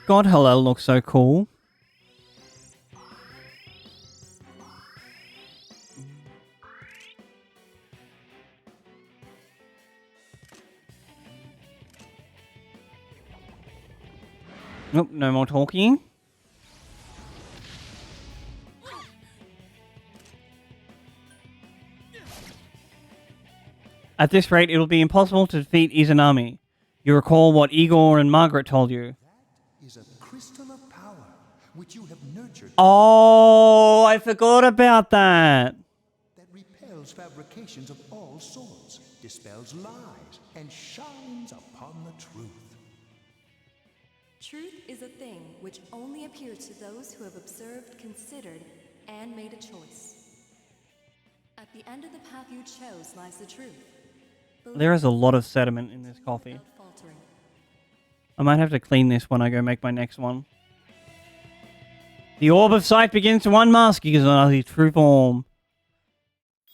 S1: God, Hallel looks so cool. Nope, no more talking. At this rate, it'll be impossible to defeat Izanami. You recall what Igor and Margaret told you.
S11: Is a crystal of power which you have nurtured.
S1: Oh, I forgot about that.
S11: That repels fabrications of all sorts, dispels lies, and shines upon the truth.
S13: Truth is a thing which only appears to those who have observed, considered, and made a choice. At the end of the path you chose lies the truth.
S1: There is a lot of sediment in this coffee.
S13: Faltering.
S1: I might have to clean this when I go make my next one. The orb of sight begins to unmask Izanagi's true form.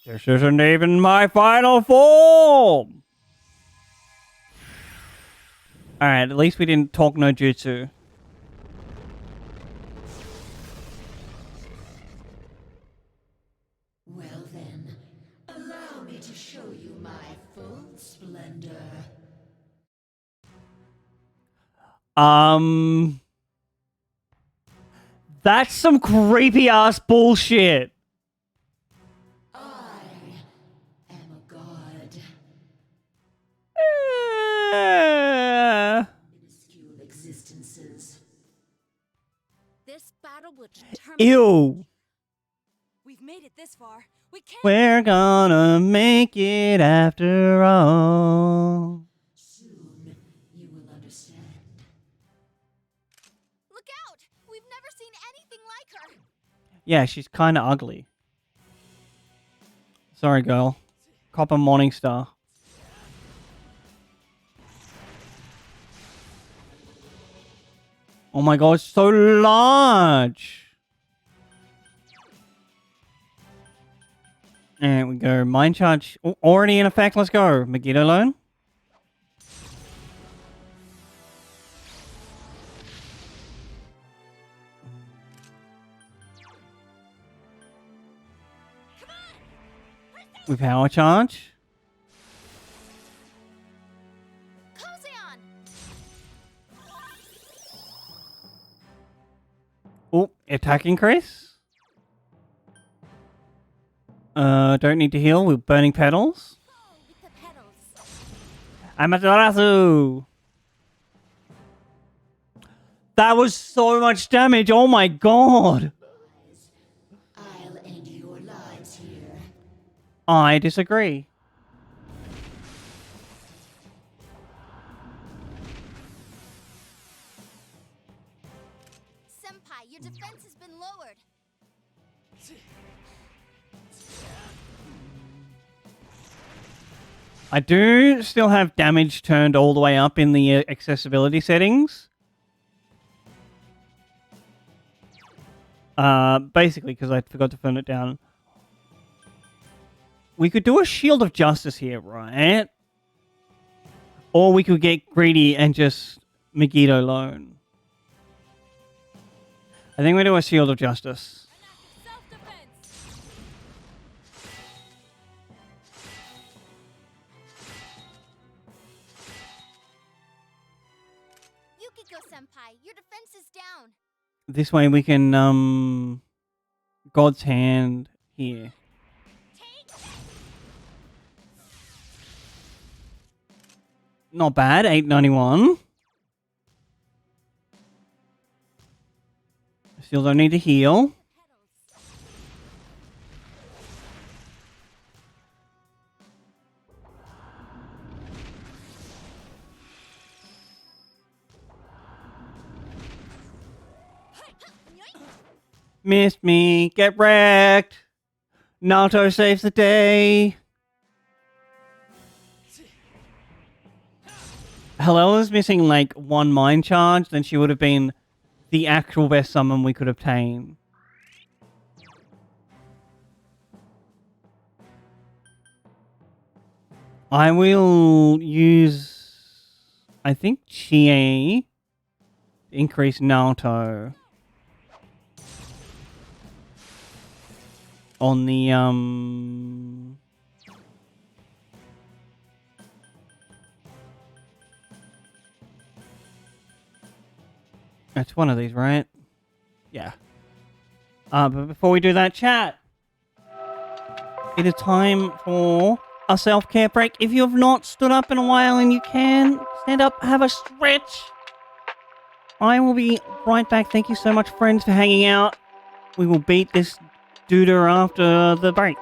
S1: This isn't even my final form! Alright, at least we didn't talk no jutsu.
S17: Well then, allow me to show you my full splendor.
S1: That's some creepy ass bullshit.
S17: Minuscule existences.
S3: This battle will determine.
S1: Ew.
S16: We've made it this far. We can't.
S1: We're gonna make it after all.
S17: Soon you will understand.
S10: Look out! We've never seen anything like her.
S1: Yeah, she's kind of ugly. Sorry, girl. Copper Morningstar. Oh my god, it's so large. There we go. Mind charge already in effect. Let's go. Megiddo Loan. With power charge.
S10: Kozion!
S1: Oh, attack increase. Don't need to heal with burning petals. Amaterasu. That was so much damage. Oh my god.
S17: I'll end your lives here.
S1: I disagree.
S10: Senpai, your defense has been lowered.
S1: I do still have damage turned all the way up in the accessibility settings. Basically, because I forgot to turn it down. We could do a Shield of Justice here, right? Or we could get greedy and just Megiddo Loan. I think we do a Shield of Justice.
S10: Yukiko Senpai, your defense is down.
S1: This way we can, God's Hand here. Not bad, 891. Still don't need to heal. Missed me. Get wrecked. Naruto saves the day. Helena's missing like one mind charge, then she would have been the actual best summon we could obtain. I will use, I think, Chie to increase Naruto on the it's one of these, right? Yeah. But before we do that, chat, it is time for a self-care break. If you have not stood up in a while and you can, stand up, have a stretch. I will be right back. Thank you so much, friends, for hanging out. We will beat this duder after the break.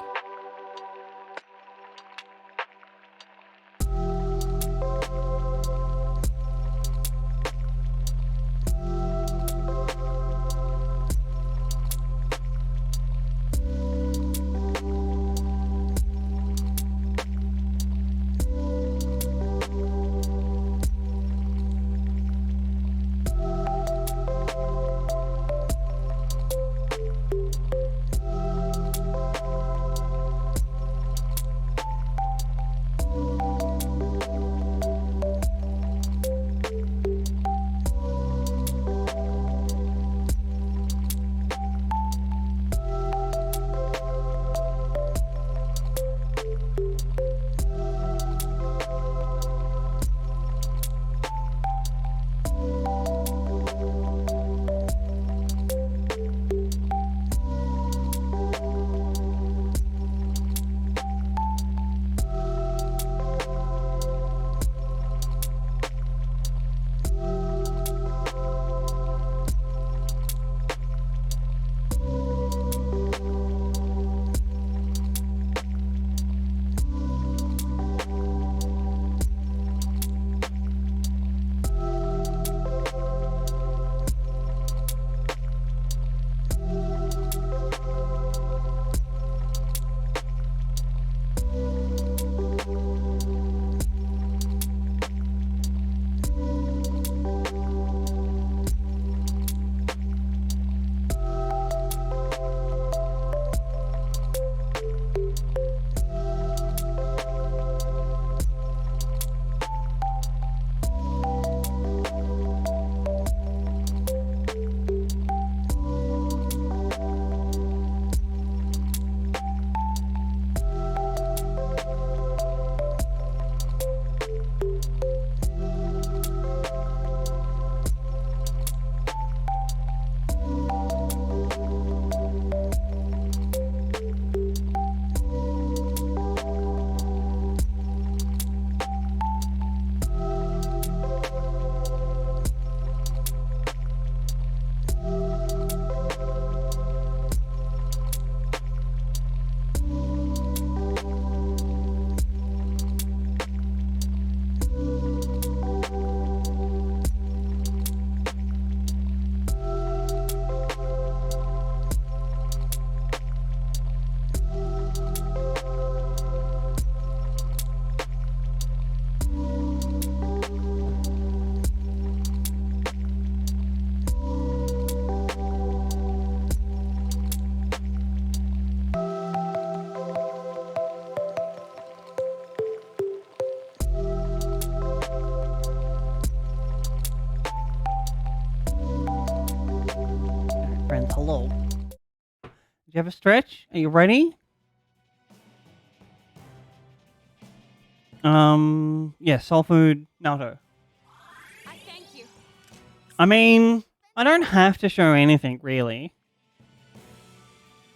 S1: friends. Hello. Do you have a stretch? Are you ready? Yeah, soul food, Naruto.
S10: I thank you.
S1: I mean, I don't have to show anything, really.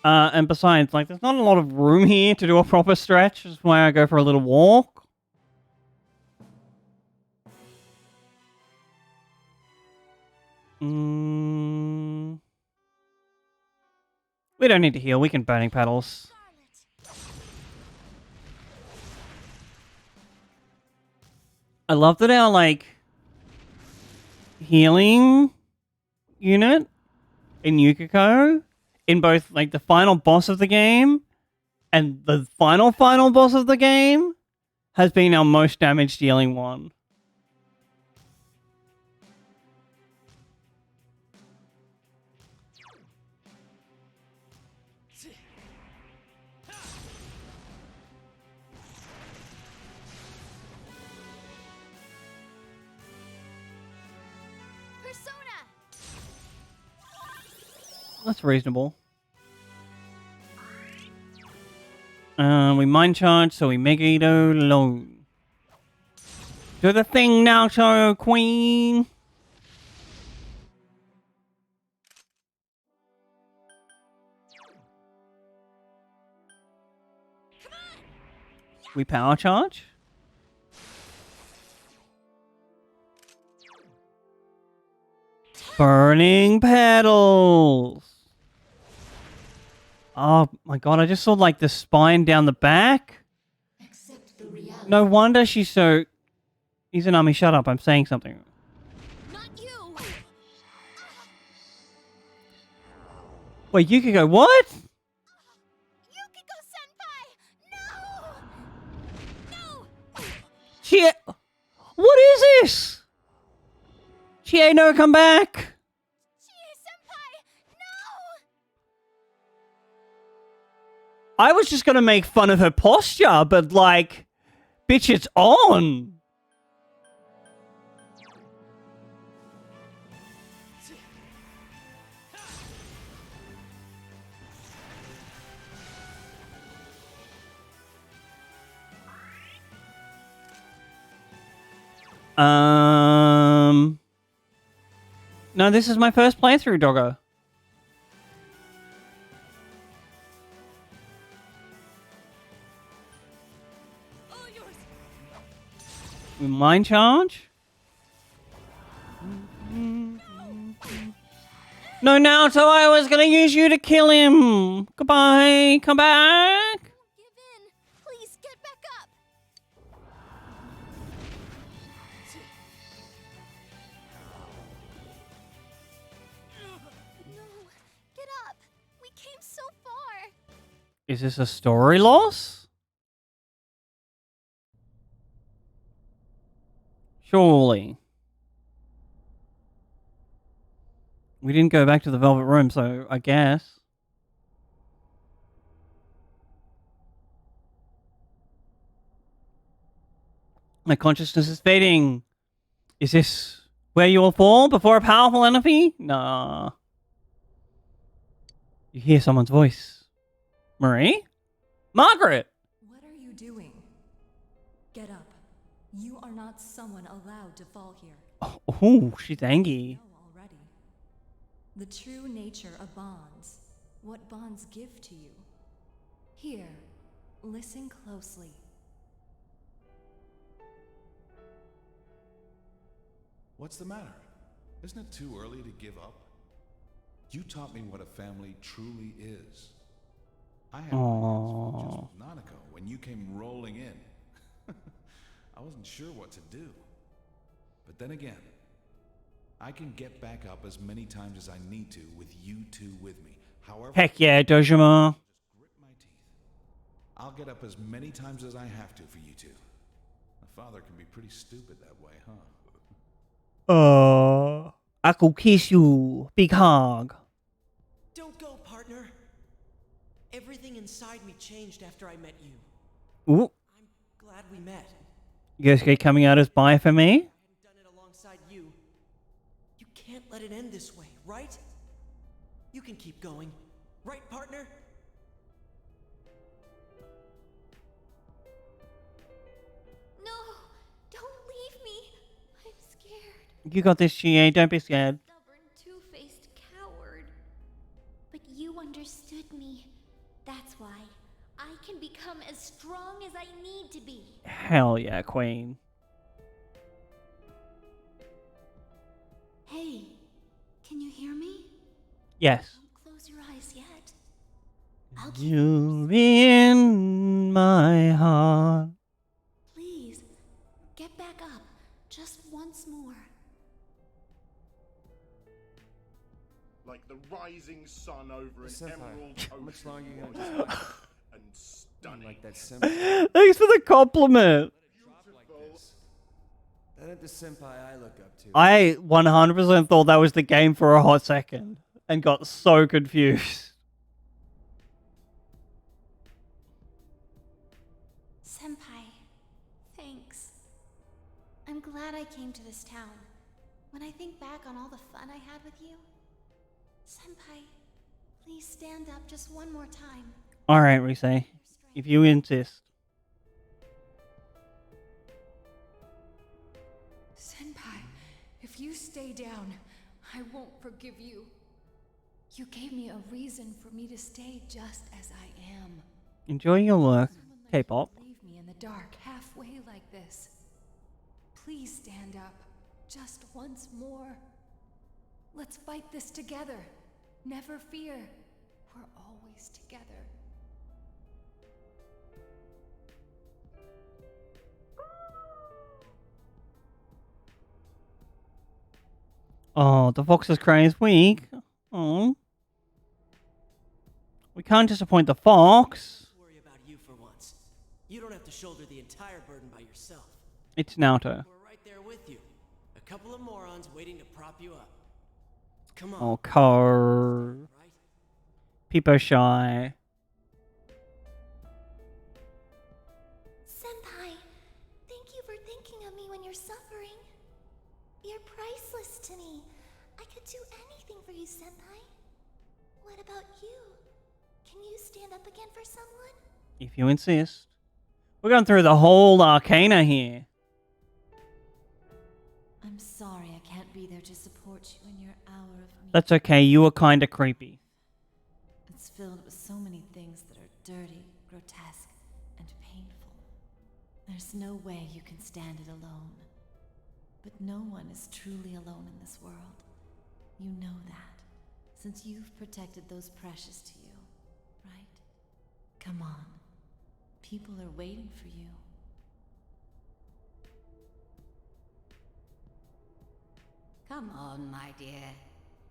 S1: And besides, like, there's not a lot of room here to do a proper stretch. That's why I go for a little walk. We don't need to heal. We can burning petals. I love that our, like, healing unit in Yukiko, in both, like, the final boss of the game and the final boss of the game, has been our most damage dealing one. That's reasonable. We mind charge, so we Mega Edo low. Do the thing now, so Queen. We power charge. Burning petals. Oh my god, I just saw like the spine down the back. No wonder she's so... Izanami, shut up, I'm saying something.
S10: Not you.
S1: Wait, Yukiko, what?
S10: Yukiko-senpai! No! No!
S1: Chie... What is this? Chie, no, come back! I was just gonna make fun of her posture, but like, bitch, it's on! No, this is my first playthrough, Doggo. Mind charge? No, Naruto, I was gonna use you to kill him! Goodbye, come back!
S10: Give in! Please get back up! No, get up! We came so far!
S1: Is this a story loss? Surely. We didn't go back to the Velvet Room, so I guess. My consciousness is fading. Is this where you will fall before a powerful enemy? Nah. You hear someone's voice. Marie? Margaret!
S13: What are you doing? Get up. You are not someone allowed to fall here.
S1: Oh, she's angry.
S13: Already. The true nature of bonds. What bonds give to you. Here, listen closely.
S9: What's the matter? Isn't it too early to give up? You taught me what a family truly is. I had just with Nanako when you came rolling in. I wasn't sure what to do. But then again, I can get back up as many times as I need to with you two with me. However,
S1: Heck yeah, Dojima.
S9: grit my teeth. I'll get up as many times as I have to for you two. A father can be pretty stupid that way, huh?
S1: I could kiss you. Big hug.
S7: Don't go, partner. Everything inside me changed after I met you.
S1: Ooh.
S7: I'm glad we met.
S1: Yosuke coming out as bi for me?
S7: I hadn't done it alongside you. You can't let it end this way, right? You can keep going. Right, partner?
S5: No, don't leave me. I'm scared.
S1: You got this, GA. Don't be scared.
S5: Stubborn, two-faced coward. But you understood me. That's why I can become as strong as I need to be.
S1: Hell yeah, Queen.
S5: Hey, can you hear me?
S1: Yes.
S5: Don't close your eyes yet.
S1: You're in my heart.
S5: Please, get back up. Just once more.
S18: Like the rising sun over an
S4: Senpai,
S18: emerald
S4: how much
S18: ocean,
S4: longer you gonna
S18: wide
S4: just
S18: and stunning.
S4: Like that senpai.
S1: Thanks for the compliment.
S4: That ain't the senpai I look up to.
S1: I 100% thought that was the game for a hot second and got so confused.
S5: Senpai, thanks. I'm glad I came to this town. When I think back on all the fun I had with you, Senpai, please stand up just one more time.
S1: Alright, Rise. If you insist.
S6: Senpai, if you stay down, I won't forgive you. You gave me a reason for me to stay just as I am.
S1: Enjoy your work, K-pop.
S6: Leave me in the dark halfway like this. Please stand up, just once more. Let's fight this together. Never fear. We're always together.
S1: Oh, the fox's cry is weak. Oh. We can't disappoint the fox.
S7: Worry about you for once. You don't have to shoulder the entire burden by yourself.
S1: It's Naoto.
S7: We're right there with you. A couple of morons waiting to prop you up. Come on.
S1: Oh, Car. People shy.
S5: Senpai, thank you for thinking of me when you're suffering. You're priceless to me. I could do anything for you, Senpai. What about you? Can you stand up again for someone?
S1: If you insist. We're going through the whole Arcana here.
S19: I'm sorry I can't be there to support you in your hour of need.
S1: That's okay, you were kinda creepy.
S19: It's filled with so many things that are dirty, grotesque, and painful. There's no way you can stand it alone. But no one is truly alone in this world. You know that, since you've protected those precious to you, right? Come on. People are waiting for you.
S20: Come on, my dear.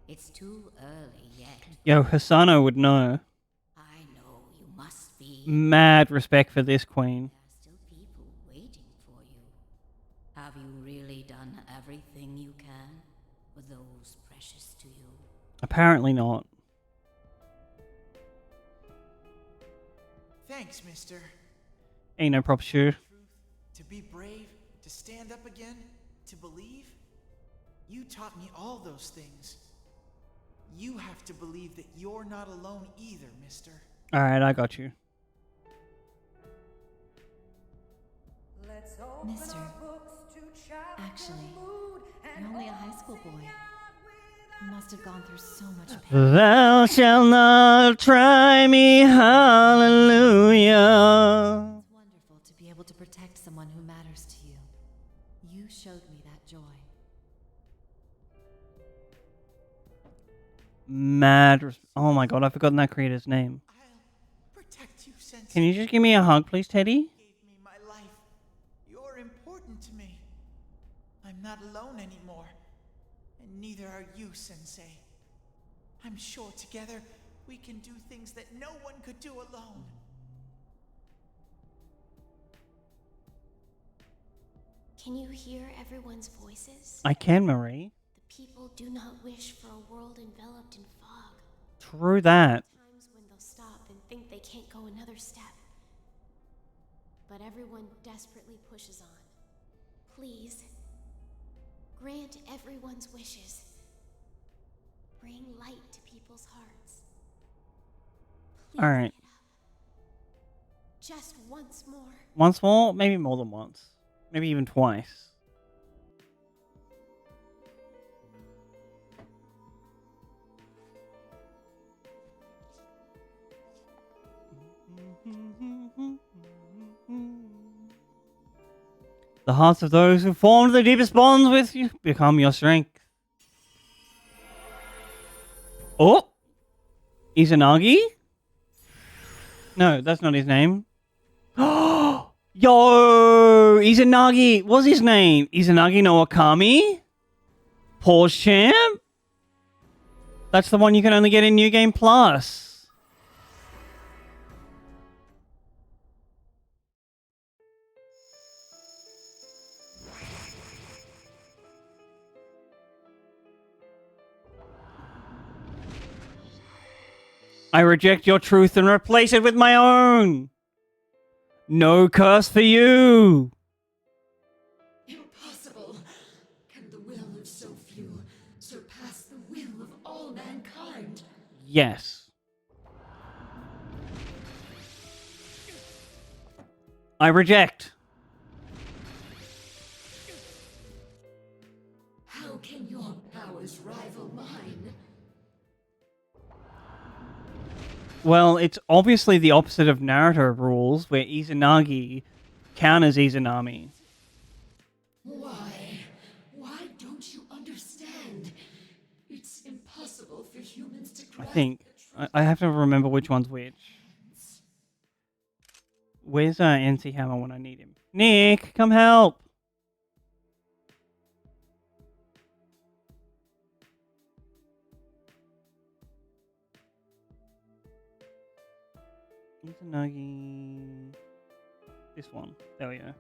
S20: It's too early yet.
S1: Yo, Hisano would know.
S20: I know you must be.
S1: Mad respect for this queen.
S20: Still people waiting for you. Have you really done everything you can with those precious to you?
S1: Apparently not.
S2: Thanks, mister.
S1: Ain't no proper sure.
S2: To be brave, to stand up again, to believe. You taught me all those things. You have to believe that you're not alone either, mister.
S1: Alright, I got you.
S19: Mister, actually, you're only a high school boy. You must have gone through so much pain.
S1: Thou shalt not try me, hallelujah.
S19: It's wonderful to be able to protect someone who matters to you. You showed me that joy.
S1: Oh my god, I've forgotten that creator's name.
S2: Protect you, Sensei.
S1: Can you just give me a hug, please, Teddy?
S2: Gave me my life. You're important to me. I'm not alone anymore. And neither are you, Sensei. I'm sure together we can do things that no one could do alone.
S12: Can you hear everyone's voices?
S1: I can, Marie.
S12: The people do not wish for a world enveloped in fog.
S1: True that.
S12: Times when they'll stop and think they can't go another step. But everyone desperately pushes on. Please, grant everyone's wishes. bring light to people's hearts.
S1: All right.
S12: Just once more.
S1: Once more? Maybe more than once. Maybe even twice. The hearts of those who formed the deepest bonds with you become your strength. Oh! Izanagi? No, that's not his name. Yo! Izanagi! What's his name? Izanagi no Okami? Pause Champ? That's the one you can only get in New Game Plus. I reject your truth and replace it with my own. No curse for you.
S17: Impossible. Can the will of so few surpass the will of all mankind?
S1: Yes. I reject.
S17: How can your powers rival mine?
S1: Well, it's obviously the opposite of Naruto rules, where Izanagi counters Izanami.
S17: Why? Why don't you understand? It's impossible for humans to
S1: I
S17: grasp.
S1: think. I have to remember which one's which. Where's NC Hammer when I need him? Nick, come help! Izanagi. This one. There we go.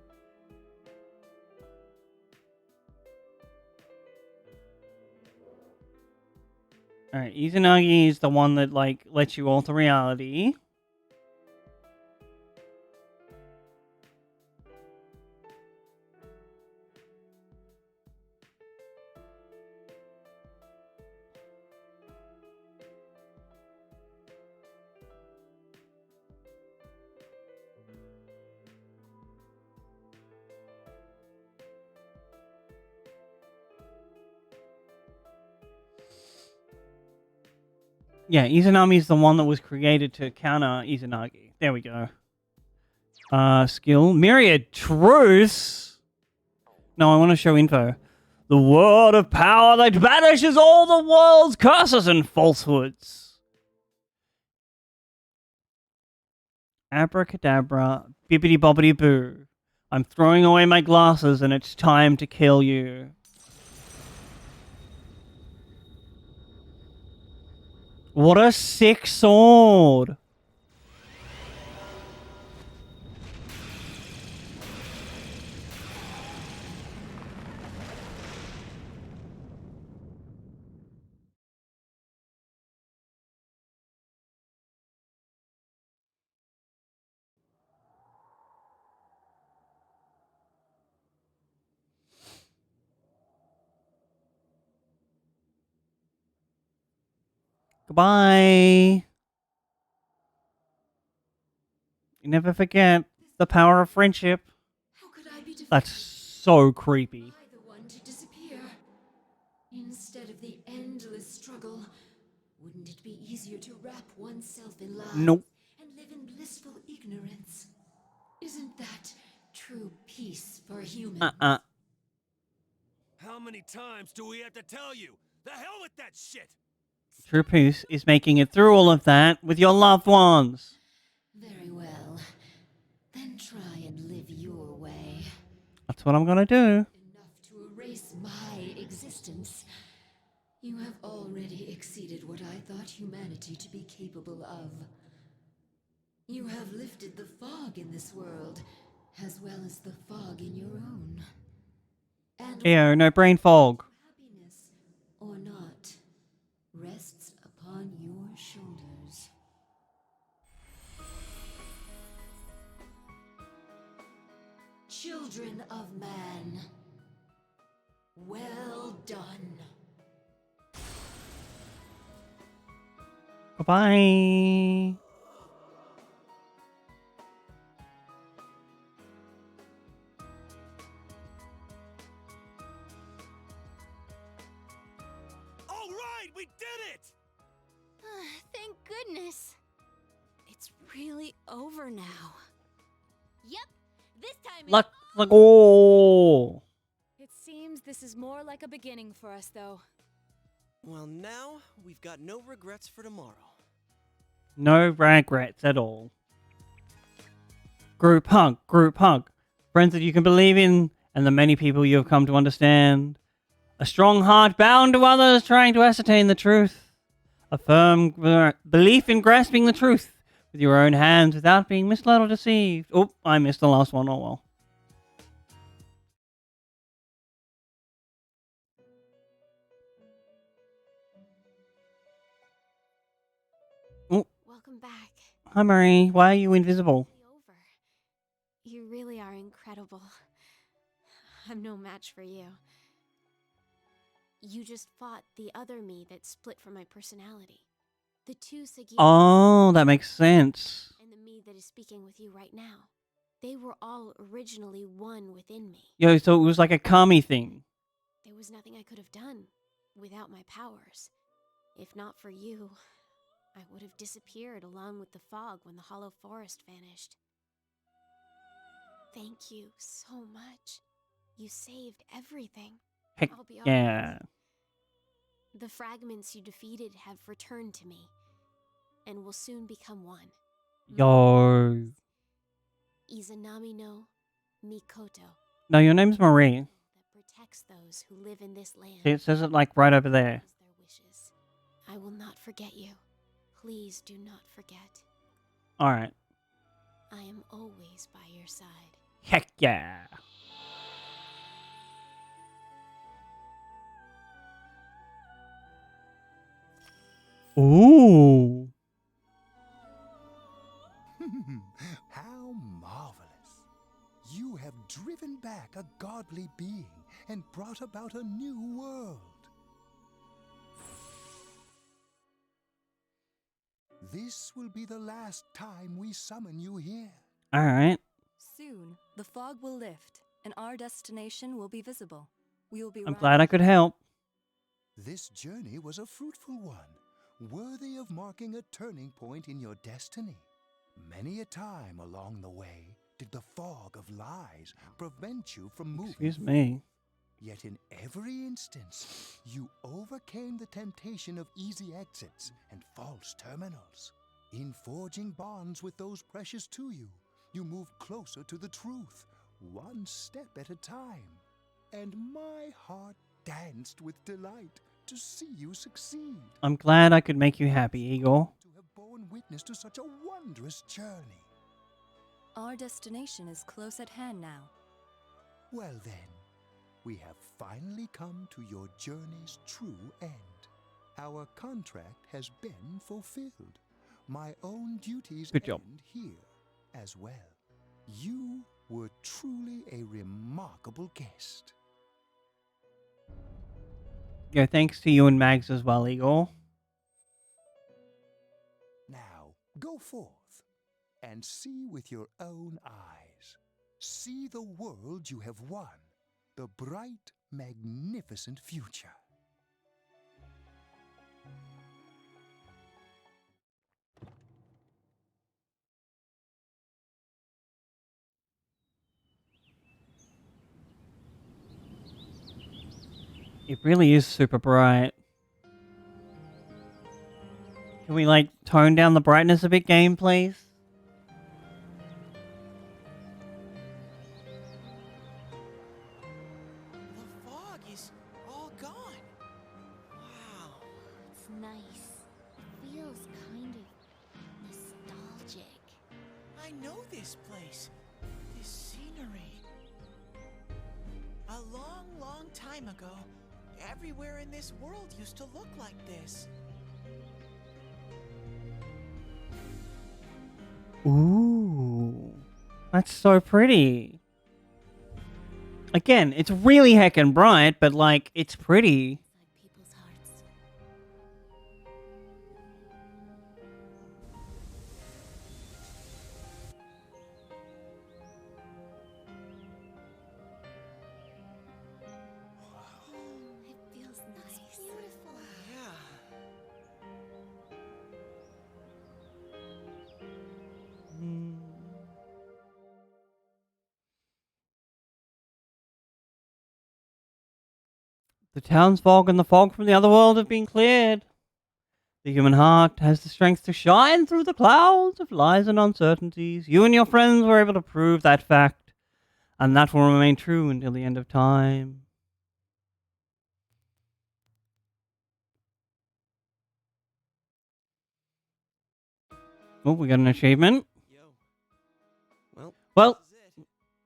S1: Alright, Izanagi is the one that, like, lets you alter reality. Yeah, Izanami is the one that was created to counter Izanagi. There we go. Skill. Myriad Truths. No, I want to show info. The word of power that banishes all the world's curses and falsehoods. Abracadabra, bibbidi bobbidi boo. I'm throwing away my glasses and it's time to kill you. What a sick sword! Goodbye. You never forget the power of friendship.
S17: How could I be defeated?
S1: That's so creepy.
S17: By the one to disappear. Instead of the endless struggle, wouldn't it be easier to wrap oneself in lies
S1: Nope.
S17: and live in blissful ignorance? Isn't that true peace for humans?
S4: How many times do we have to tell you? The hell with that shit!
S1: True peace is making it through all of that with your loved ones.
S17: Very well. Then try and live your way.
S1: That's what I'm gonna do.
S17: To erase my existence. You have already exceeded what I thought humanity to be capable of. You have lifted the fog in this world, as well as the fog in your own. And
S1: Ew, no brain fog.
S17: happiness or not rests upon your shoulders. Children of man, well done.
S1: Bye-bye.
S4: All right, we did it!
S10: Thank goodness.
S3: It's really over now.
S5: Yep, this time
S1: Let's go.
S16: It seems this is more like a beginning for us, though.
S7: Well, now we've got no regrets for tomorrow.
S1: No regrets at all. Group hug, group hug. Friends that you can believe in, and the many people you have come to understand. A strong heart bound to others trying to ascertain the truth. A firm belief in grasping the truth with your own hands without being misled or deceived. Oh, I missed the last one. Oh well. Oh.
S12: Welcome back.
S1: Hi, Marie. Why are you invisible?
S12: You really are incredible. I'm no match for you. You just fought the other me that split from my personality. The two Sagira
S1: Oh, that makes sense.
S12: and the me that is speaking with you right now. They were all originally one within me.
S1: Yo, so it was like a Kami thing.
S12: There was nothing I could have done without my powers. If not for you, I would have disappeared along with the fog when the Hollow Forest vanished. Thank you so much. You saved everything.
S1: Heck
S12: I'll be
S1: yeah.
S12: honest. The fragments you defeated have returned to me, and will soon become one.
S1: Yo.
S12: Izanami no Mikoto
S1: No, your name's Marie.
S12: protects those who live in this land.
S1: See, it says it like right over there.
S12: I will not forget you. Please do not forget.
S1: Alright.
S12: I am always by your side.
S1: Heck yeah. Ooh.
S11: How marvelous. You have driven back a godly being and brought about a new world. This will be the last time we summon you here.
S1: Alright.
S13: Soon, the fog will lift, and our destination will be visible. We will be
S1: I'm glad I could help.
S11: This journey was a fruitful one, worthy of marking a turning point in your destiny. Many a time along the way did the fog of lies prevent you from moving.
S1: Excuse me.
S11: Yet in every instance, you overcame the temptation of easy exits and false terminals. In forging bonds with those precious to you, you moved closer to the truth, one step at a time. And my heart danced with delight to see you succeed.
S1: I'm glad I could make you happy, Igor.
S11: To have borne witness to such a wondrous journey.
S13: Our destination is close at hand now.
S11: Well then, we have finally come to your journey's true end. Our contract has been fulfilled. My own duties
S1: Good job.
S11: end here as well. You were truly a remarkable guest.
S1: Yeah, thanks to you and Mags as well, Igor.
S11: Now, go forth and see with your own eyes. See the world you have won, the bright, magnificent future.
S1: It really is super bright. Can we, like, tone down the brightness a bit, game, please?
S2: The fog is all gone. Wow.
S3: It's nice. It feels kind of nostalgic.
S2: I know this place. This scenery. A long, long time ago, everywhere in this world used to look like this.
S1: Ooh. That's so pretty. Again, it's really heckin' bright, but, like, it's pretty. The town's fog and the fog from the other world have been cleared. The human heart has the strength to shine through the clouds of lies and uncertainties. You and your friends were able to prove that fact, and that will remain true until the end of time. Oh, we got an achievement. Well,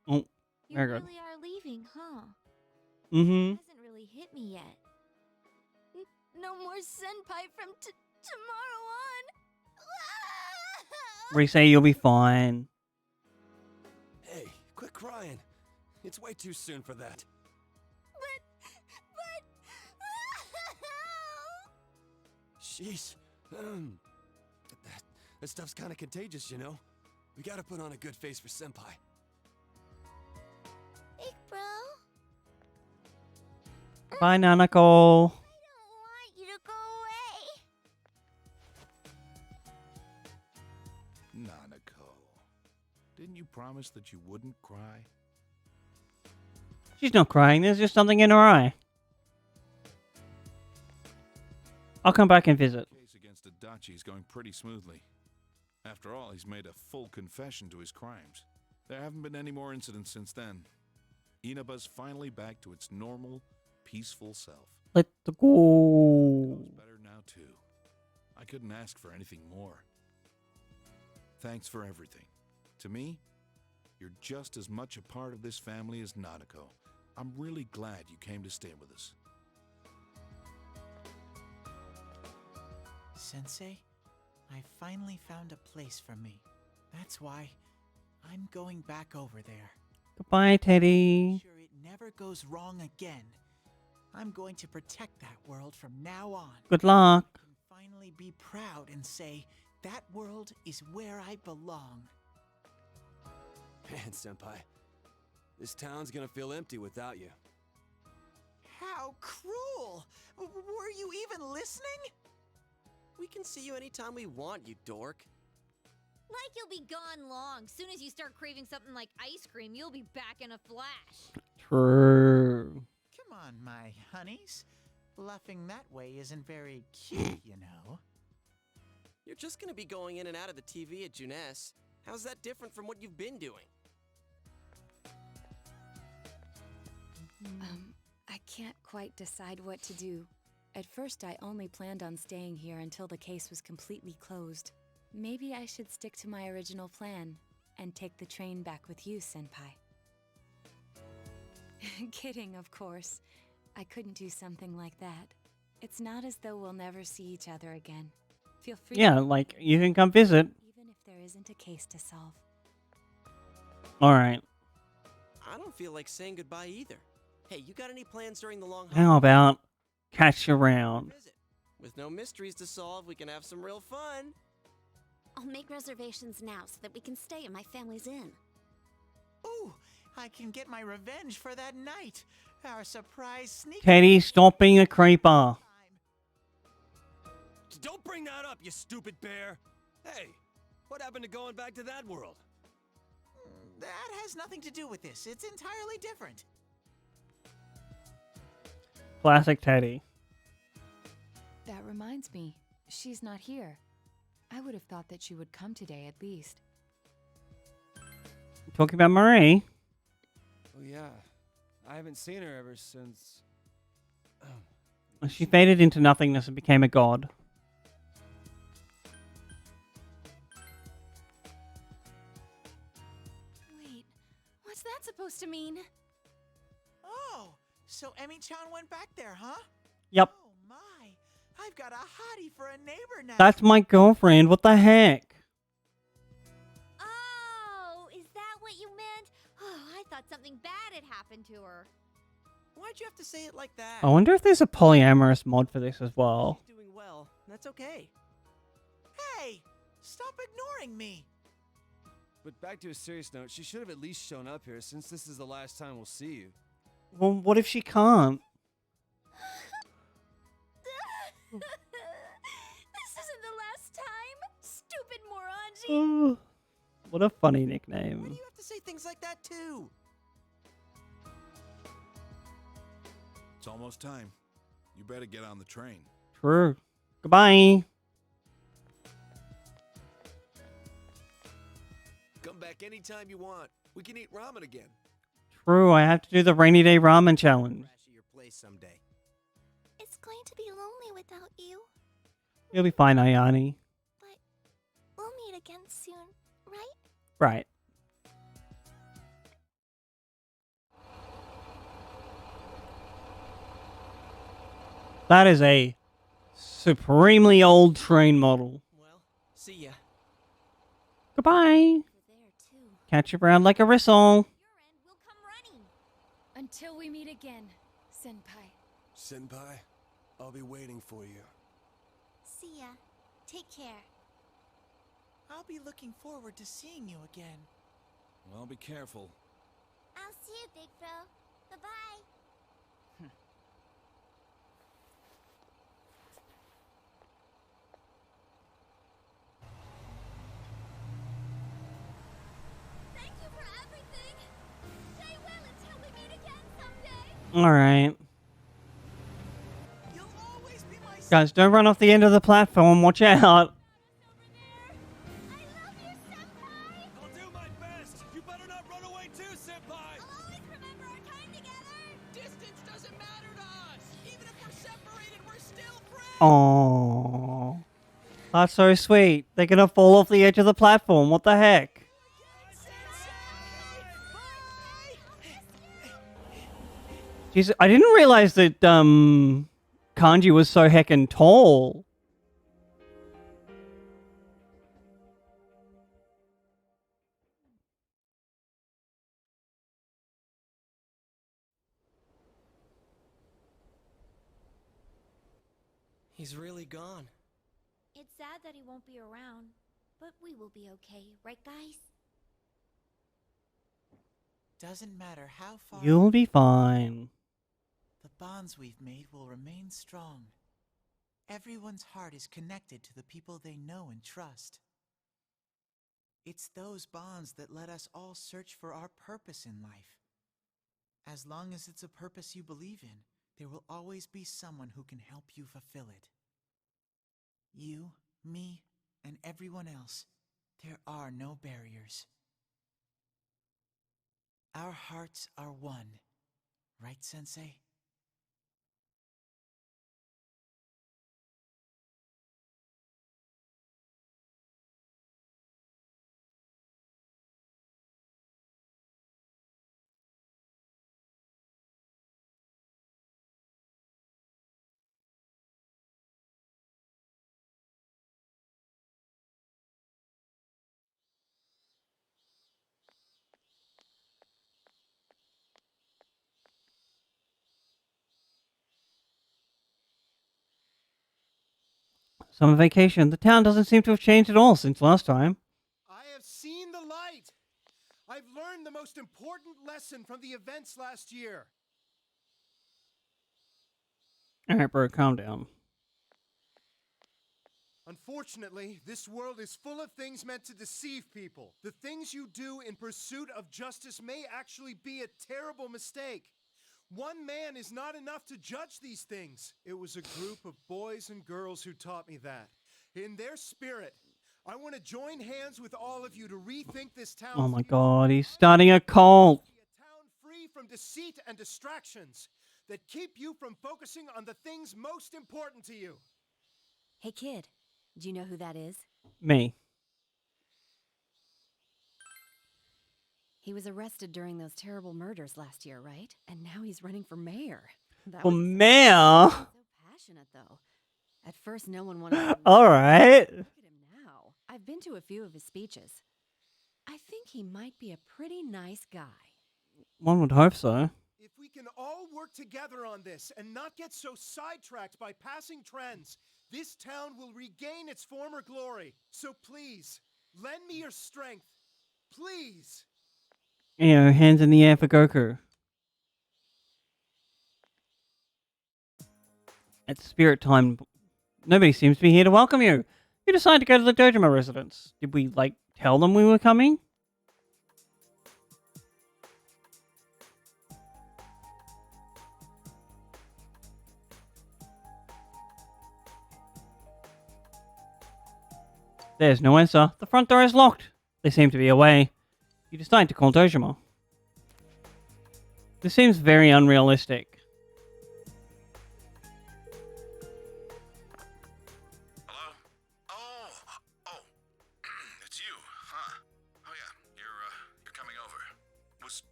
S1: oh,
S5: You
S1: very good.
S5: really are leaving, huh?
S1: Mm-hmm.
S5: Hasn't really hit me yet.
S10: No more senpai from tomorrow on.
S1: Rise, you'll be fine.
S4: Hey, quit crying. It's way too soon for that. Sheesh. That stuff's kind of contagious, you know? We gotta put on a good face for Senpai.
S5: Big bro,
S1: Bye, Nanako.
S5: want you to go away.
S9: Nanako, didn't you promise that you wouldn't cry?
S1: She's not crying. There's just something in her eye. I'll come back and visit.
S9: The case against Adachi is going pretty smoothly. After all, he's made a full confession to his crimes. There haven't been any more incidents since then. Inaba's finally back to its normal, peaceful self.
S1: Let's go.
S9: It's better now, too. I couldn't ask for anything more. Thanks for everything. To me, you're just as much a part of this family as Nanako. I'm really glad you came to stay with us.
S2: Sensei, I finally found a place for me. That's why I'm going back over there.
S1: Goodbye, Teddy.
S2: Sure it never goes wrong again. I'm going to protect that world from now on.
S1: Good luck.
S2: And finally be proud and say that world is where I belong.
S4: Man, Senpai, this town's gonna feel empty without you.
S2: How cruel! Were you even listening?
S7: We can see you anytime we want, you dork.
S5: Like you'll be gone long. Soon as you start craving something like ice cream, you'll be back in a flash.
S1: True.
S2: Come on, my honeys. Bluffing that way isn't very cute, you know.
S7: You're just gonna be going in and out of the TV at Junes. How's that different from what you've been doing?
S6: I can't quite decide what to do. At first, I only planned on staying here until the case was completely closed. Maybe I should stick to my original plan and take the train back with you, Senpai. Kidding, of course. I couldn't do something like that. It's not as though we'll never see each other again. Feel free
S1: Yeah,
S6: to
S1: like, you can come visit.
S6: even if there isn't a case to solve.
S1: Alright.
S7: I don't feel like saying goodbye either. Hey, you got any plans during the long
S1: How about catch you around?
S7: With no mysteries to solve, we can have some real fun.
S3: I'll make reservations now so that we can stay in my family's inn.
S2: Ooh, I can get my revenge for that night. Our surprise sneak.
S1: Teddy, stop being a creeper.
S4: Don't bring that up, you stupid bear! Hey, what happened to going back to that world?
S2: That has nothing to do with this. It's entirely different.
S1: Classic Teddy.
S6: That reminds me, she's not here. I would have thought that she would come today at least.
S1: Talking about Marie.
S4: Oh yeah, I haven't seen her ever since...
S1: She faded into nothingness and became a god.
S10: Wait, what's that supposed to mean?
S2: Oh, so Emmy-chan went back there, huh?
S1: Yep.
S2: Oh my, I've got a hottie for a neighbor now.
S1: That's my girlfriend. What the heck?
S5: Oh, is that what you meant? Oh, I thought something bad had happened to her.
S7: Why'd you have to say it like that?
S1: I wonder if there's a polyamorous mod for this as well.
S7: She's doing well. That's okay.
S2: Hey, stop ignoring me.
S4: But back to a serious note, she should have at least shown up here since this is the last time we'll see you.
S1: Well, what if she can't?
S10: This isn't the last time, stupid moronji.
S1: Oh, what a funny nickname.
S7: You have to say things like that too.
S9: It's almost time. You better get on the train.
S1: True. Goodbye.
S4: Come back anytime you want. We can eat ramen again.
S1: True, I have to do the rainy day ramen challenge.
S7: Your place someday.
S10: It's going to be lonely without you.
S1: You'll be fine, Ayani.
S10: We'll meet again soon, right?
S1: Right. That is a supremely old train model.
S7: See ya.
S1: Goodbye. Catch you around like a ristle.
S6: Until we meet again, Senpai.
S4: Senpai, I'll be waiting for you.
S10: See ya. Take care.
S2: I'll be looking forward to seeing you again.
S9: Well, be careful.
S10: I'll see you, Big Bro. Bye-bye. Thank you for everything. Stay well until we meet again someday.
S1: Alright. Guys, don't run off the end of the platform. Watch out.
S4: I'll do my best. You better not run away too, Senpai.
S10: I'll always remember our time together.
S7: Distance doesn't matter to us. Even if we're separated, we're still friends.
S1: Aww. That's so sweet. They're gonna fall off the edge of the platform. What the heck? Jeez, I didn't realize that, Kanji was so heckin' tall.
S7: He's really gone.
S5: It's sad that he won't be around, but we will be okay, right guys?
S2: Doesn't matter how far
S1: You'll be fine.
S2: the bonds we've made will remain strong. Everyone's heart is connected to the people they know and trust. It's those bonds that let us all search for our purpose in life. As long as it's a purpose you believe in, there will always be someone who can help you fulfill it. You, me, and everyone else, there are no barriers. Our hearts are one, right, Sensei?
S1: Summer vacation. The town doesn't seem to have changed at all since last time.
S21: I have seen the light. I've learned the most important lesson from the events last year.
S1: Alright, bro, calm down.
S21: Unfortunately, this world is full of things meant to deceive people. The things you do in pursuit of justice may actually be a terrible mistake. One man is not enough to judge these things. It was a group of boys and girls who taught me that. In their spirit, I want to join hands with all of you to rethink this town.
S1: Oh my god, he's starting a cult.
S21: Free from deceit and distractions that keep you from focusing on the things most important to you.
S13: Hey kid, do you know who that is?
S1: Me.
S13: He was arrested during those terrible murders last year, right? And now he's running for mayor. That
S1: For
S13: was
S1: mayor?
S13: so passionate, though. At first, no one wanted to
S1: Alright.
S13: Look at him now. I've been to a few of his speeches. I think he might be a pretty nice guy.
S1: One would hope so.
S21: If we can all work together on this and not get so sidetracked by passing trends, this town will regain its former glory. So please, lend me your strength. Please.
S1: You know, hands in the air for Goku. It's spirit time. Nobody seems to be here to welcome you. You decided to go to the Dojima residence. Did we, like, tell them we were coming? There's no answer. The front door is locked. They seem to be away. You decide to call Dojima. This seems very unrealistic.
S9: Hello? Oh, it's you, huh? Oh yeah, you're coming over. Was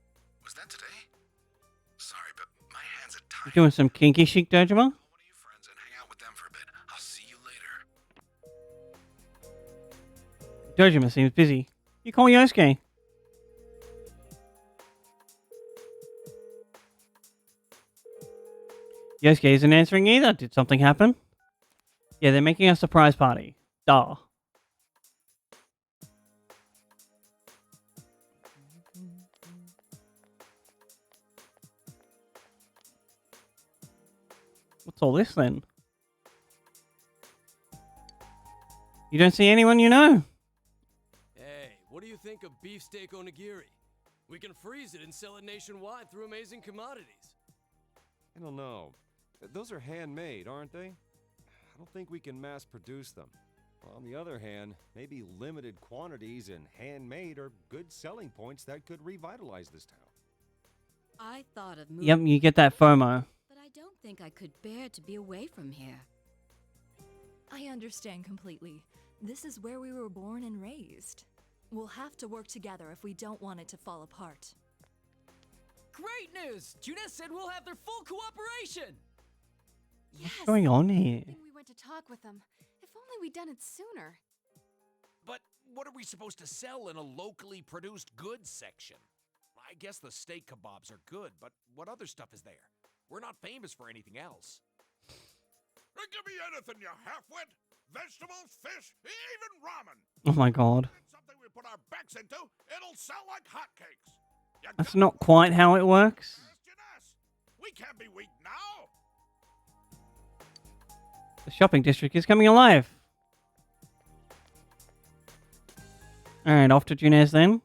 S9: that today? Sorry, but my hands are tied.
S1: You doing some kinky chic, Dojima?
S9: I'll see you later.
S1: Dojima seems busy. You call Yosuke. Yosuke isn't answering either. Did something happen? Yeah, they're making a surprise party. Duh. What's all this then? You don't see anyone you know.
S4: Hey, what do you think of beefsteak onigiri? We can freeze it and sell it nationwide through Amazing Commodities.
S8: I don't know. Those are handmade, aren't they? I don't think we can mass produce them. On the other hand, maybe limited quantities and handmade are good selling points that could revitalize this town.
S20: I thought of moving.
S1: Yep, you get that FOMO.
S20: But I don't think I could bear to be away from here.
S13: I understand completely. This is where we were born and raised. We'll have to work together if we don't want it to fall apart.
S22: Great news! Junes said we'll have their full cooperation!
S1: What's going on here?
S6: We went to talk with them. If only we'd done it sooner.
S23: But what are we supposed to sell in a locally produced goods section? I guess the steak kebabs are good, but what other stuff is there? We're not famous for anything else.
S18: Give me anything, you half-wit. Vegetables, fish, even ramen.
S1: Oh my god.
S18: Something we put our backs into, it'll sell like hotcakes.
S1: That's not quite how it works.
S18: We can't be weak now.
S1: The shopping district is coming alive. Alright, off to Junes then.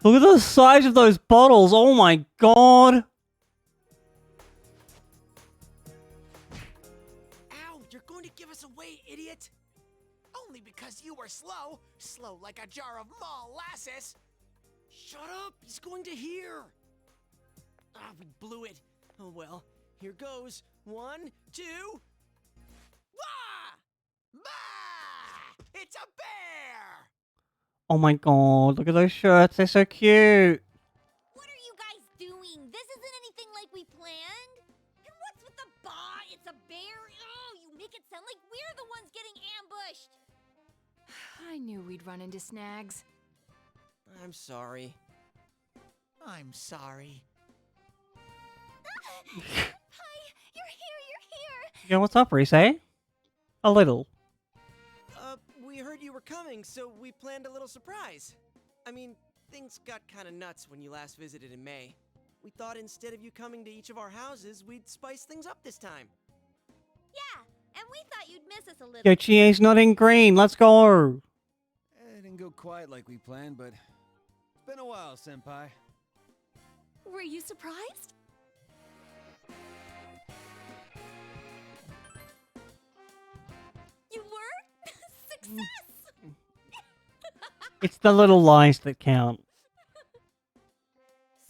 S1: Look at the size of those bottles. Oh my god.
S7: Ow, you're going to give us away, idiot! Only because you were slow. Slow like a jar of molasses. Shut up, he's going to hear. Ah, we blew it. Oh well, here goes. 1, 2. Wah! Bah! It's a bear!
S1: Oh my god, look at those shirts. They're so cute.
S5: What are you guys doing? This isn't anything like we planned. And what's with the bah? It's a bear? Oh, you make it sound like we're the ones getting ambushed.
S6: I knew we'd run into snags.
S7: I'm sorry.
S2: I'm sorry.
S10: Hi, you're here.
S1: Yeah, what's up, Reese? A little.
S7: We heard you were coming, so we planned a little surprise. I mean, things got kind of nuts when you last visited in May. We thought instead of you coming to each of our houses, we'd spice things up this time.
S5: Yeah, and we thought you'd miss us a little.
S1: Yo, Chie's not in green. Let's go.
S24: It didn't go quite like we planned, but it's been a while, Senpai.
S6: Were you surprised?
S5: You were? Success!
S1: It's the little lies that count.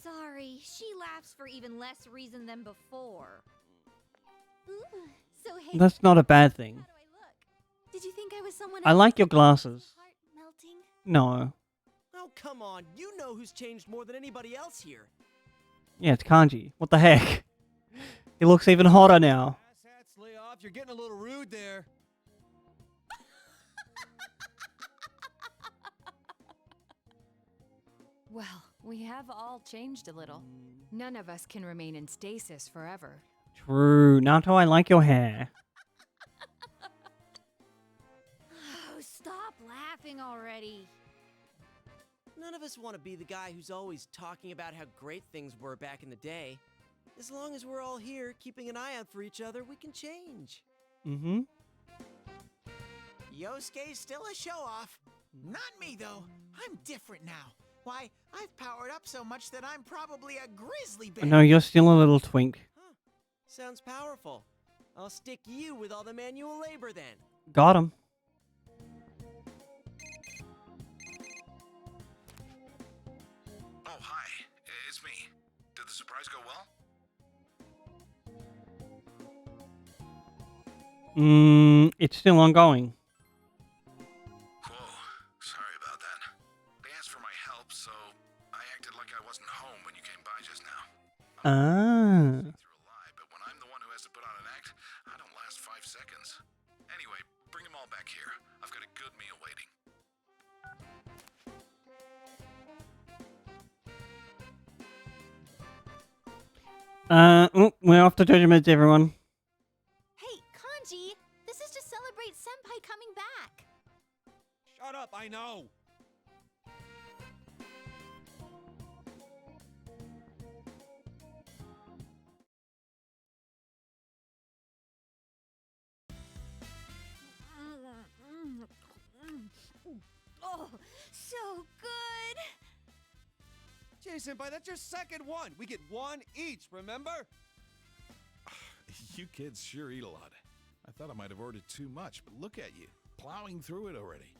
S5: Sorry, she laughs for even less reason than before.
S10: Ooh, so hey,
S1: That's not a bad thing.
S10: did you think I was someone
S1: I
S10: else?
S1: like your glasses.
S10: Heart melting?
S1: No.
S7: Oh, come on. You know who's changed more than anybody else here.
S1: Yeah, it's Kanji. What the heck? He looks even hotter now.
S24: Hats, lay off. You're getting a little rude there.
S6: Well, we have all changed a little. None of us can remain in stasis forever.
S1: True. Naruto, I like your hair.
S5: Oh, stop laughing already.
S7: None of us want to be the guy who's always talking about how great things were back in the day. As long as we're all here, keeping an eye out for each other, we can change.
S1: Mm-hmm.
S2: Yosuke's still a show-off. Not me, though. I'm different now. Why, I've powered up so much that I'm probably a grizzly bear.
S1: No, you're still a little twink.
S7: Sounds powerful. I'll stick you with all the manual labor then.
S1: Got him.
S9: Oh, hi. It's me. Did the surprise go well?
S1: It's still ongoing.
S9: Whoa, sorry about that. They asked for my help, so I acted like I wasn't home when you came by just now.
S1: Ah.
S9: But when I'm the one who has to put on an act, I don't last 5 seconds. Anyway, bring them all back here. I've got a good meal waiting.
S1: We're off to Judgment, everyone.
S10: Hey, Kanji, this is to celebrate Senpai coming back.
S8: Shut up, I know.
S5: Oh, so good.
S8: Senpai, that's your second one. We get one each, remember?
S9: You kids sure eat a lot. I thought I might have ordered too much, but look at you, plowing through it already.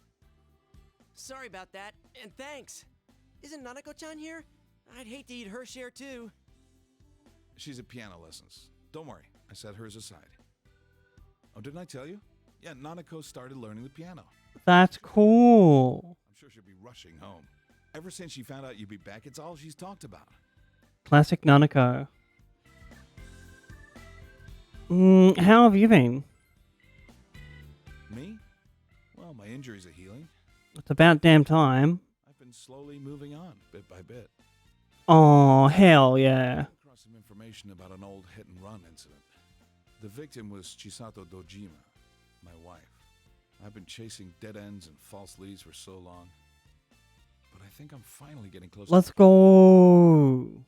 S7: Sorry about that, and thanks. Isn't Nanako-chan here? I'd hate to eat her share too.
S9: She's at piano lessons. Don't worry, I set hers aside. Oh, didn't I tell you? Yeah, Nanako started learning the piano.
S1: That's cool.
S9: I'm sure she'll be rushing home. Ever since she found out you'd be back, it's all she's talked about.
S1: Classic Nanako. How have you been?
S9: Me? Well, my injuries are healing.
S1: It's about damn time.
S9: I've been slowly moving on, bit by bit.
S1: Oh, hell yeah.
S9: Across some information about an old hit-and-run incident. The victim was Chisato Dojima, my wife. I've been chasing dead ends and false leads for so long. But I think I'm finally getting close.
S1: Let's go.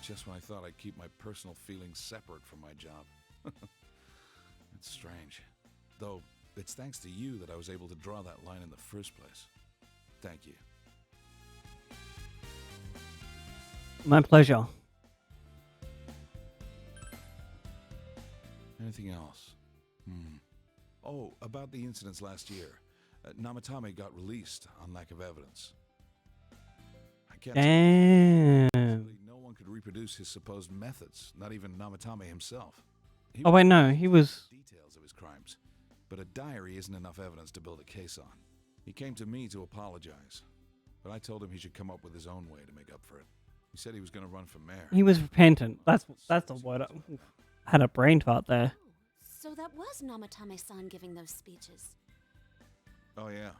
S9: Just when I thought I'd keep my personal feelings separate from my job. It's strange. Though, it's thanks to you that I was able to draw that line in the first place. Thank you.
S1: My pleasure.
S9: Anything else? Oh, about the incidents last year. Namatame got released on lack of evidence. I can't
S1: Damn.
S9: no one could reproduce his supposed methods, not even Namatame himself.
S1: Oh, wait, no, he was...
S9: Details of his crimes, but a diary isn't enough evidence to build a case on. He came to me to apologize, but I told him he should come up with his own way to make up for it. He said he was going to run for mayor.
S1: He was repentant. That's the word. I had a brain fart there.
S3: So that was Namatame-san giving those speeches.
S9: Oh, yeah.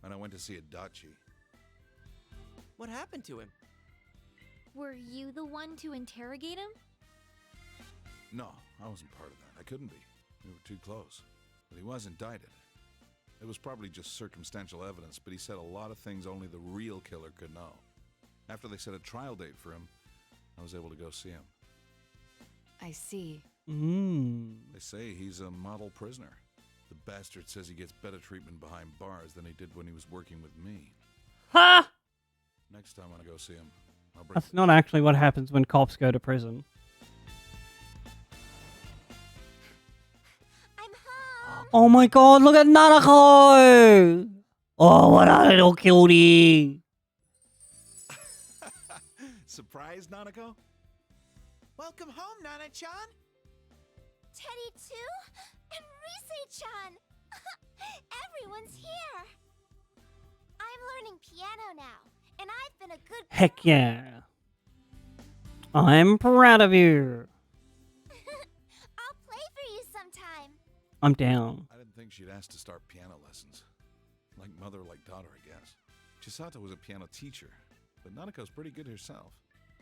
S9: And I went to see Adachi.
S7: What happened to him?
S5: Were you the one to interrogate him?
S9: No, I wasn't part of that. I couldn't be. We were too close. But he was indicted. It was probably just circumstantial evidence, but he said a lot of things only the real killer could know. After they set a trial date for him, I was able to go see him.
S6: I see.
S9: They say he's a model prisoner. The bastard says he gets better treatment behind bars than he did when he was working with me.
S1: Ha!
S9: Next time when I go see him, I'll bring...
S1: That's not actually what happens when cops go to prison.
S5: I'm home.
S1: Oh my god, look at Nanako! Oh, what a little cutie!
S9: Surprise, Nanako?
S2: Welcome home, Nana-chan.
S5: Teddy too? And Rise-chan! Everyone's here! I'm learning piano now, and I've been a good girl.
S1: Heck yeah. I'm proud of you.
S5: I'll play for you sometime.
S1: I'm down.
S9: I didn't think she'd ask to start piano lessons. Like mother, like daughter, I guess. Chisato was a piano teacher, but Nanako's pretty good herself.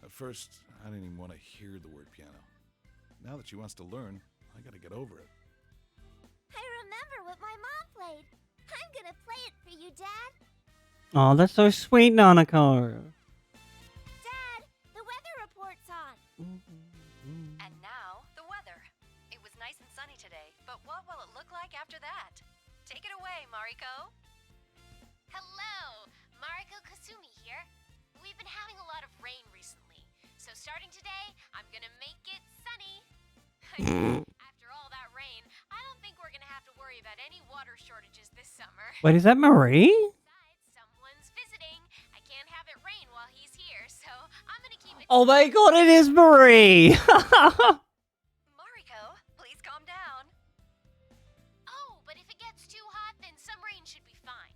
S9: At first, I didn't even want to hear the word piano. Now that she wants to learn, I gotta get over it.
S5: I remember what my mom played. I'm gonna play it for you, Dad.
S1: Oh, that's so sweet, Nanako.
S5: Dad, the weather report's on.
S13: And now, the weather. It was nice and sunny today, but what will it look like after that? Take it away, Mariko.
S14: Hello, Mariko Kasumi here. We've been having a lot of rain recently, so starting today, I'm gonna make it sunny. After
S1: Wait, is that Marie?
S14: Someone's visiting. I can't have it rain while he's here, so I'm gonna keep it.
S1: Oh my god, it is Marie!
S14: Mariko, please calm down. Oh, but if it gets too hot, then some rain should be fine.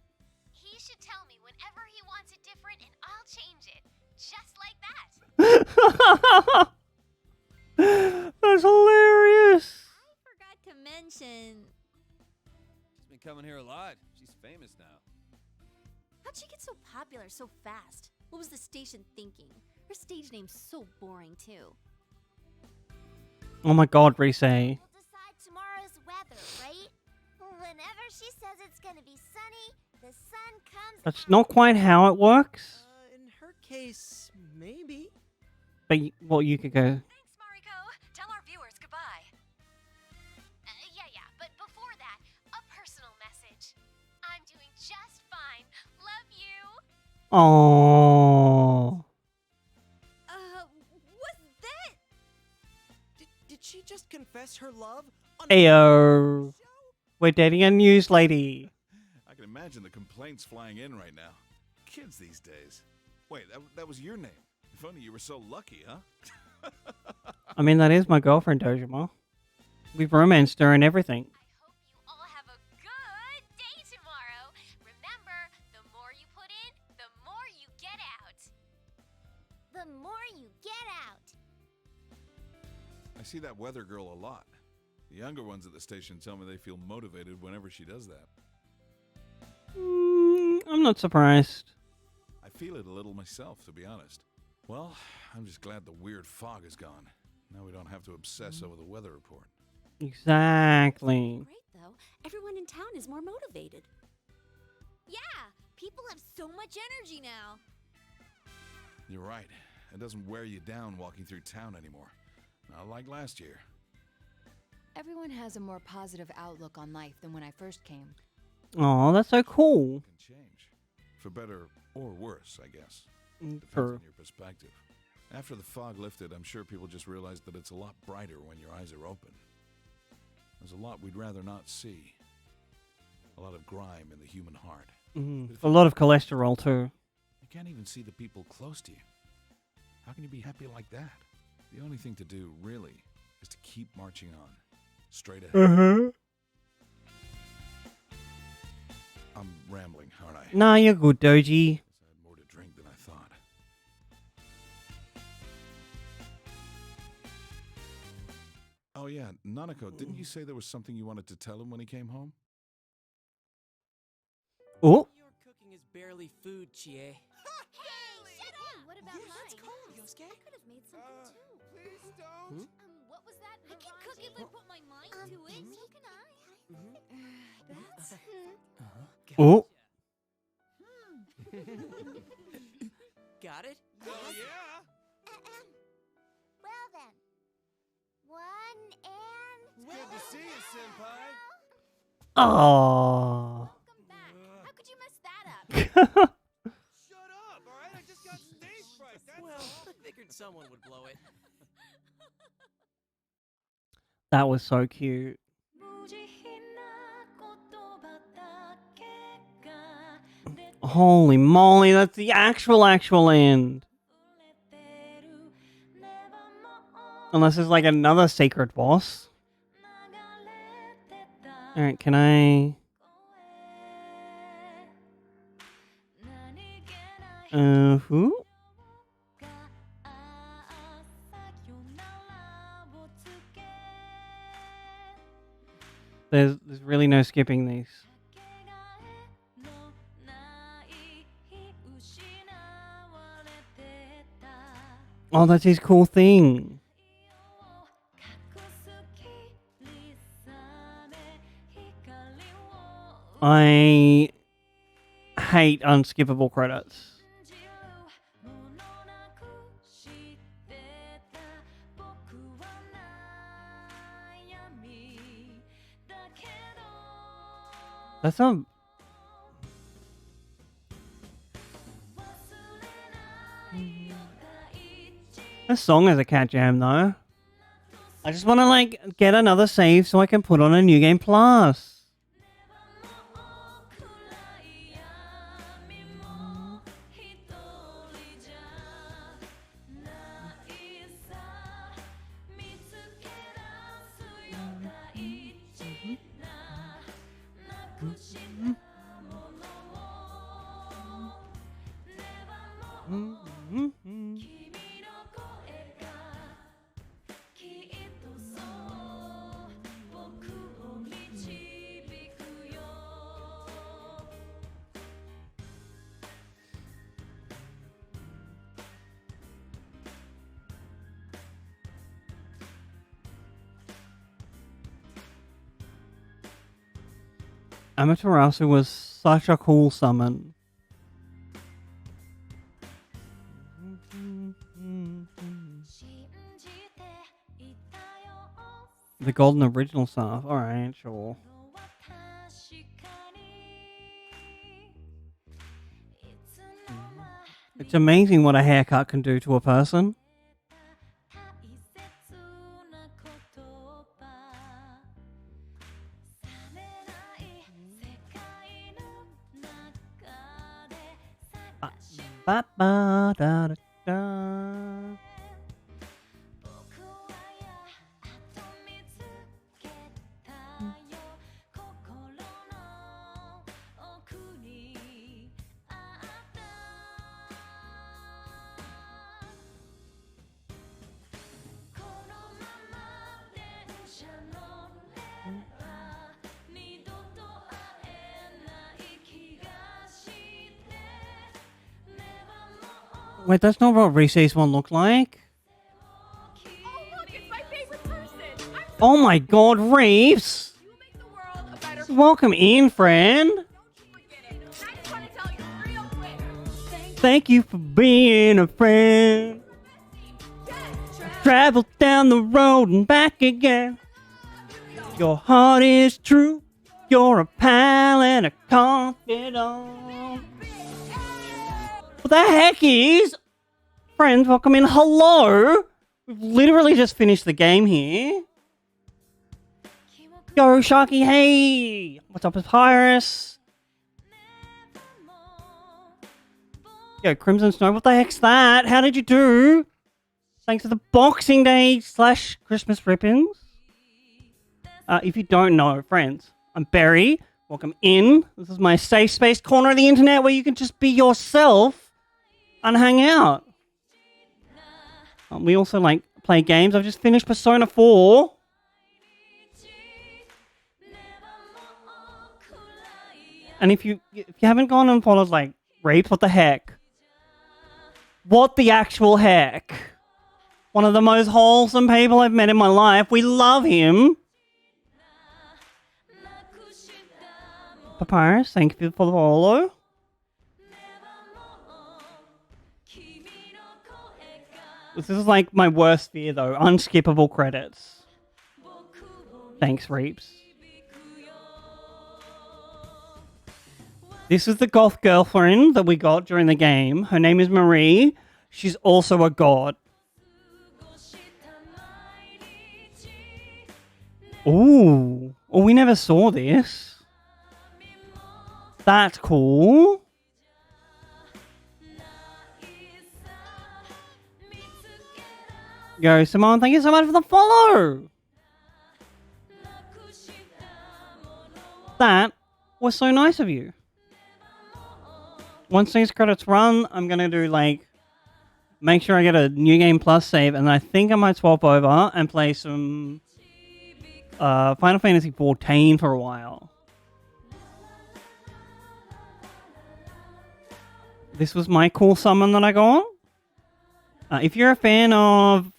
S14: He should tell me whenever he wants it different, and I'll change it. Just like that.
S1: That's hilarious.
S5: Forgot to mention.
S24: She's been coming here a lot. She's famous now.
S3: How'd she get so popular so fast? What was the station thinking? Her stage name's so boring, too.
S1: Oh my god, Rise.
S10: Decide tomorrow's weather, right? Whenever she says it's gonna be sunny, the sun comes.
S1: That's not quite how it works.
S7: In her case, maybe.
S1: But, well, you could go.
S14: Thanks, Mariko. Tell our viewers goodbye. Yeah, but before that, a personal message. I'm doing just fine. Love you.
S1: Oh.
S5: What's that?
S7: Did she just confess her love?
S1: Ayo. We're dating a news lady.
S9: I can imagine the complaints flying in right now. Kids these days. Wait, that was your name. If only you were so lucky, huh?
S1: I mean, that is my girlfriend, Dojima. We've romanced her and everything.
S14: All have a good day tomorrow. Remember, the more you put in, the more you get out.
S10: The more you get out.
S9: I see that weather girl a lot. The younger ones at the station tell me they feel motivated whenever she does that.
S1: I'm not surprised.
S9: I feel it a little myself, to be honest. Well, I'm just glad the weird fog is gone. Now we don't have to obsess over the weather report.
S1: Exactly.
S3: Great, though. Everyone in town is more motivated.
S5: Yeah, people have so much energy now.
S9: You're right. It doesn't wear you down walking through town anymore. Not like last year.
S6: Everyone has a more positive outlook on life than when I first came.
S1: Oh, that's so cool.
S9: Can change. For better or worse, I guess. Depends
S1: True.
S9: on your perspective. After the fog lifted, I'm sure people just realized that it's a lot brighter when your eyes are open. There's a lot we'd rather not see. A lot of grime in the human heart.
S1: A lot of cholesterol, too.
S9: You can't even see the people close to you. How can you be happy like that? The only thing to do, really, is to keep marching on. Straight ahead. I'm rambling, aren't I?
S1: Nah, you're good, Doji.
S9: I had more to drink than I thought. Oh yeah, Nanako, didn't you say there was something you wanted to tell him when he came home?
S1: Oh.
S7: Your cooking is barely food, Chie.
S10: What about mine?
S3: I could have made something too.
S10: Please don't. What was that?
S5: I can cook if I put my mind to it.
S10: So can I.
S3: That's...
S1: Oh.
S7: Got it?
S18: Oh yeah.
S10: Well then. One and...
S24: Good to see you, Senpai.
S1: Oh.
S10: Welcome back. How could you mess that up?
S18: Shut up, all right? I just got stage fright. That's
S7: Well,
S18: all.
S7: I figured someone would blow it.
S1: That was so cute. Holy moly, that's the actual end. Unless there's like another secret boss. Alright, can I... who? There's really no skipping these. Oh, that's his cool thing. I hate unskippable credits. That's not... This song is a cat jam, though. I just want to, like, get another save so I can put on a New Game Plus. Amaterasu was such a cool summon. The golden original staff. Alright, sure. It's amazing what a haircut can do to a person. Ba ba da da da. Wait, that's not what Reese's one looked like. Oh my god, Reeves! Welcome in, friend. Thank you for being a friend. Travel down the road and back again. Your heart is true. You're a pal and a confidant. What the heck is? Friends, welcome in. Hello! We've literally just finished the game here. Yo, Sharky, hey! What's up, Papyrus? Yo, Crimson Snow, what the heck's that? How did you do? Thanks for the Boxing Day / Christmas ribbons. If you don't know, friends, I'm Barry. Welcome in. This is my safe space corner of the internet where you can just be yourself and hang out. We also like play games. I've just finished Persona 4. And if you haven't gone and followed like Reaps, what the heck? What the actual heck? One of the most wholesome people I've met in my life. We love him. Papyrus, thank you for the follow. This is like my worst fear though. Unskippable credits. Thanks, Reaps. This is the goth girlfriend that we got during the game. Her name is Marie. She's also a god. Ooh. Oh, we never saw this. That's cool. Yo, Simone, thank you so much for the follow. That was so nice of you. Once these credits run, I'm going to do like, make sure I get a New Game Plus save, and I think I might swap over and play some Final Fantasy XIV for a while. This was my cool summon that I got. If you're a fan of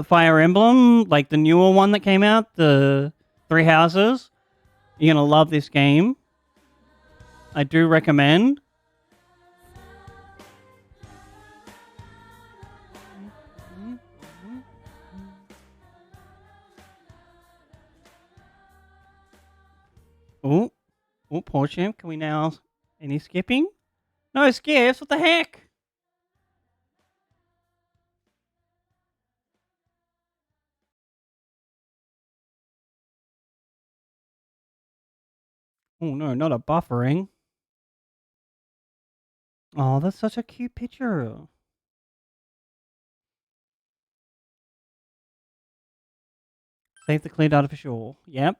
S1: Fire Emblem, like the newer one that came out, the Three Houses, you're going to love this game. I do recommend. Oh, poor champ. Can we now... Any skipping? No skips? What the heck? Oh no, not a buffering. Oh, that's such a cute picture. Save the clear data for sure. Yep.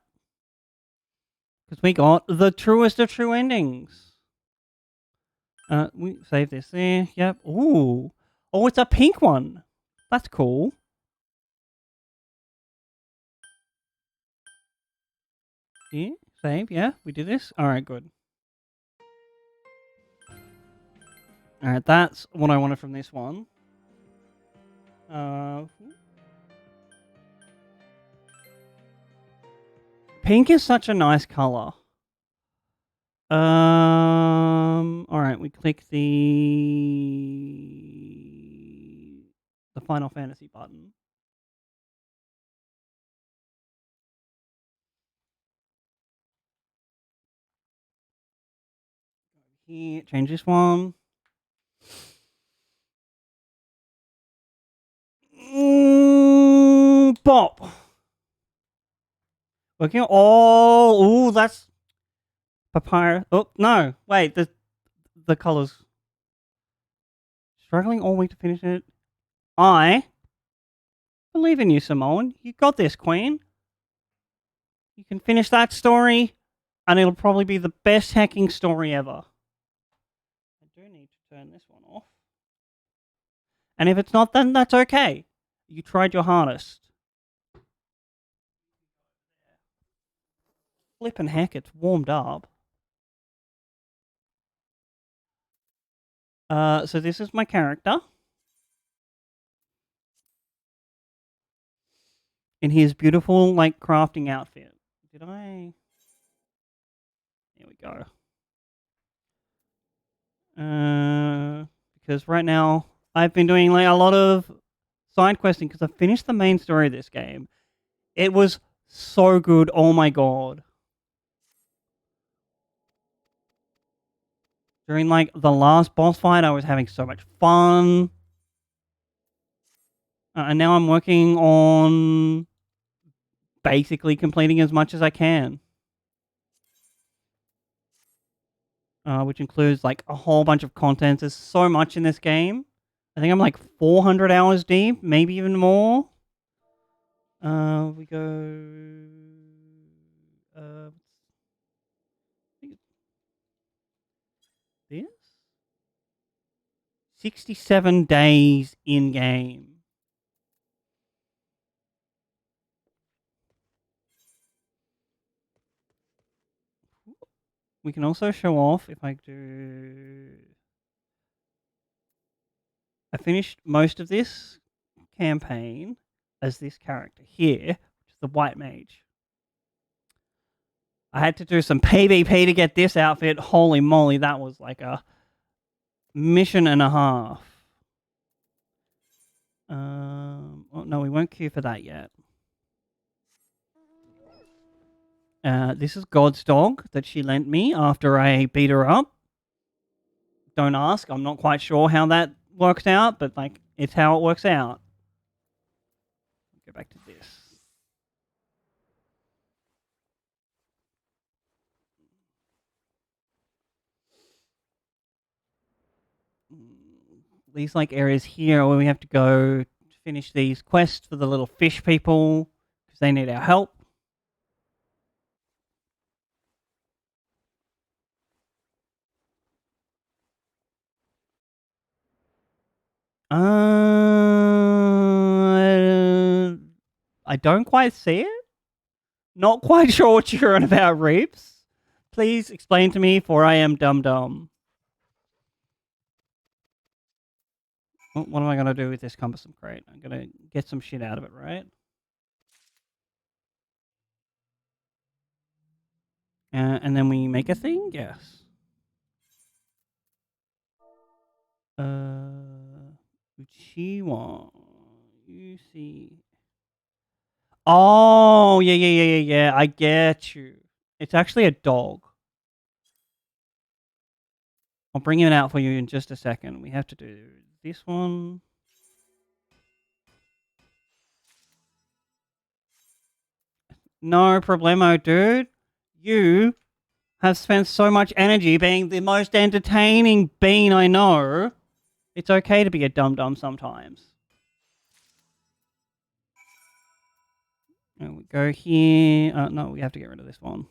S1: Because we got the truest of true endings. We save this there. Yep. Ooh. Oh, it's a pink one. That's cool. Yeah. Save. Yeah. We did this. All right. Good. All right. That's what I wanted from this one. Pink is such a nice color. All right, we click the Final Fantasy button. Here, change this one. Pop. Working. Oh, that's papyrus. Oh no, wait. The colors. Struggling all week to finish it. I believe in you, Simone. You got this, Queen. You can finish that story, and it'll probably be the best hacking story ever. I do need to turn this one off. And if it's not, then that's okay. You tried your hardest. Flippin' heck, it's warmed up. So this is my character. In his beautiful, like, crafting outfit. Did I... There we go. Because right now, I've been doing, like, a lot of side questing because I finished the main story of this game. It was so good. Oh my god. During, like, the last boss fight, I was having so much fun. And now I'm working on basically completing as much as I can. Which includes, like, a whole bunch of content. There's so much in this game. I think I'm, like, 400 hours deep, maybe even more. We go... this? 67 days in-game. We can also show off if I do... I finished most of this campaign as this character here, which is the White Mage. I had to do some PvP to get this outfit. Holy moly, that was like a mission and a half. Oh, no, we won't queue for that yet. This is God's dog that she lent me after I beat her up. Don't ask. I'm not quite sure how that works out, but like it's how it works out. Go back to this. These like areas here where we have to go to finish these quests for the little fish people because they need our help. I don't quite see it. Not quite sure what you're on about, Reeps. Please explain to me, for I am dumb. What am I going to do with this cumbersome crate? I'm going to get some shit out of it, right? And then we make a thing? Yes. Uchiwa. You see. Oh, yeah. I get you. It's actually a dog. I'll bring him out for you in just a second. We have to do this one. No problemo, dude. You have spent so much energy being the most entertaining bean I know. It's okay to be a dum-dum sometimes. And we go here. No, we have to get rid of this one.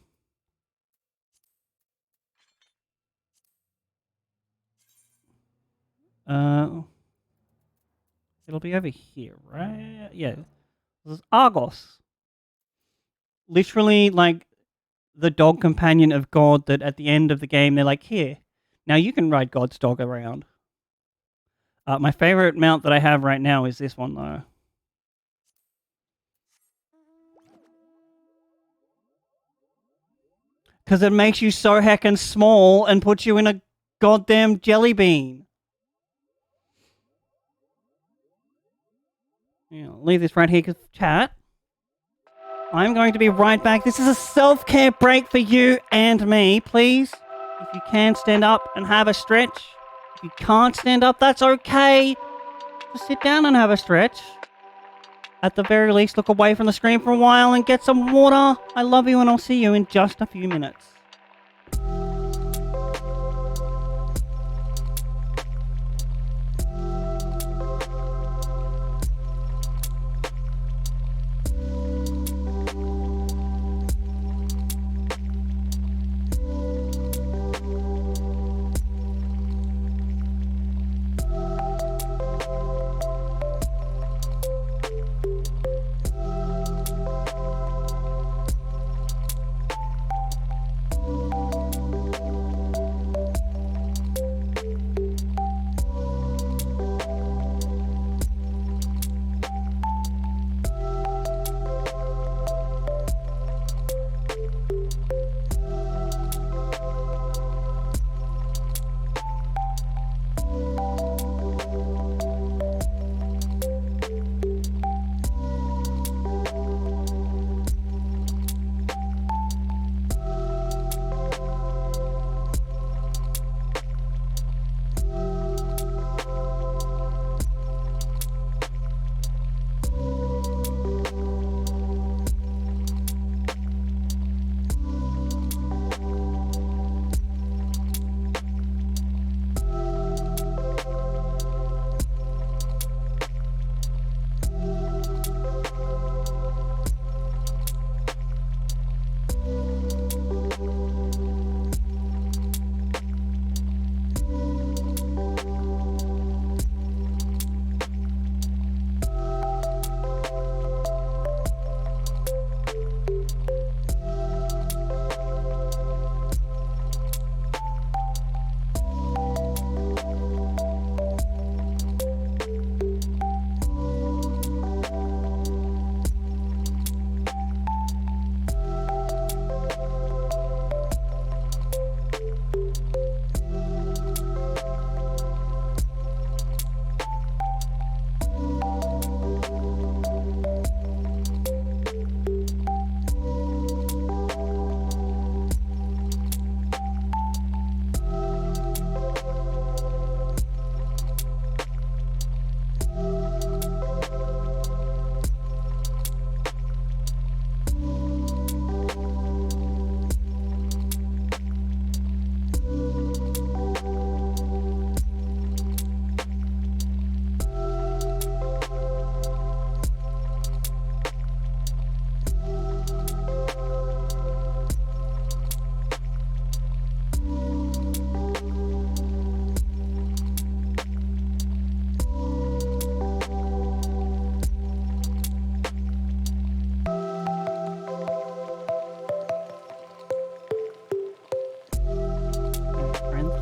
S1: It'll be over here, right? Yeah. This is Argos. Literally, like, the dog companion of God that at the end of the game, they're like, here, now you can ride God's dog around. My favorite mount that I have right now is this one, though. Because it makes you so heckin' small and puts you in a goddamn jelly bean. Yeah, I'll leave this right here because chat. I'm going to be right back. This is a self-care break for you and me. Please, if you can, stand up and have a stretch. If you can't stand up, that's okay. Just sit down and have a stretch. At the very least, look away from the screen for a while and get some water. I love you and I'll see you in just a few minutes.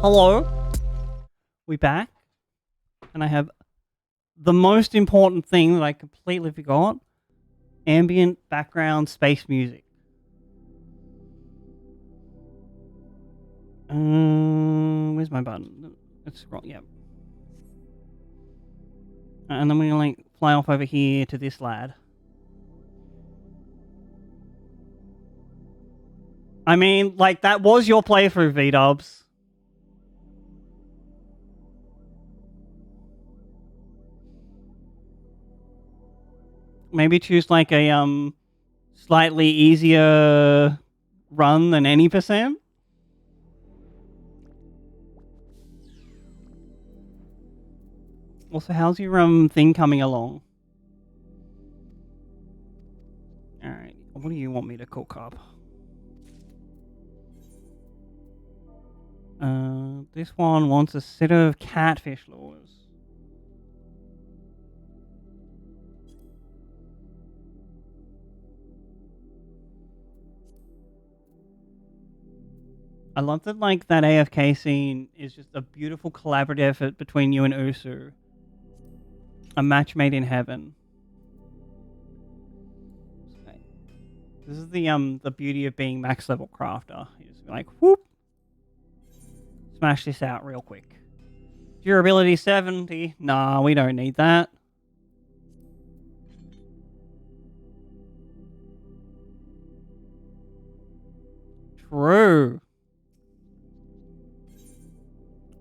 S1: Hello, we back, and I have the most important thing that I completely forgot: ambient background space music. Where's my button? Let's scroll. Yep. And then we're gonna like fly off over here to this lad. I mean, like that was your playthrough, V-Dubs. Maybe choose like a slightly easier run than any %. Also, how's your thing coming along? Alright, what do you want me to cook up? This one wants a set of catfish lures. I love that, like, that AFK scene is just a beautiful collaborative effort between you and Usu. A match made in heaven. This is the beauty of being max level crafter. You just Like, whoop. Smash this out real quick. Durability 70. Nah, we don't need that. True.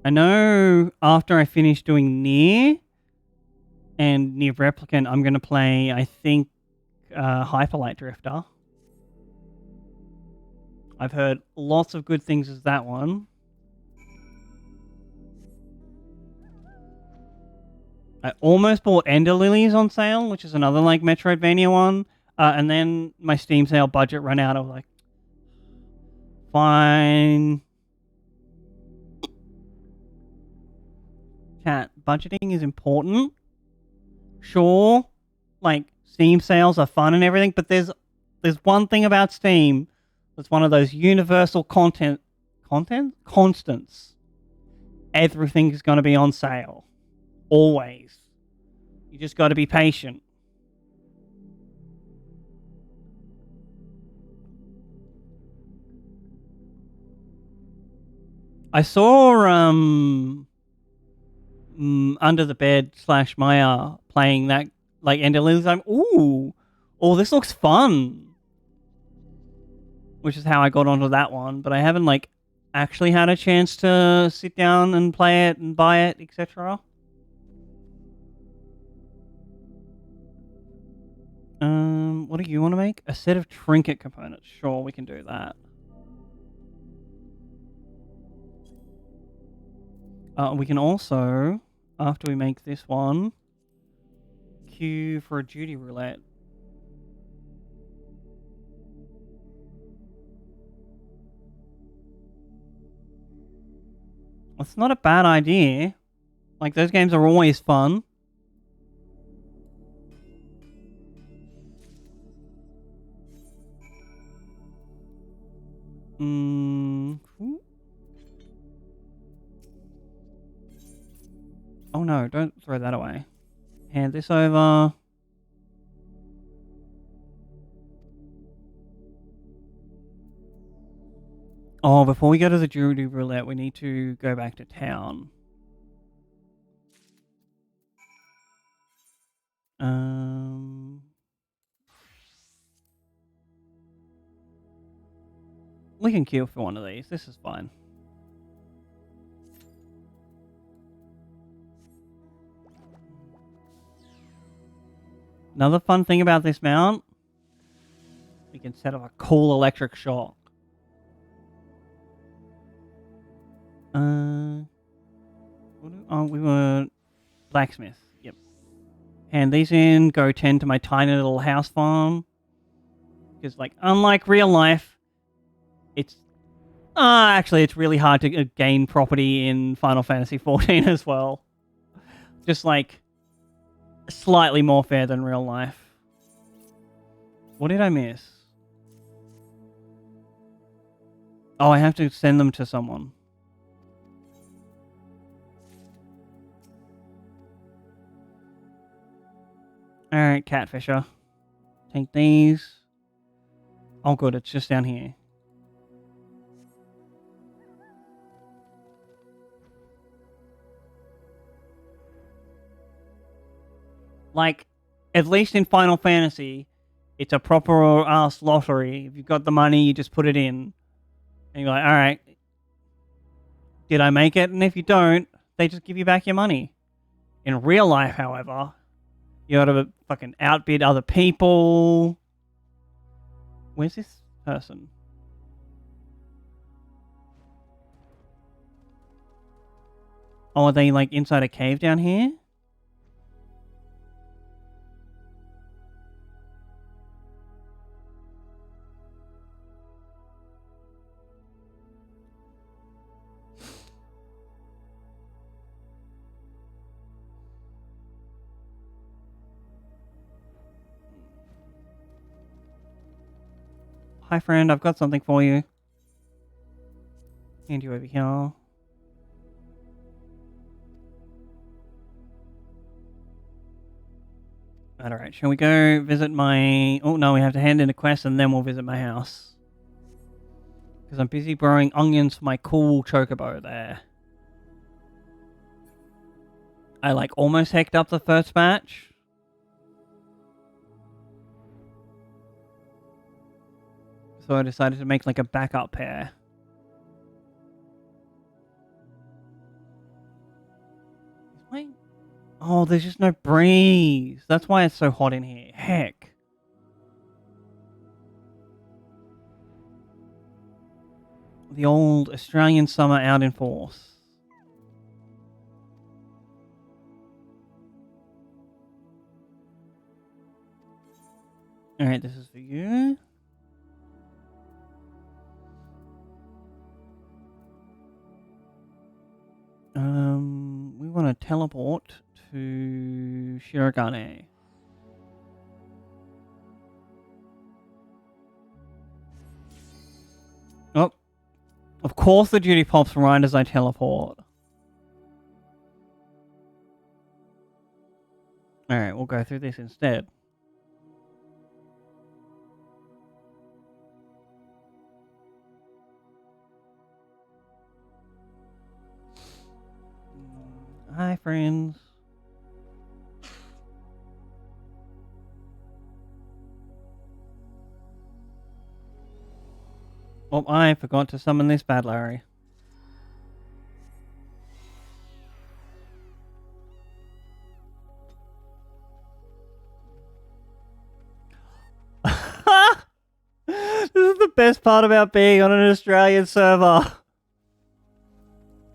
S1: I know after I finish doing Nier and Nier Replicant, I'm going to play, I think, Hyperlight Drifter. I've heard lots of good things as that one. I almost bought Ender Lilies on sale, which is another like Metroidvania one. And then my Steam sale budget ran out. I was like, fine. Chat, budgeting is important. Sure, like Steam sales are fun and everything, but there's one thing about Steam that's one of those universal constants. Everything is going to be on sale. Always. You just got to be patient. I saw Under the Bed / Maya playing that like Ender Lilies. I'm ooh, oh, this looks fun. Which is how I got onto that one, but I haven't like actually had a chance to sit down and play it and buy it, etc. What do you want to make? A set of trinket components. Sure, we can do that. We can also, after we make this one, queue for a duty roulette. It's not a bad idea. Like, those games are always fun. Oh no, don't throw that away. Hand this over. Oh, before we go to the Jury Roulette, we need to go back to town. We can queue for one of these. This is fine. Another fun thing about this mount, we can set up a cool electric shock. Oh, we were blacksmith. Yep. Hand these in. Go tend to my tiny little house farm. Because, like, unlike real life, it's actually it's really hard to gain property in Final Fantasy XIV as well. Just like slightly more fair than real life. What did I miss? Oh, I have to send them to someone. Alright, Catfisher. Take these. Oh good, it's just down here. Like, at least in Final Fantasy, it's a proper ass lottery. If you've got the money, you just put it in. And you're like, alright, did I make it? And if you don't, they just give you back your money. In real life, however, you gotta fucking outbid other people. Where's this person? Oh, are they like inside a cave down here? Hi friend, I've got something for you. Hand you over here. Alright, shall we go visit my... Oh no, we have to hand in a quest and then we'll visit my house. Because I'm busy growing onions for my cool chocobo there. I like almost hecked up the first batch. So I decided to make like a backup pair. Oh, there's just no breeze. That's why it's so hot in here. Heck. The old Australian summer out in force. Alright, this is for you. We want to teleport to Shirogane. Oh. Of course the duty pops right as I teleport. Alright, we'll go through this instead. Hi, friends. Oh, I forgot to summon this bad Larry. This is the best part about being on an Australian server.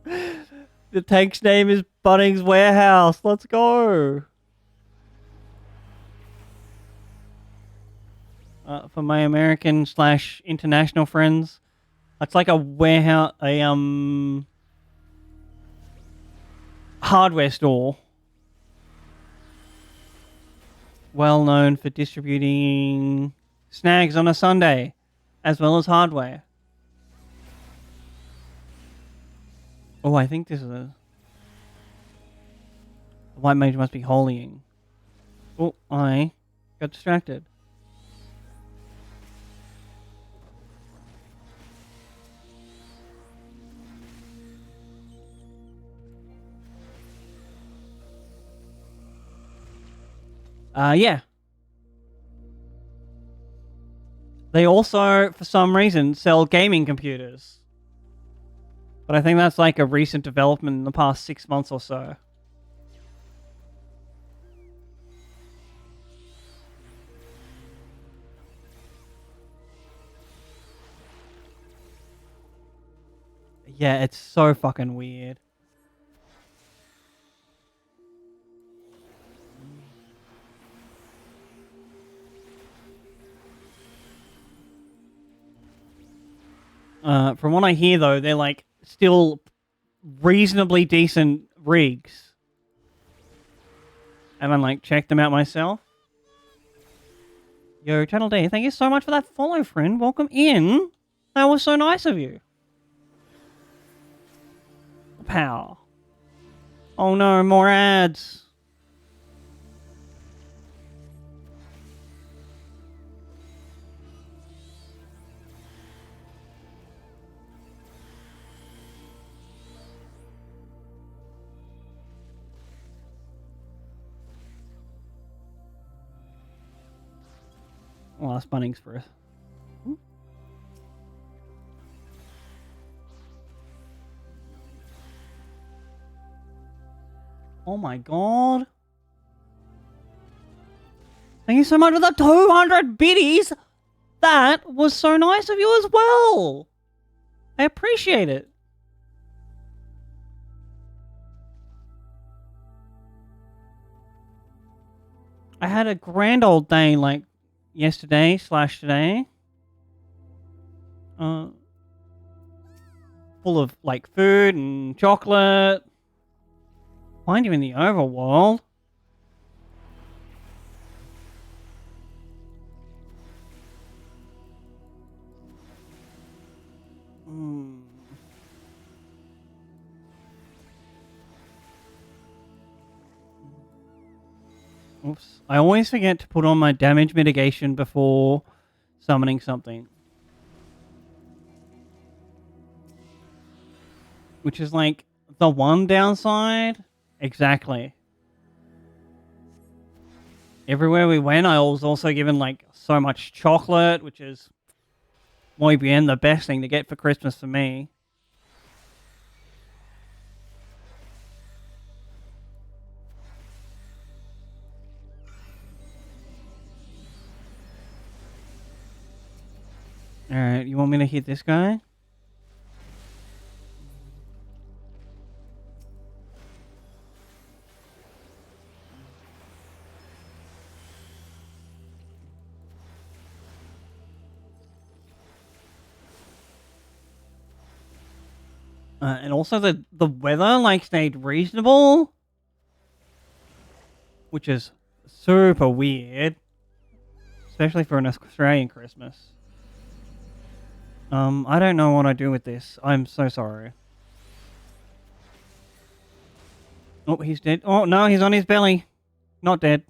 S1: The tank's name is Bunnings Warehouse. Let's go. For my American / international friends, it's like a warehouse, a hardware store. Well known for distributing snags on a Sunday, as well as hardware. Oh, I think this is a... The white mage must be holying. Oh, I got distracted. Yeah. They also, for some reason, sell gaming computers. But I think that's like a recent development in the past 6 months or so. Yeah, it's so fucking weird. From what I hear, though, they're like still reasonably decent rigs. Haven't like checked them out myself. Yo, Channel D, thank you so much for that follow, friend. Welcome in. That was so nice of you. Pow. Oh no, more ads. Well, that's Bunnings first. Oh my god. Thank you so much for the 200 biddies. That was so nice of you as well. I appreciate it. I had a grand old day like yesterday / today. Full of like food and chocolate. Find you in the overworld. Oops. I always forget to put on my damage mitigation before summoning something. which is like the one downside. Exactly. Everywhere we went, I was also given like so much chocolate, which is muy bien, the best thing to get for Christmas for me. Alright, you want me to hit this guy? And also the weather like stayed reasonable, which is super weird, especially for an Australian Christmas. I don't know what I do with this. I'm so sorry. Oh, he's dead. Oh no, he's on his belly, not dead.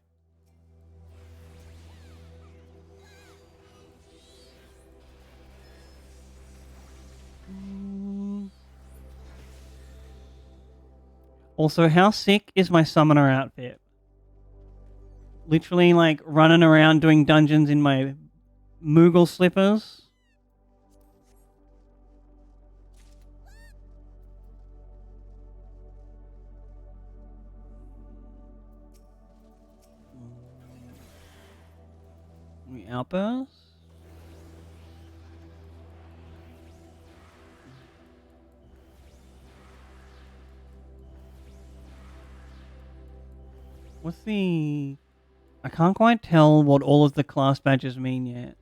S1: Also, how sick is my summoner outfit? Literally, like, running around doing dungeons in my Moogle slippers. The outburst? What's the... I can't quite tell what all of the class badges mean yet.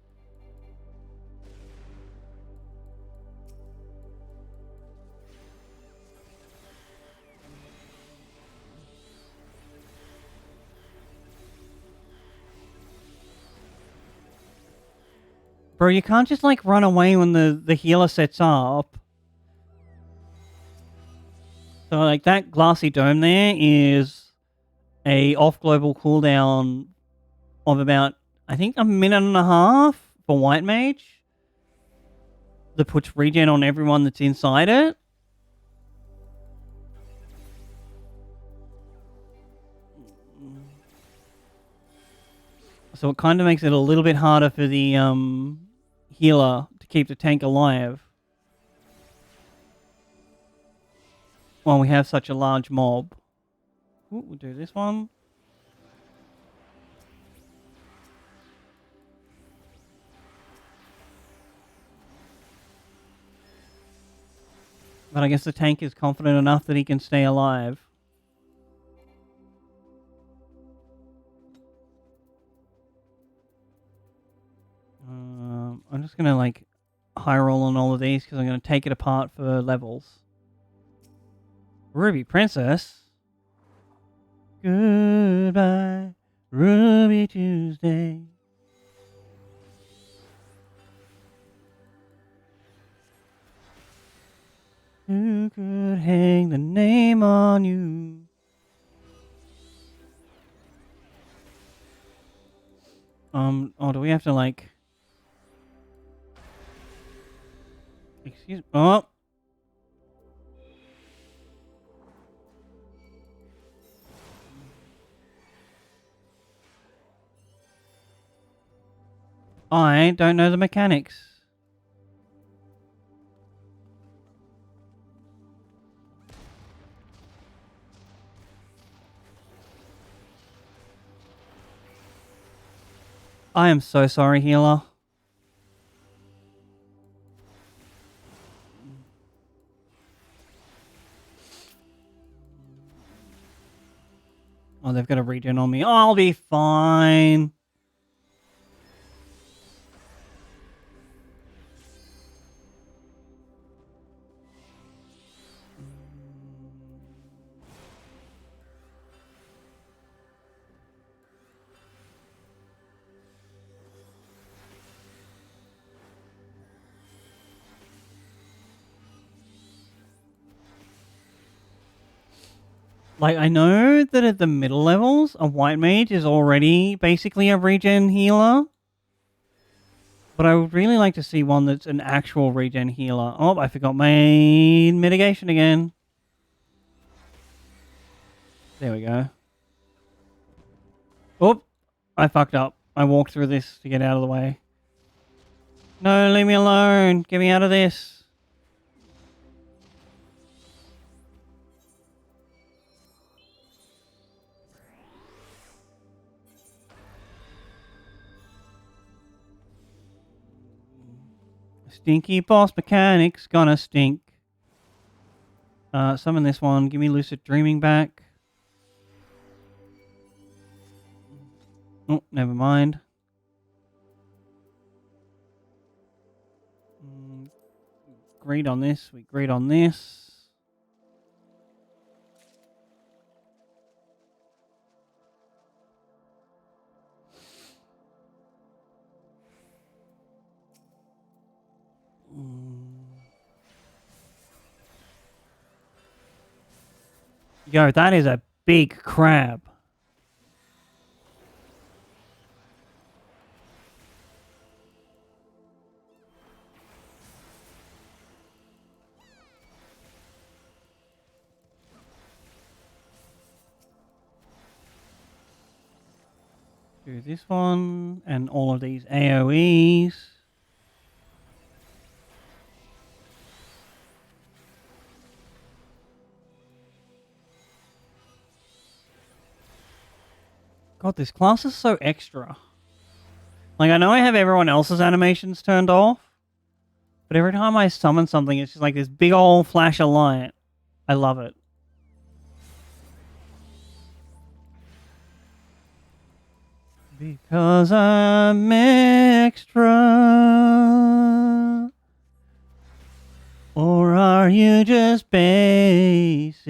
S1: Bro, you can't just like run away when the healer sets up. So like that glassy dome there is a off global cooldown of about, I think, a minute and a half for White Mage. That puts regen on everyone that's inside it. So it kind of makes it a little bit harder for the healer to keep the tank alive while we have such a large mob. Ooh, we'll do this one. But I guess the tank is confident enough that he can stay alive. I'm just going to like high roll on all of these because I'm going to take it apart for levels. Ruby Princess. Goodbye, Ruby Tuesday. Who could hang the name on you? Oh, do we have to like... Excuse... Oh! I don't know the mechanics. I am so sorry, healer. Oh, they've got a regen on me. I'll be fine. Like, I know that at the middle levels, a White Mage is already basically a regen healer. But I would really like to see one that's an actual regen healer. Oh, I forgot my mitigation again. There we go. Oh, I fucked up. I walked through this to get out of the way. No, leave me alone. Get me out of this. Stinky boss mechanics gonna stink. Summon this one. Give me lucid dreaming back. Oh, never mind. Agreed on this. We agreed on this. Yo, that is a big crab. Do this one and all of these AoEs. God, this class is so extra. Like, I know I have everyone else's animations turned off, but every time I summon something, it's just like this big old flash of light. I love it. Because I'm extra. Or are you just basic?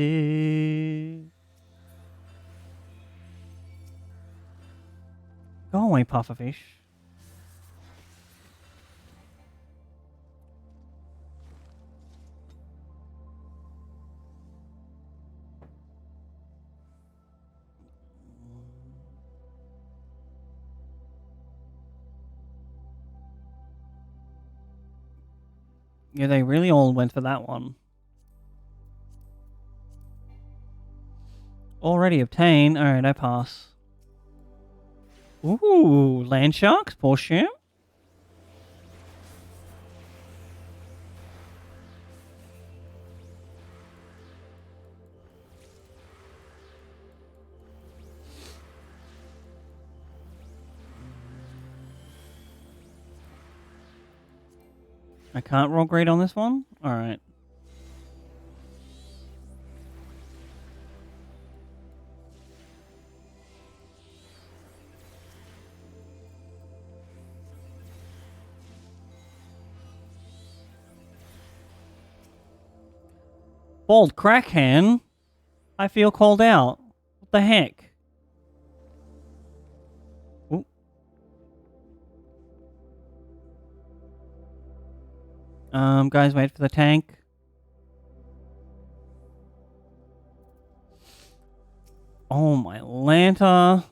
S1: Go away, pufferfish. Yeah, they really all went for that one. Already obtained. Alright, I pass. Ooh, land sharks, Porsche. I can't roll great on this one? Alright. Bald crackhand? I feel called out. What the heck? Ooh. Guys, wait for the tank. Oh my Lanta.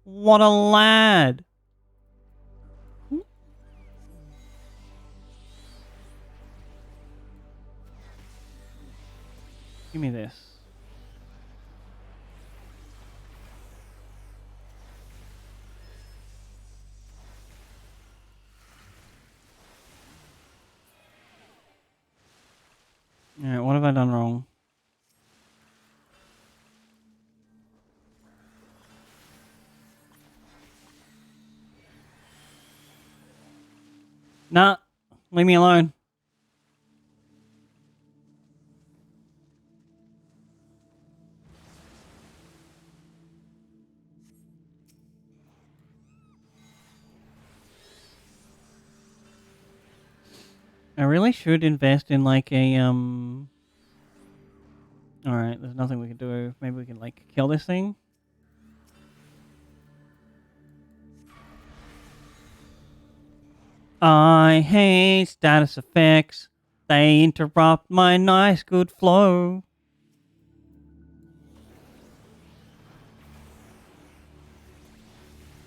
S1: What a lad. Give me this. Alright, what have I done wrong? Nah, leave me alone. I really should invest in like a Alright, there's nothing we can do. Maybe we can like kill this thing. I hate status effects. They interrupt my nice good flow.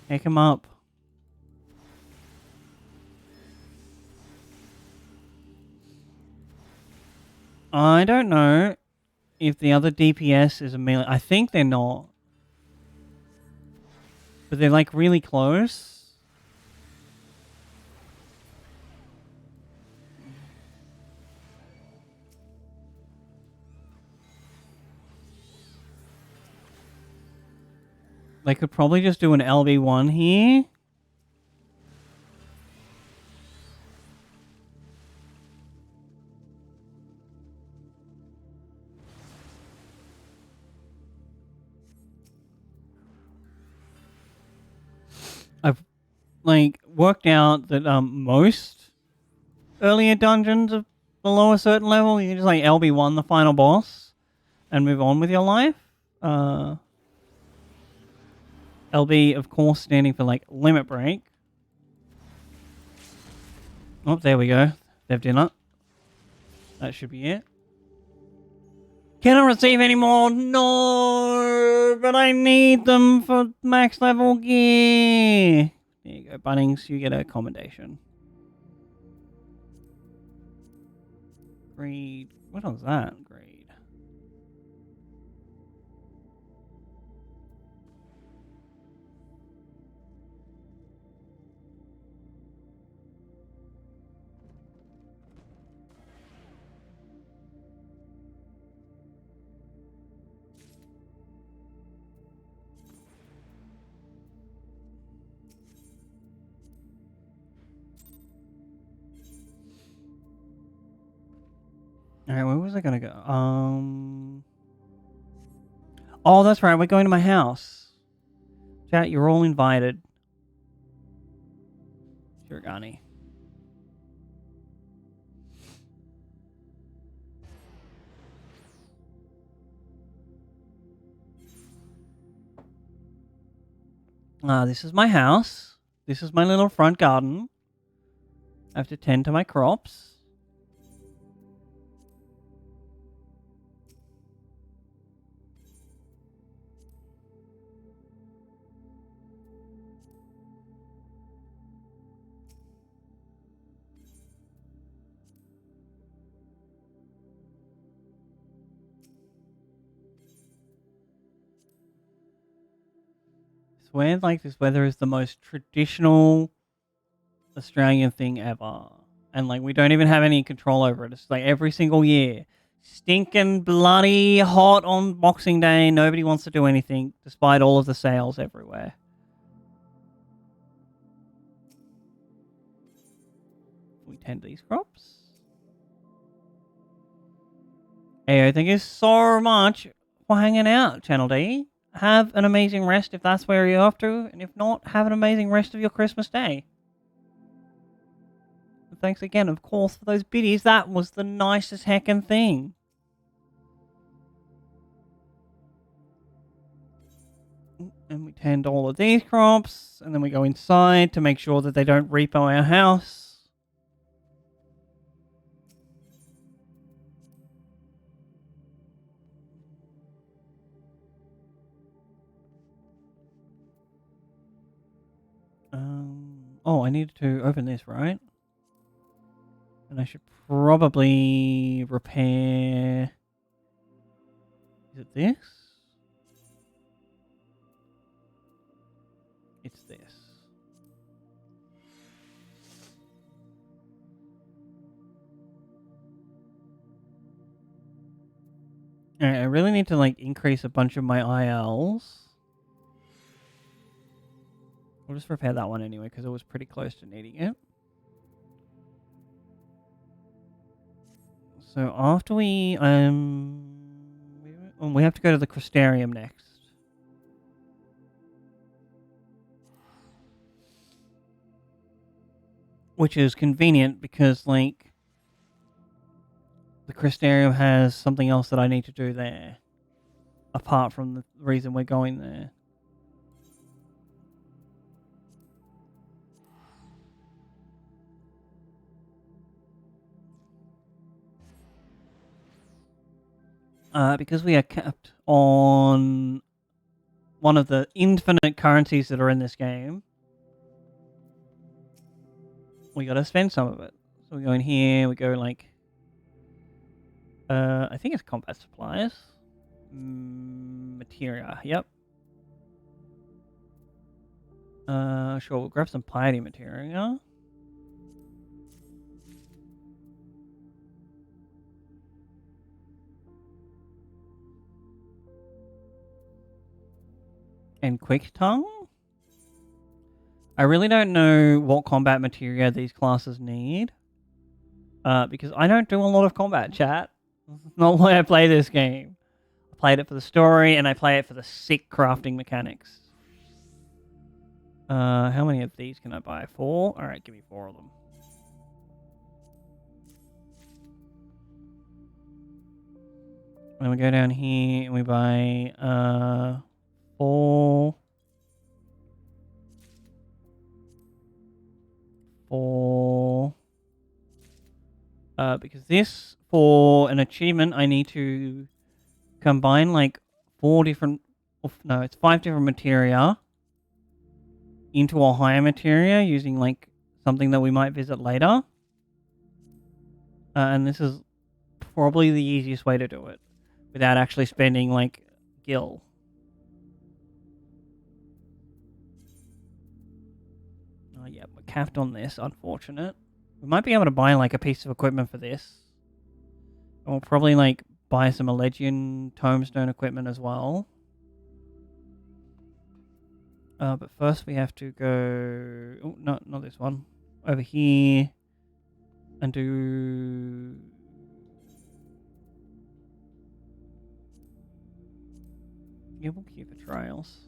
S1: Pick him up. I don't know if the other DPS is a melee. I think they're not. But they're like really close. They could probably just do an LB1 here. I've like worked out that most earlier dungeons are below a certain level. You can just like LB1 the final boss and move on with your life. LB, of course, standing for like limit break. Oh, there we go. They've done it. That should be it. Can I receive any more? No, but I need them for max level gear. There you go, Bunnings. You get a commendation. Greed. What was that? Greed. Alright, where was I gonna go? Oh, that's right, we're going to my house. Chat, you're all invited. Shirogane. This is my house. This is my little front garden. I have to tend to my crops. Swear like this weather is the most traditional Australian thing ever. And like we don't even have any control over it. It's like every single year. Stinking bloody hot on Boxing Day. Nobody wants to do anything despite all of the sales everywhere. We tend these crops. Hey, thank you so much for hanging out, Channel D. Have an amazing rest if that's where you're off to, and if not, have an amazing rest of your Christmas day. And thanks again, of course, for those biddies. That was the nicest heckin' thing. And we tend all of these crops, and then we go inside to make sure that they don't repo our house. Oh, I needed to open this, right? And I should probably repair... Is it this? It's this. Alright, I really need to like increase a bunch of my ILs. We'll just repair that one anyway, because it was pretty close to needing it. So after we have to go to the Crystarium next. Which is convenient because like the Crystarium has something else that I need to do there. Apart from the reason we're going there. Because we are capped on one of the infinite currencies that are in this game, we gotta spend some of it. So we go in here, we go like I think it's combat supplies. Materia. Yep. Sure. We'll grab some piety materia. And quick tongue. I really don't know what combat materia these classes need. Because I don't do a lot of combat, chat. Not why I play this game. I played it for the story, and I play it for the sick crafting mechanics. How many of these can I buy? 4? Alright, give me 4 of them. And we go down here, and we buy, 4... 4... because this, for an achievement, I need to combine like 4 different, no, it's 5 different materia into a higher materia using like something that we might visit later. And this is probably the easiest way to do it without actually spending like gil. Oh yeah, we're capped on this, unfortunate. We might be able to buy like a piece of equipment for this. And we'll probably like buy some Elegian Tomestone equipment as well. But first we have to go... Oh, no, not this one. Over here. And do... Yeah, we'll queue for trials.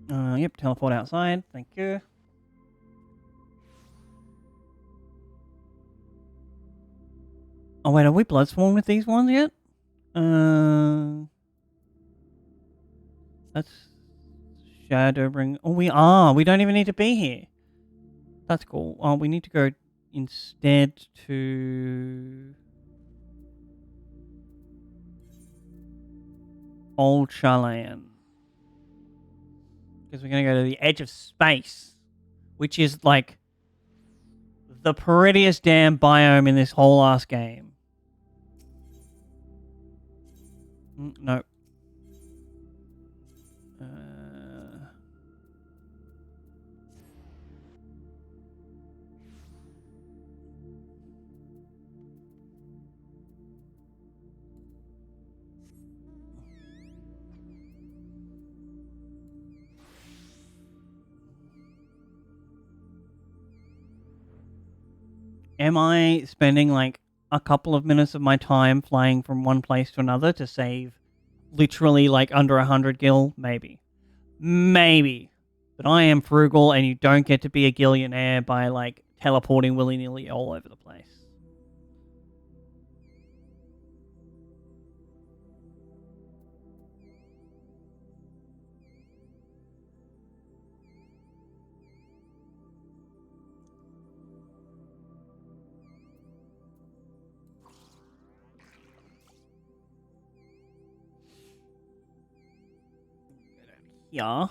S1: Yep, teleport outside. Thank you. Oh wait, are we Bloodsworn with these ones yet? That's Shadowbring. Oh, we are. We don't even need to be here. That's cool. Oh, we need to go instead to Old Sharlayan. Because we're going to go to the edge of space, which is like the prettiest damn biome in this whole ass game. No. Am I spending like a couple of minutes of my time flying from one place to another to save literally like under 100 gil? Maybe. Maybe. But I am frugal and you don't get to be a gillionaire by like teleporting willy-nilly all over the place. Yeah.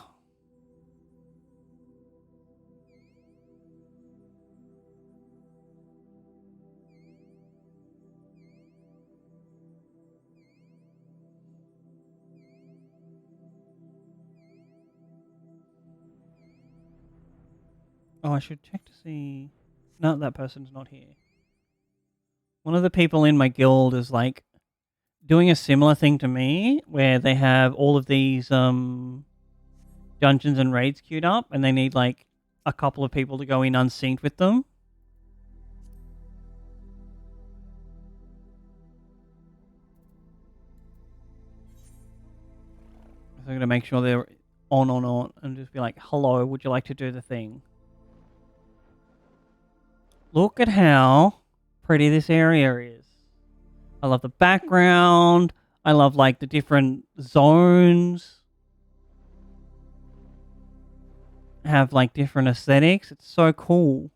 S1: Oh, I should check to see... No, that person's not here. One of the people in my guild is like doing a similar thing to me, where they have all of these dungeons and raids queued up, and they need like a couple of people to go in unsynced with them. So I'm going to make sure they're on, and just be like, hello, would you like to do the thing? Look at how pretty this area is. I love the background. I love like the different zones. Have like different aesthetics. It's so cool.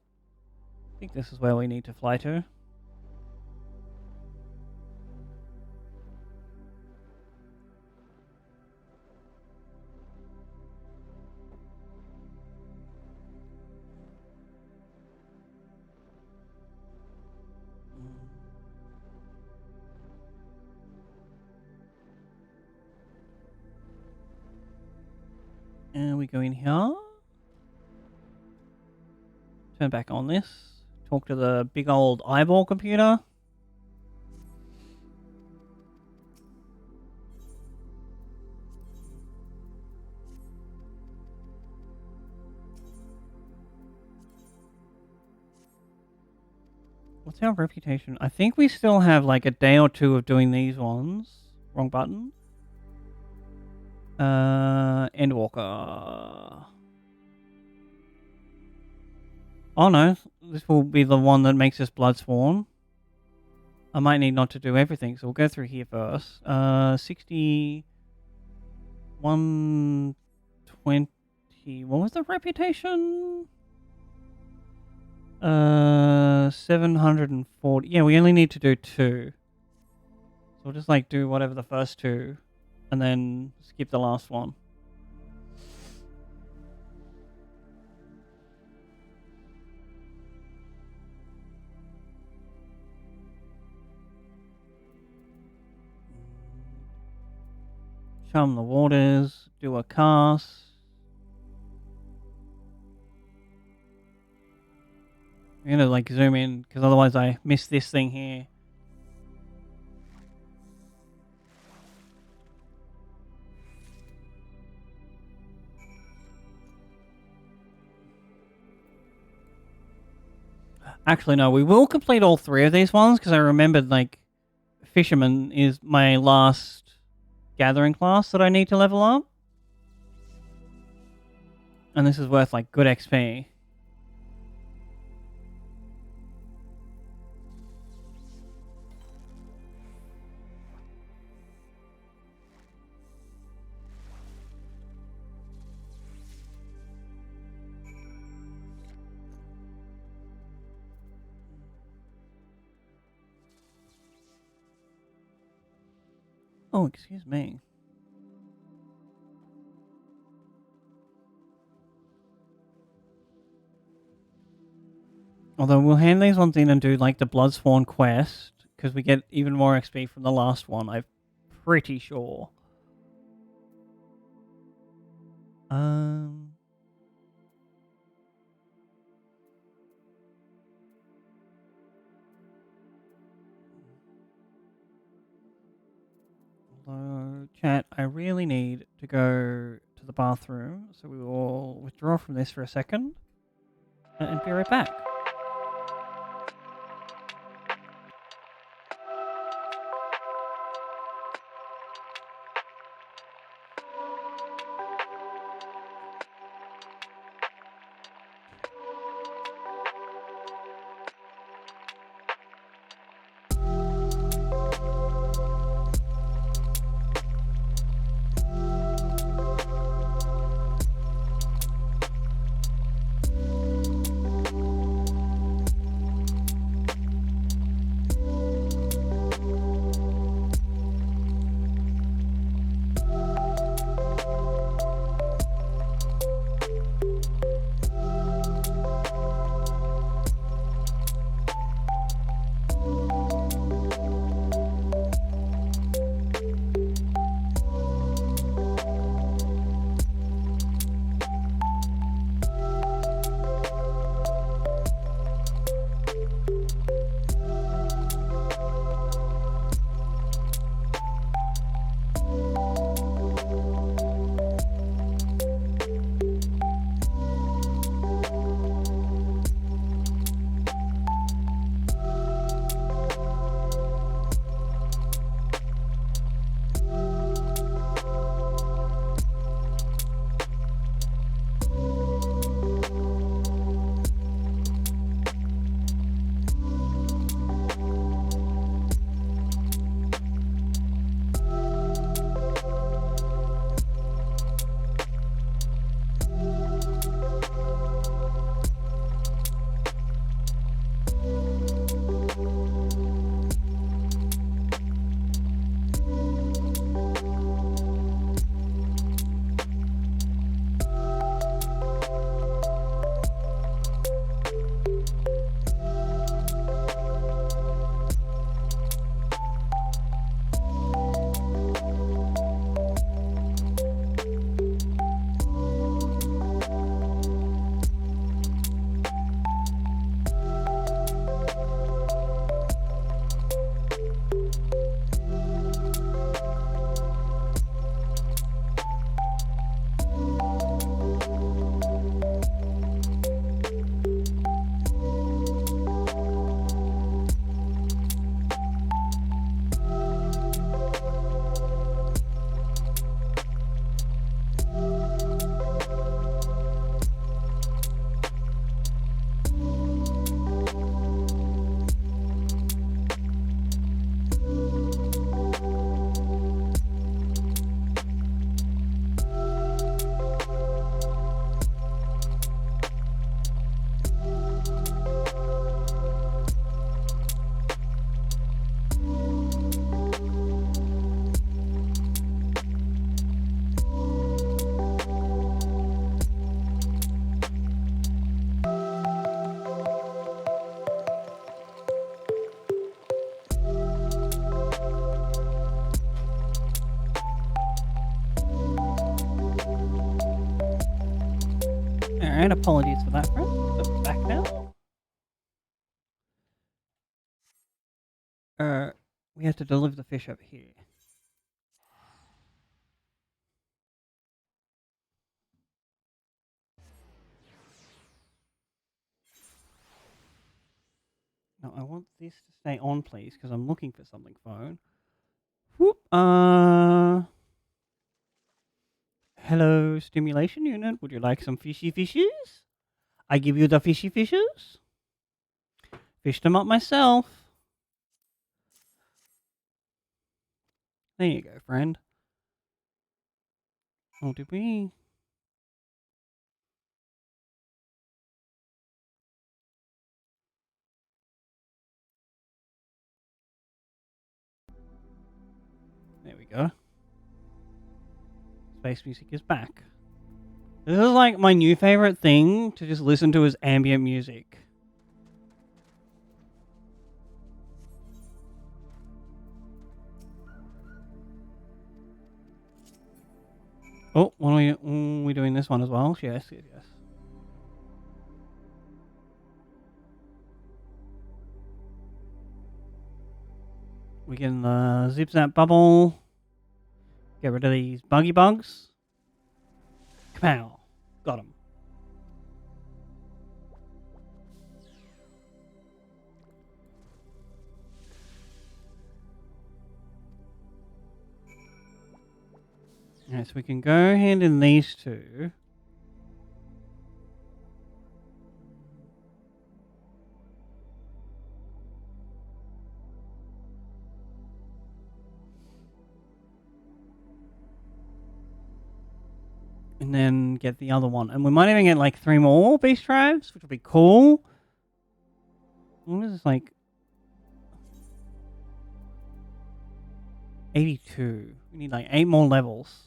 S1: I think this is where we need to fly to. And we go in here. Turn back on this. Talk to the big old eyeball computer. What's our reputation? I think we still have like a day or two of doing these ones. Wrong button. Endwalker. Oh no, this will be the one that makes us Bloodsworn. I might need not to do everything, so we'll go through here first. 60... 120... What was the reputation? 740. Yeah, we only need to do 2. So we'll just like do whatever the first 2 and then skip the last one. Charm the waters, do a cast. I'm gonna like zoom in because otherwise I miss this thing here. Actually, no, we will complete all 3 of these ones because I remembered like Fisherman is my last gathering class that I need to level up. And this is worth like good XP. Oh, excuse me. Although we'll hand these ones in and do like the Bloodsworn quest because we get even more XP from the last one, I'm pretty sure. Chat, I really need to go to the bathroom, so we will withdraw from this for a second and be right back. Alright, apologies for that, friend. But back now. We have to deliver the fish over here. Now, I want this to stay on, please, because I'm looking for something, phone. Whoop. Hello, stimulation unit. Would you like some fishy fishes? I give you the fishy fishes. Fished them up myself. There you go, friend. Oh, did we? There we go. Space music is back. This is like my new favorite thing to just listen to is ambient music. Oh, what are we doing this one as well? Yes, yes, yes. We can zip that bubble. Get rid of these buggy bugs. Kapow. Got him. Alright, so we can go hand in these two. And then get the other one. And we might even get like 3 more beast tribes, which would be cool. What is this, like 82. We need like 8 more levels.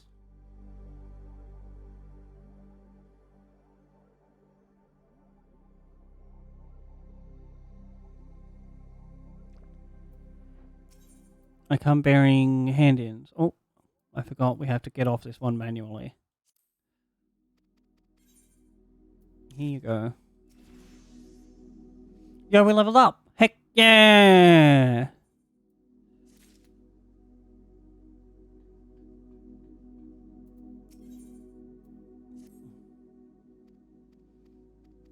S1: I come bearing hand-ins. Oh, I forgot we have to get off this one manually. Here you go. Yo, we leveled up! Heck yeah!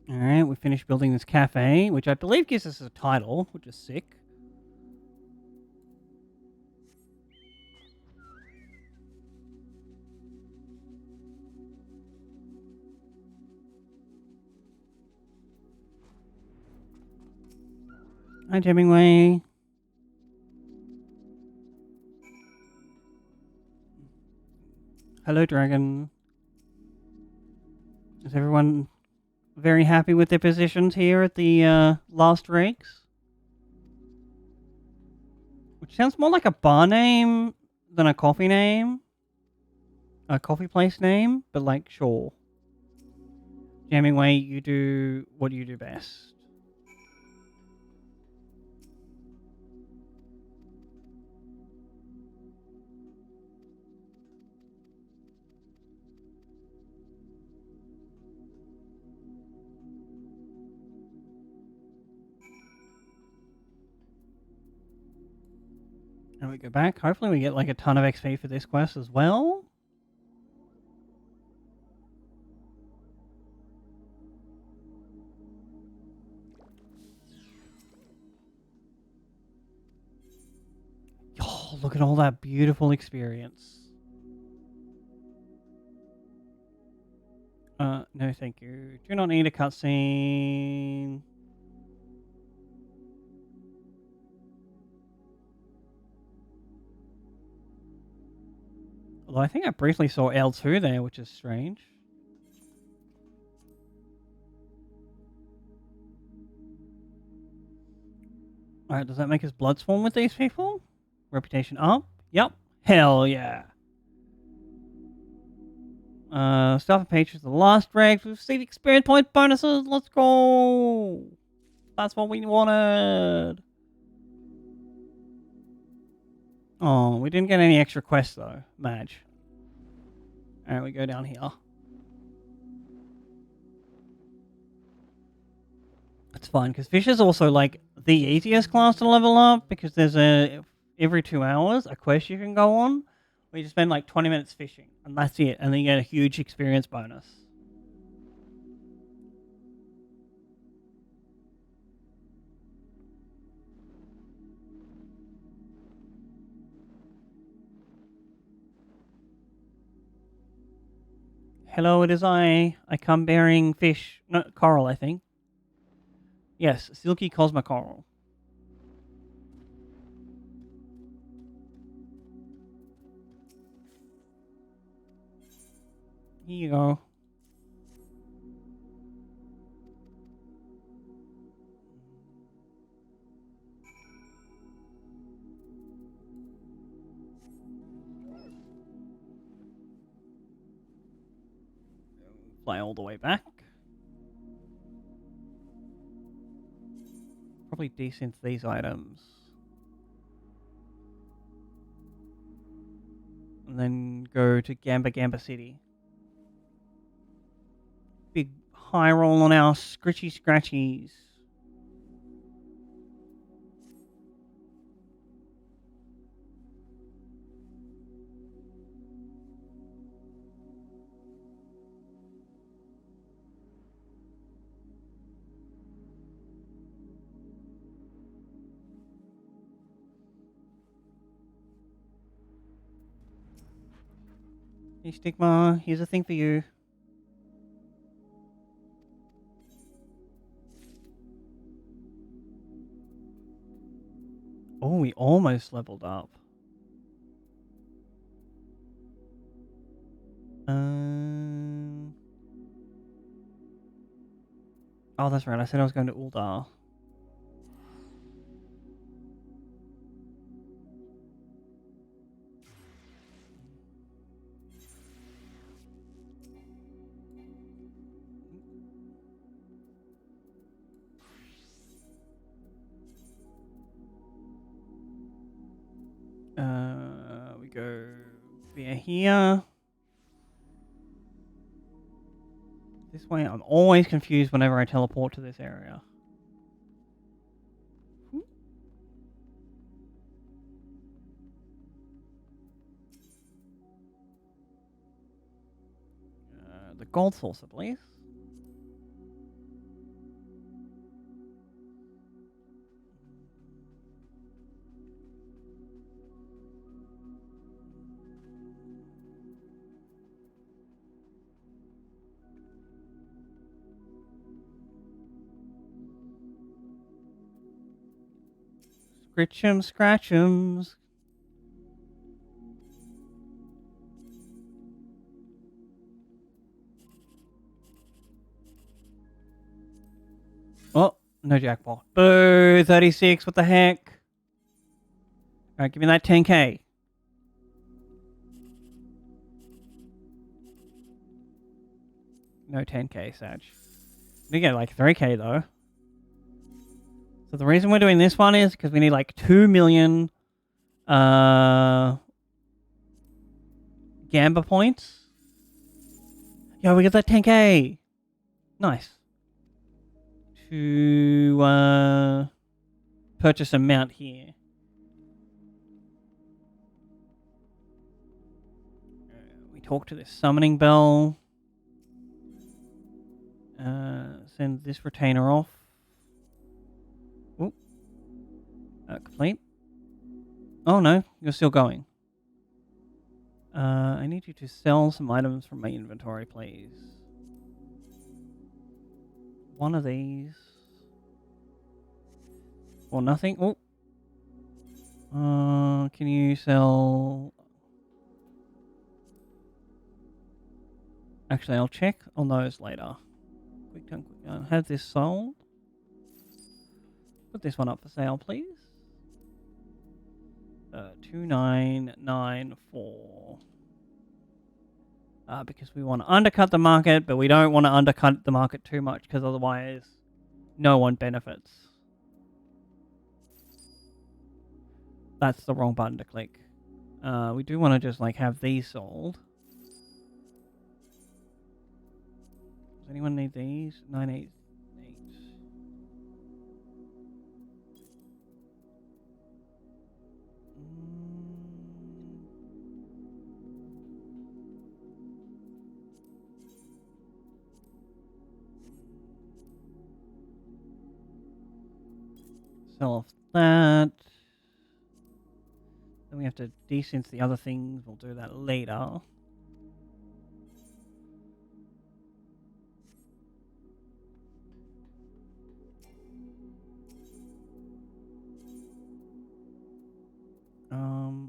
S1: Alright, we finished building this cafe, which I believe gives us a title, which is sick. Hi, Hemingway. Hello, Dragon. Is everyone very happy with their positions here at the last rigs? Which sounds more like a bar name than a coffee name. A coffee place name, but like, sure. Hemingway, you do what you do best. And we go back. Hopefully we get like a ton of XP for this quest as well. Oh, look at all that beautiful experience. No thank you. Do not need a cutscene. Although I think I briefly saw L2 there, which is strange. Alright, does that make us blood swarm with these people? Reputation up? Yep. Hell yeah. Staff and patrons, the last rank. We've received experience point bonuses. Let's go. That's what we wanted. Oh, we didn't get any extra quests though. Madge. Alright, we go down here. It's fun because fish is also like the easiest class to level up because there's every 2 hours a quest you can go on where you spend like 20 minutes fishing and that's it, and then you get a huge experience bonus. Hello, it is I. I come bearing fish. No, coral, I think. Yes, silky Cosmo coral. Here you go. Fly all the way back. Probably desynth these items. And then go to Gamba Gamba City. Big high roll on our scritchy scratchies. Hey Stigma, here's a thing for you. Oh, we almost leveled up. Oh, that's right. I said I was going to Uldar. We go via here. This way, I'm always confused whenever I teleport to this area. The gold saucer, please. Scritch'em, scratch'ems. Oh, no jackpot. Boo, 36, what the heck? Alright, give me that 10k. No 10k, Sag. We get like 3k though. So the reason we're doing this one is because we need like 2 million Gamba points. Yo, we get that 10k. Nice. To purchase a mount here. We talk to this summoning bell. Send this retainer off. Oop. Complete. Oh no, you're still going. I need you to sell some items from my inventory, please. One of these. Or nothing. Oh. Can you sell... Actually, I'll check on those later. Quick turn, quick turn. Have this sold. Put this one up for sale, please. 2994. Because we want to undercut the market, but we don't want to undercut the market too much because otherwise no one benefits. That's the wrong button to click. We do want to just like have these sold. Does anyone need these? 988. sell off that. Then we have to desynth the other things. We'll do that later.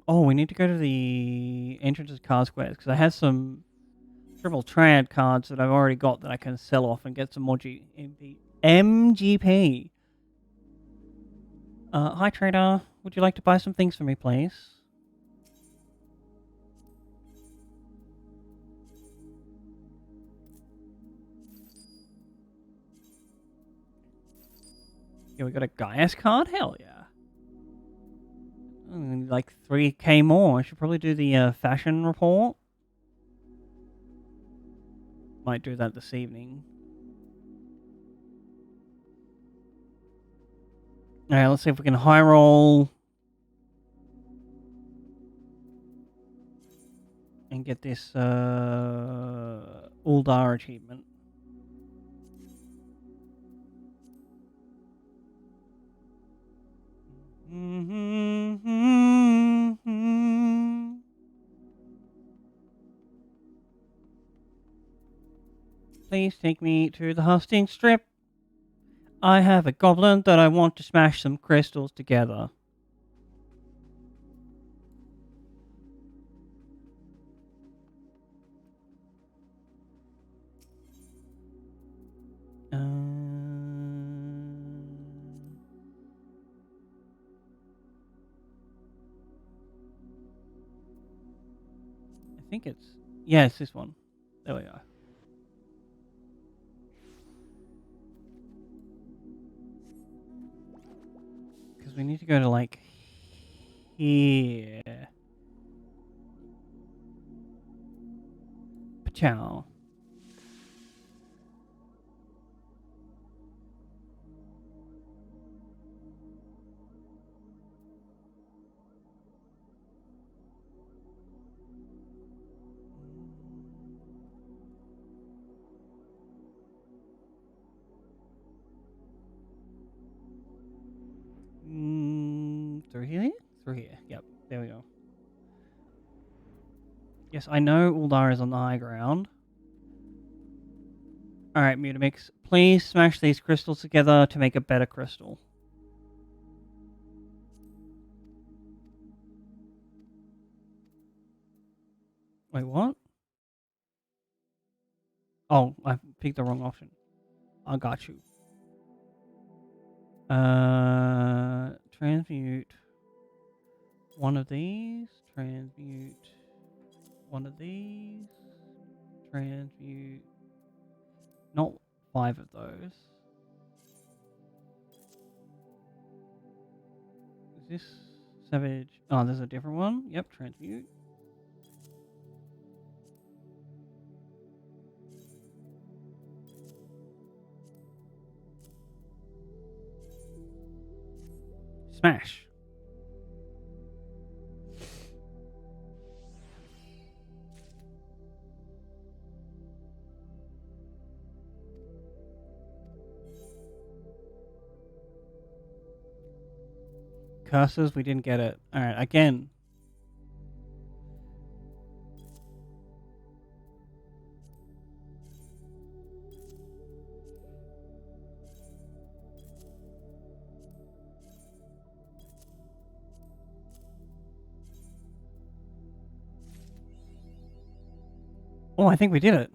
S1: Oh, we need to go to the entrances card squares because I have some triple triad cards that I've already got that I can sell off and get some more MGP. Hi trader, would you like to buy some things for me, please? Yeah, we got a Gaius card? Hell yeah. Like 3k more. I should probably do the fashion report. Might do that this evening. Alright, let's see if we can high roll. And get this Uldar achievement. Please take me to the hosting strip. I have a goblin that I want to smash some crystals together. I think it's... Yeah, it's this one. There we go. Because we need to go to, like, here. Pachow. Through here? Through here. Yep. There we go. Yes, I know Uldar is on the high ground. Alright, Mutamix. Please smash these crystals together to make a better crystal. Wait, what? Oh, I picked the wrong option. I got you. Transmute one of these, transmute one of these, transmute not 5 of those. Is this Savage? Oh, there's a different one. Yep, transmute. Smash. Curses, we didn't get it. Alright, again. Oh, I think we did it.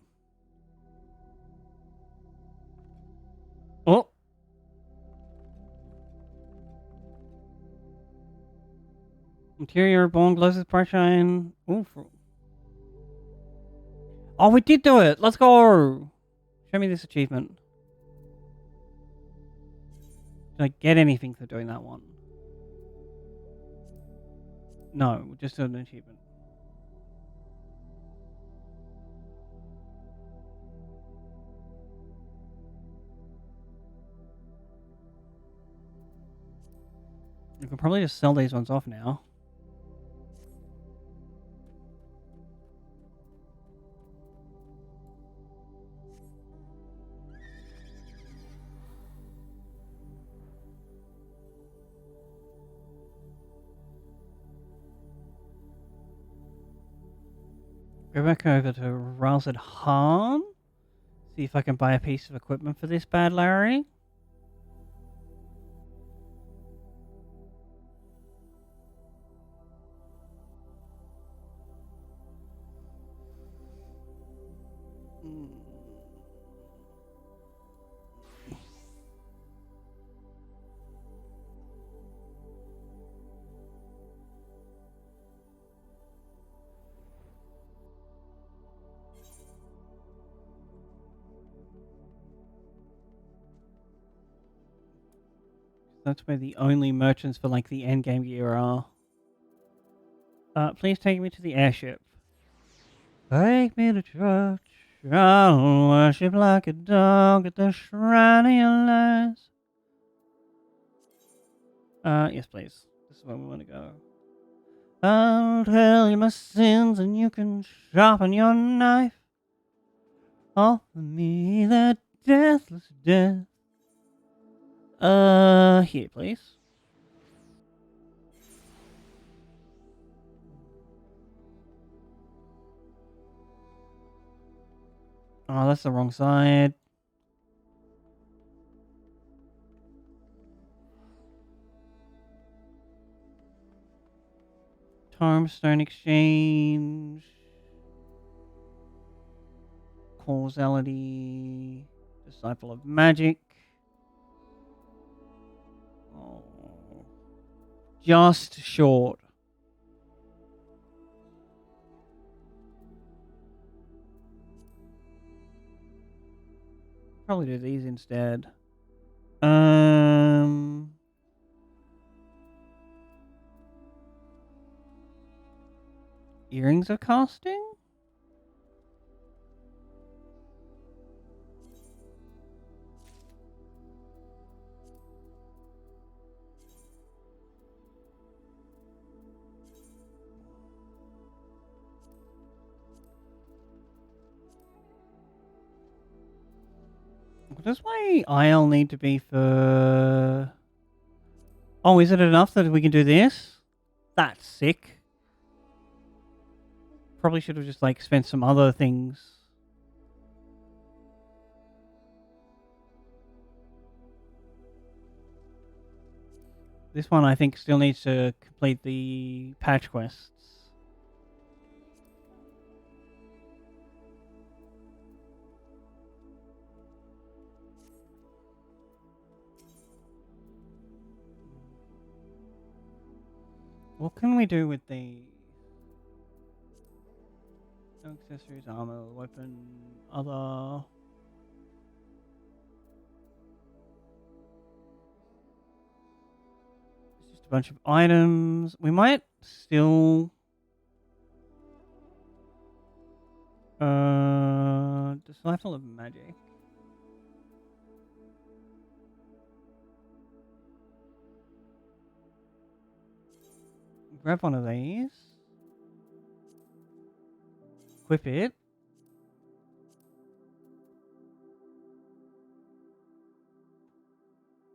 S1: Oh. Interior bone glows with bright shine. Ooh. Oh, we did do it. Let's go. Show me this achievement. Did I get anything for doing that one? No, just an achievement. You can probably just sell these ones off now. Go back over to Razad Han. See if I can buy a piece of equipment for this bad Larry. That's where the only merchants for like the endgame gear are. Please take me to the airship. Take me to church. I'll worship like a dog at the shrine of your lies. Yes, please. This is where we want to go. I'll tell you my sins and you can sharpen your knife. Offer me that deathless death. Here, please. Oh, that's the wrong side. Tombstone exchange. Causality. Disciple of magic. Oh. Just short. Probably do these instead. Earrings of casting? Does my IL need to be for... Oh, is it enough that we can do this? That's sick. Probably should have just like spent some other things. This one I think still needs to complete the patch quests. What can we do with the accessories, armor, weapon, other? It's just a bunch of items. We might still Disciple of Magic. Grab one of these. Equip it.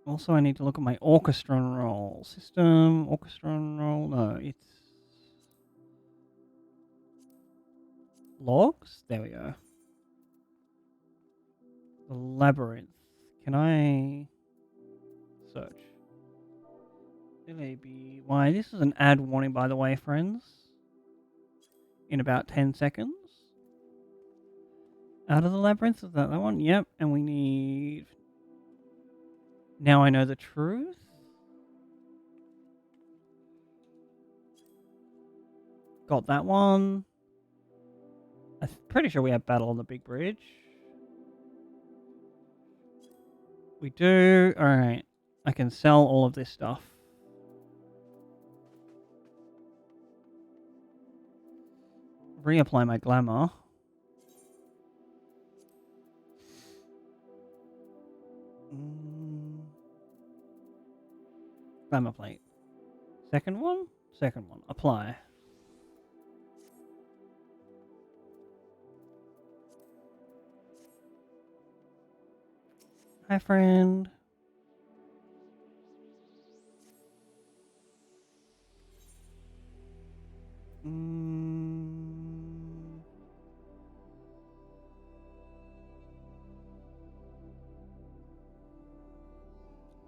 S1: Also, I need to look at my orchestra roll. System, orchestra roll. No, it's logs? There we go. The labyrinth. Can I search? Why, this is an ad warning, by the way, friends. In about 10 seconds. Out of the labyrinth, is that one? Yep, and we need... Now I know the truth. Got that one. I'm pretty sure we have battle on the big bridge. We do. Alright. I can sell all of this stuff. Reapply my glamour. Glamour plate. Second one? Second one. Apply. Hi, friend.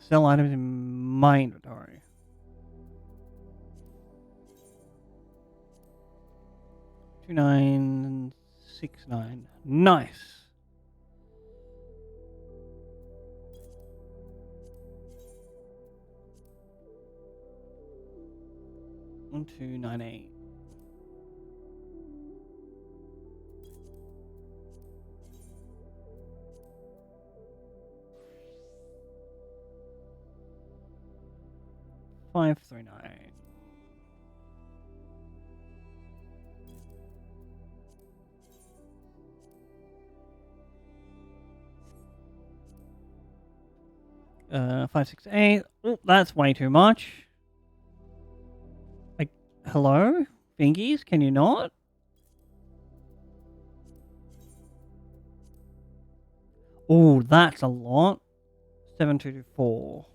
S1: Sell items in my inventory. $2969. Nice. $1298. $539. $568. Oh, that's way too much. Like, hello? Fingies, can you not? Oh, that's a lot. 7224.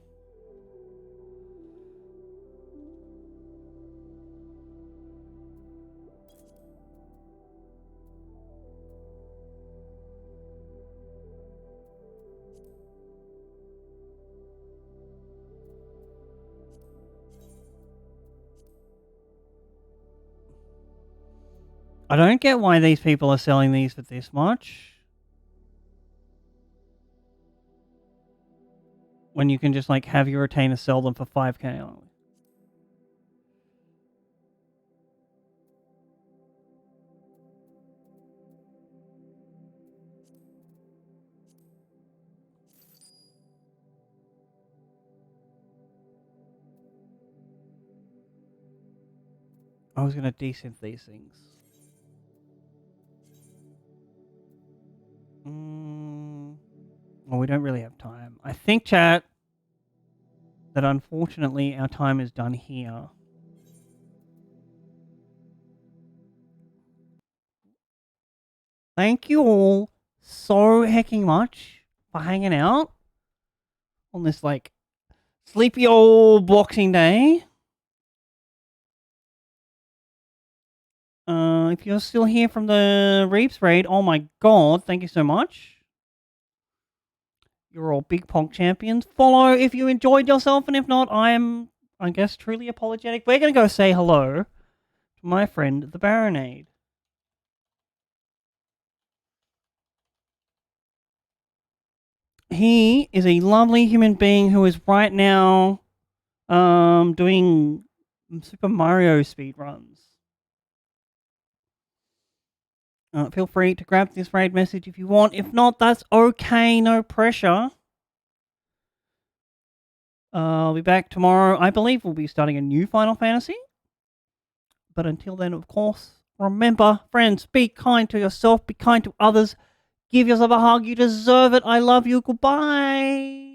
S1: I don't get why these people are selling these for this much. When you can just like have your retainer sell them for 5k only. I was gonna desynth these things. Well, we don't really have time. I think, chat, that unfortunately our time is done here. Thank you all so hecking much for hanging out on this, like, sleepy old Boxing Day. If you're still here from the Reaps raid, oh my god, thank you so much. You're all big Pog champions. Follow if you enjoyed yourself, and if not, I guess, truly apologetic. We're going to go say hello to my friend, the Baronade. He is a lovely human being who is right now doing Super Mario speedruns. Feel free to grab this raid message if you want. If not, that's okay. No pressure. I'll be back tomorrow. I believe we'll be starting a new Final Fantasy. But until then, of course, remember, friends, be kind to yourself. Be kind to others. Give yourself a hug. You deserve it. I love you. Goodbye.